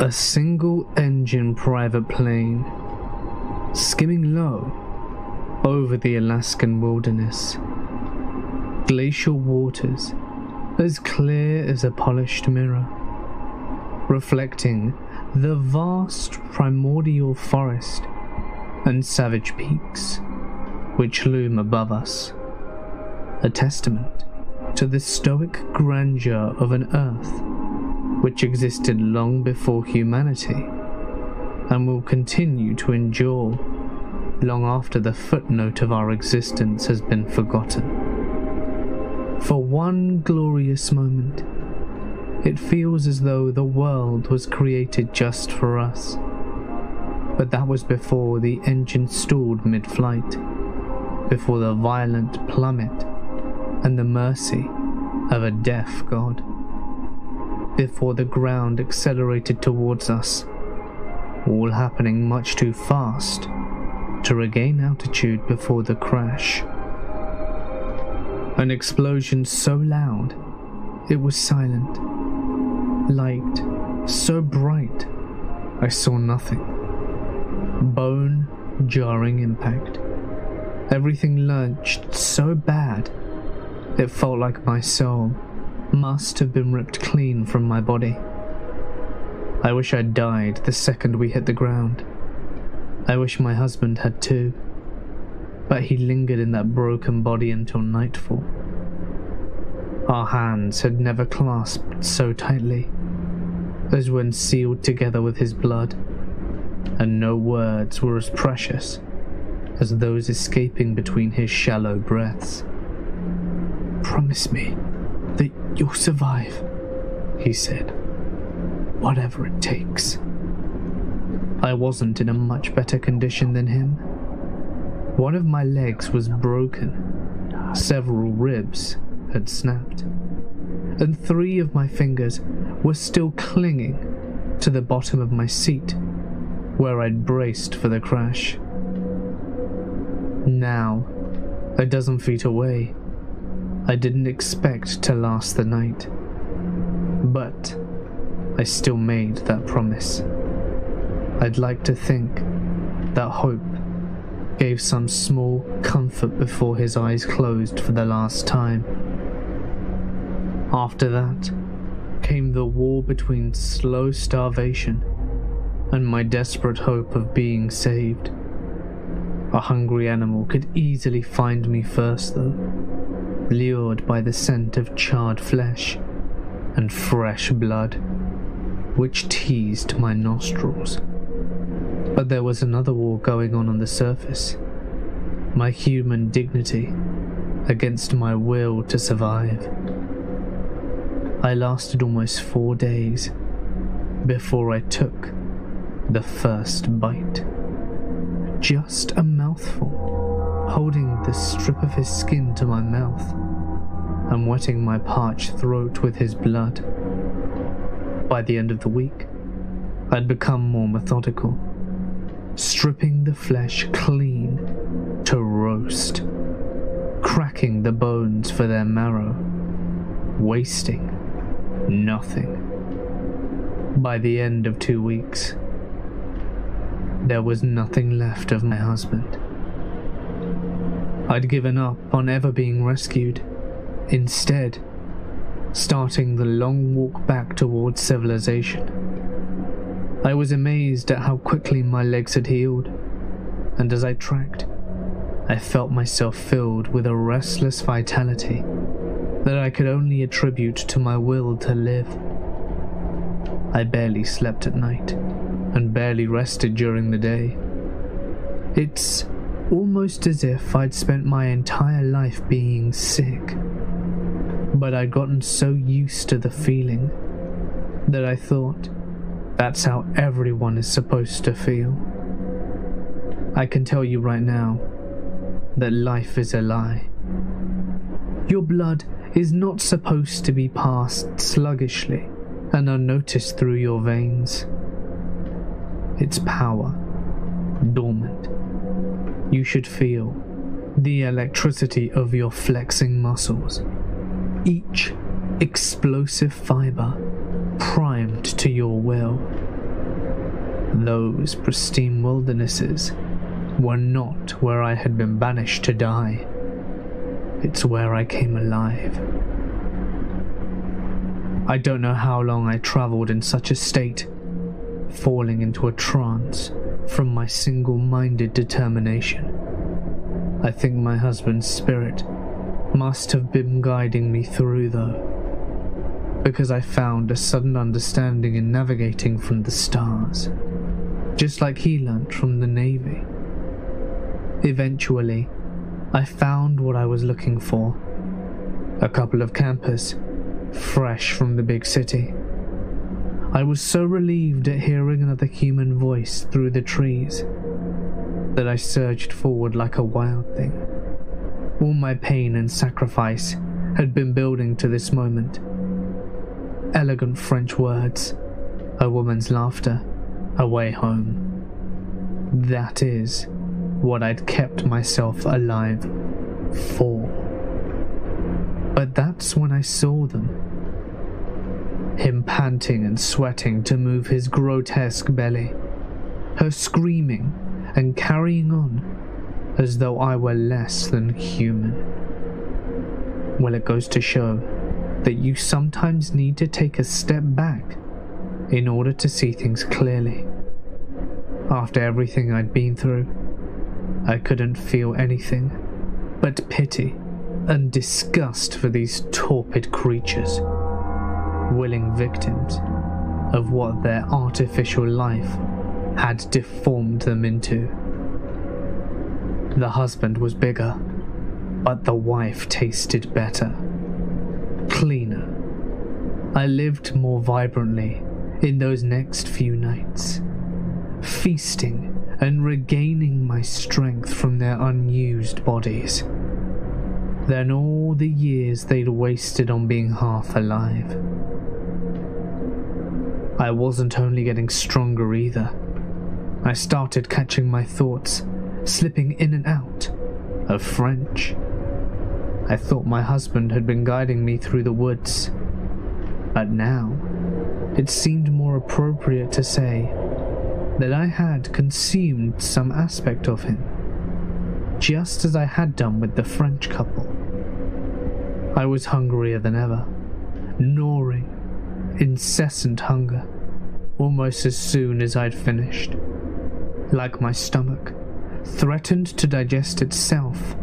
A single-engine private plane, skimming low over the Alaskan wilderness. Glacial waters, as clear as a polished mirror, reflecting the vast primordial forest and savage peaks which loom above us. A testament to the stoic grandeur of an Earth which existed long before humanity and will continue to endure long after the footnote of our existence has been forgotten. For one glorious moment, it feels as though the world was created just for us. But that was before the engine stalled mid-flight, before the violent plummet and the mercy of a deaf god, before the ground accelerated towards us, all happening much too fast to regain altitude before the crash. An explosion so loud, it was silent. Light so bright, I saw nothing. Bone-jarring impact. Everything lurched so bad, it felt like my soul must have been ripped clean from my body. I wish I'd died the second we hit the ground. I wish my husband had too, but he lingered in that broken body until nightfall. Our hands had never clasped so tightly as when sealed together with his blood, and no words were as precious as those escaping between his shallow breaths. "Promise me that you'll survive," he said. "Whatever it takes." I wasn't in a much better condition than him. One of my legs was broken, several ribs had snapped, and 3 of my fingers were still clinging to the bottom of my seat, where I'd braced for the crash. Now, a dozen feet away, I didn't expect to last the night, but I still made that promise. I'd like to think that hope gave some small comfort before his eyes closed for the last time. After that came the war between slow starvation and my desperate hope of being saved. A hungry animal could easily find me first, though, lured by the scent of charred flesh and fresh blood, which teased my nostrils. But there was another war going on the surface. My human dignity against my will to survive. I lasted almost 4 days before I took the first bite. Just a mouthful, holding the strip of his skin to my mouth and wetting my parched throat with his blood. By the end of the week, I'd become more methodical, stripping the flesh clean to roast, cracking the bones for their marrow, wasting nothing. By the end of 2 weeks, there was nothing left of my husband. I'd given up on ever being rescued, instead starting the long walk back towards civilization. I was amazed at how quickly my legs had healed, and as I tracked, I felt myself filled with a restless vitality that I could only attribute to my will to live. I barely slept at night, and barely rested during the day. It's almost as if I'd spent my entire life being sick, but I'd gotten so used to the feeling that I thought that's how everyone is supposed to feel. I can tell you right now that life is a lie. Your blood is not supposed to be passed sluggishly and unnoticed through your veins. Its power, dormant. You should feel the electricity of your flexing muscles, each explosive fiber primed to your will. Those pristine wildernesses were not where I had been banished to die. It's where I came alive. I don't know how long I traveled in such a state, falling into a trance from my single-minded determination. I think my husband's spirit must have been guiding me through, though, because I found a sudden understanding in navigating from the stars, just like he learnt from the Navy. Eventually, I found what I was looking for. A couple of campers, fresh from the big city. I was so relieved at hearing another human voice through the trees that I surged forward like a wild thing. All my pain and sacrifice had been building to this moment. Elegant French words, a woman's laughter, a way home. That is what I'd kept myself alive for. But that's when I saw them. Him panting and sweating to move his grotesque belly, her screaming and carrying on as though I were less than human. Well, it goes to show that you sometimes need to take a step back in order to see things clearly. After everything I'd been through, I couldn't feel anything but pity and disgust for these torpid creatures, willing victims of what their artificial life had deformed them into. The husband was bigger, but the wife tasted better, cleaner. I lived more vibrantly in those next few nights, feasting and regaining my strength from their unused bodies. Then all the years they'd wasted on being half alive. I wasn't only getting stronger either. I started catching my thoughts, slipping in and out of French. I thought my husband had been guiding me through the woods, but now it seemed more appropriate to say that I had consumed some aspect of him, just as I had done with the French couple. I was hungrier than ever, gnawing, incessant hunger, almost as soon as I'd finished. Like my stomach, threatened to digest itself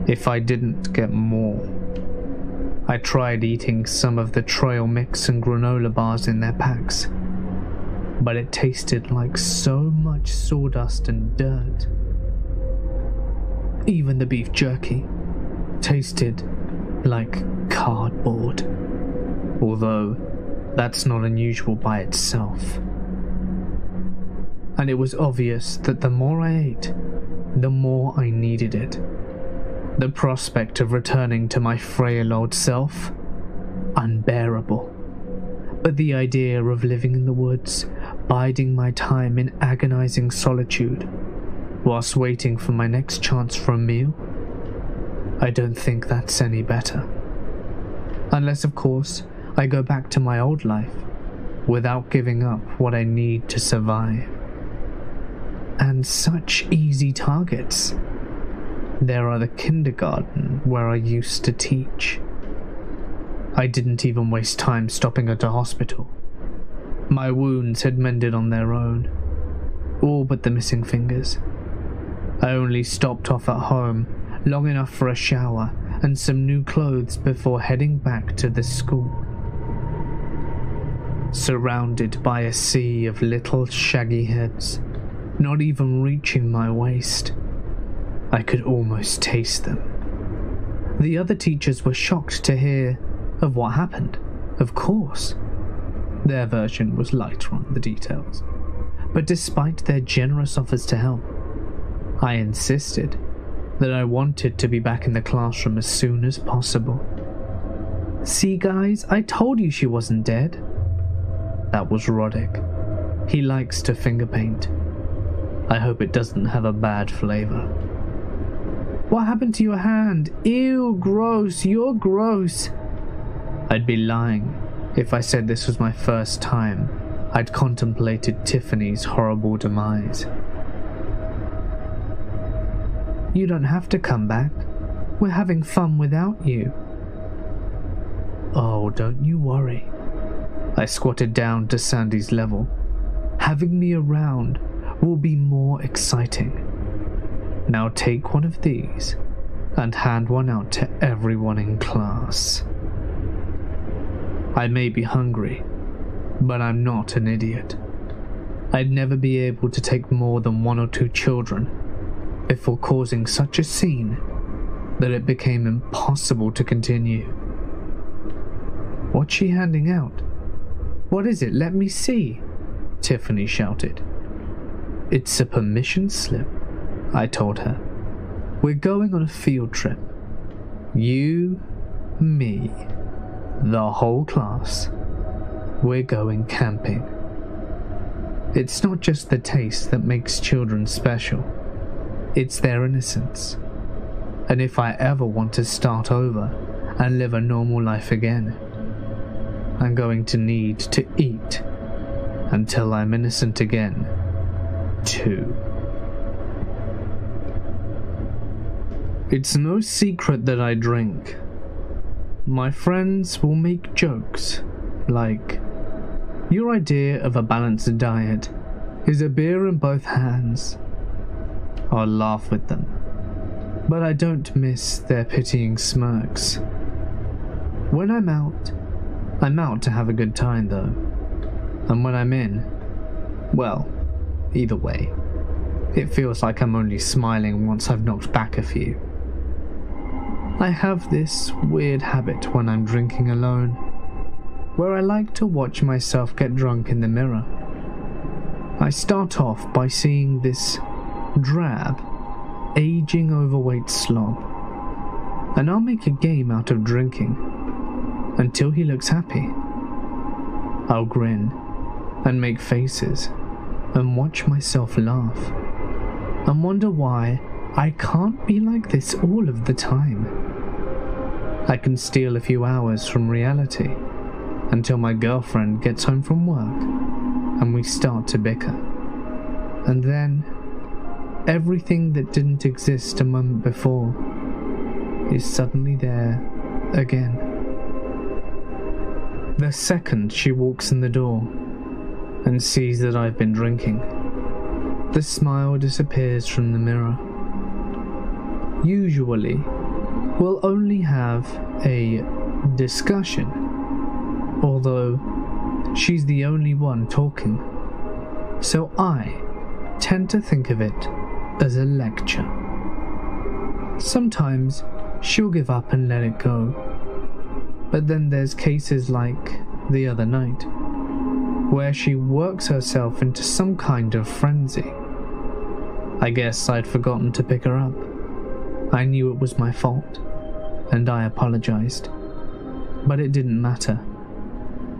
if I didn't get more. I tried eating some of the trail mix and granola bars in their packs, but it tasted like so much sawdust and dirt. Even the beef jerky tasted like cardboard, although that's not unusual by itself. And it was obvious that the more I ate, the more I needed it. The prospect of returning to my frail old self, unbearable. But the idea of living in the woods, biding my time in agonizing solitude, whilst waiting for my next chance for a meal, I don't think that's any better. Unless, of course, I go back to my old life, without giving up what I need to survive. And such easy targets. There are the kindergarten where I used to teach. I didn't even waste time stopping at a hospital. My wounds had mended on their own, all but the missing fingers. I only stopped off at home long enough for a shower and some new clothes before heading back to the school. Surrounded by a sea of little shaggy heads, not even reaching my waist, I could almost taste them. The other teachers were shocked to hear of what happened, of course. Their version was lighter on the details, but despite their generous offers to help, I insisted that I wanted to be back in the classroom as soon as possible. "See, guys, I told you she wasn't dead." That was Roddick. He likes to finger paint. I hope it doesn't have a bad flavor. "What happened to your hand? Ew, gross, you're gross." I'd be lying if I said this was my first time I'd contemplated Tiffany's horrible demise. "You don't have to come back. We're having fun without you." "Oh, don't you worry." I squatted down to Sandy's level. "Having me around will be more exciting. Now take one of these and hand one out to everyone in class." I may be hungry, but I'm not an idiot. I'd never be able to take more than 1 or 2 children before causing such a scene that it became impossible to continue. "What's she handing out? What is it? Let me see," Tiffany shouted. "It's a permission slip," I told her. "We're going on a field trip. You, me, the whole class. We're going camping. It's not just the taste that makes children special. It's their innocence. And if I ever want to start over and live a normal life again, I'm going to need to eat until I'm innocent again, too." It's no secret that I drink. My friends will make jokes like, "Your idea of a balanced diet is a beer in both hands." I'll laugh with them, but I don't miss their pitying smirks. When I'm out to have a good time though. And when I'm in, well, either way, It feels like I'm only smiling once I've knocked back a few. I have this weird habit when I'm drinking alone, where I like to watch myself get drunk in the mirror. I start off by seeing this drab, aging overweight slob, and I'll make a game out of drinking until he looks happy. I'll grin and make faces and watch myself laugh and wonder why I can't be like this all of the time. I can steal a few hours from reality until my girlfriend gets home from work and we start to bicker. And then everything that didn't exist a moment before is suddenly there again. The second she walks in the door and sees that I've been drinking, the smile disappears from the mirror. Usually, we'll only have a discussion, although she's the only one talking, so I tend to think of it as a lecture. Sometimes she'll give up and let it go, but then there's cases like the other night, where she works herself into some kind of frenzy. I guess I'd forgotten to pick her up. I knew it was my fault, and I apologized, but it didn't matter.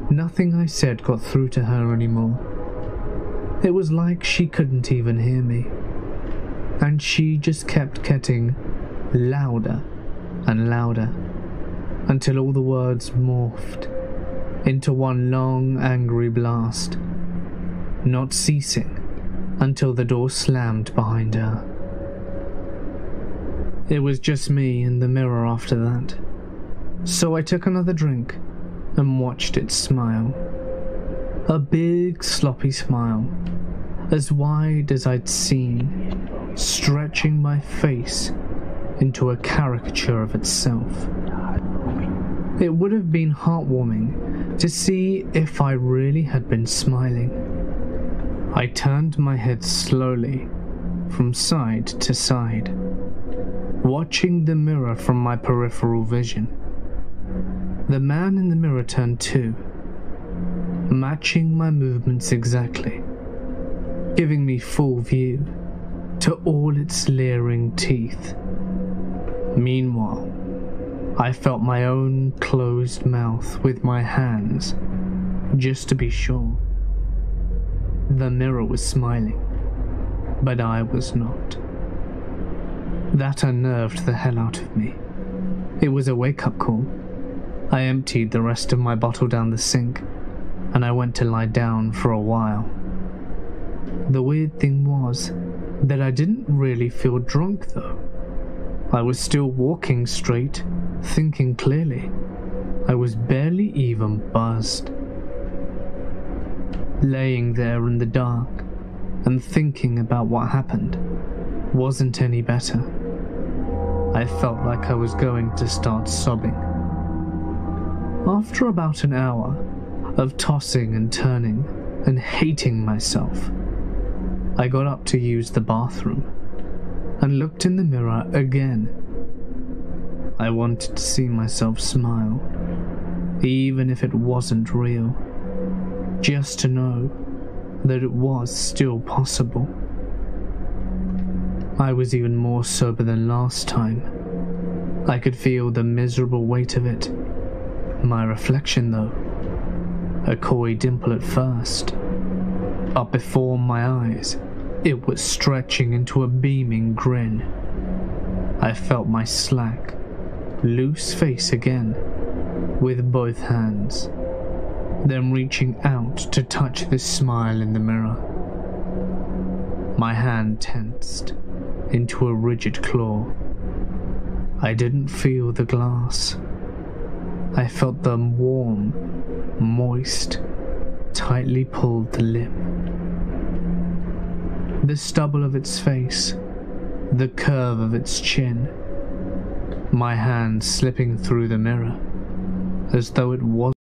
Nothing I said got through to her anymore. It was like she couldn't even hear me, and she just kept getting louder and louder until all the words morphed into one long, angry blast, not ceasing until the door slammed behind her. It was just me in the mirror after that, so I took another drink and watched it smile. A big, sloppy smile, as wide as I'd seen, stretching my face into a caricature of itself. It would have been heartwarming to see if I really had been smiling. I turned my head slowly from side to side, watching the mirror from my peripheral vision. The man in the mirror turned too, matching my movements exactly, giving me full view to all its leering teeth. Meanwhile, I felt my own closed mouth with my hands, just to be sure. The mirror was smiling, but I was not. That unnerved the hell out of me. It was a wake-up call. I emptied the rest of my bottle down the sink, and I went to lie down for a while. The weird thing was that I didn't really feel drunk though. I was still walking straight, thinking clearly. I was barely even buzzed. Laying there in the dark and thinking about what happened wasn't any better. I felt like I was going to start sobbing. After about an hour of tossing and turning and hating myself, I got up to use the bathroom and looked in the mirror again. I wanted to see myself smile, even if it wasn't real, just to know that it was still possible. I was even more sober than last time. I could feel the miserable weight of it. My reflection, though, a coy dimple at first, but before my eyes, it was stretching into a beaming grin. I felt my slack, loose face again, with both hands, then reaching out to touch this smile in the mirror. My hand tensed into a rigid claw. I didn't feel the glass. I felt the warm, moist, tightly pulled lip. The stubble of its face, the curve of its chin. My hand slipping through the mirror, as though it wasn't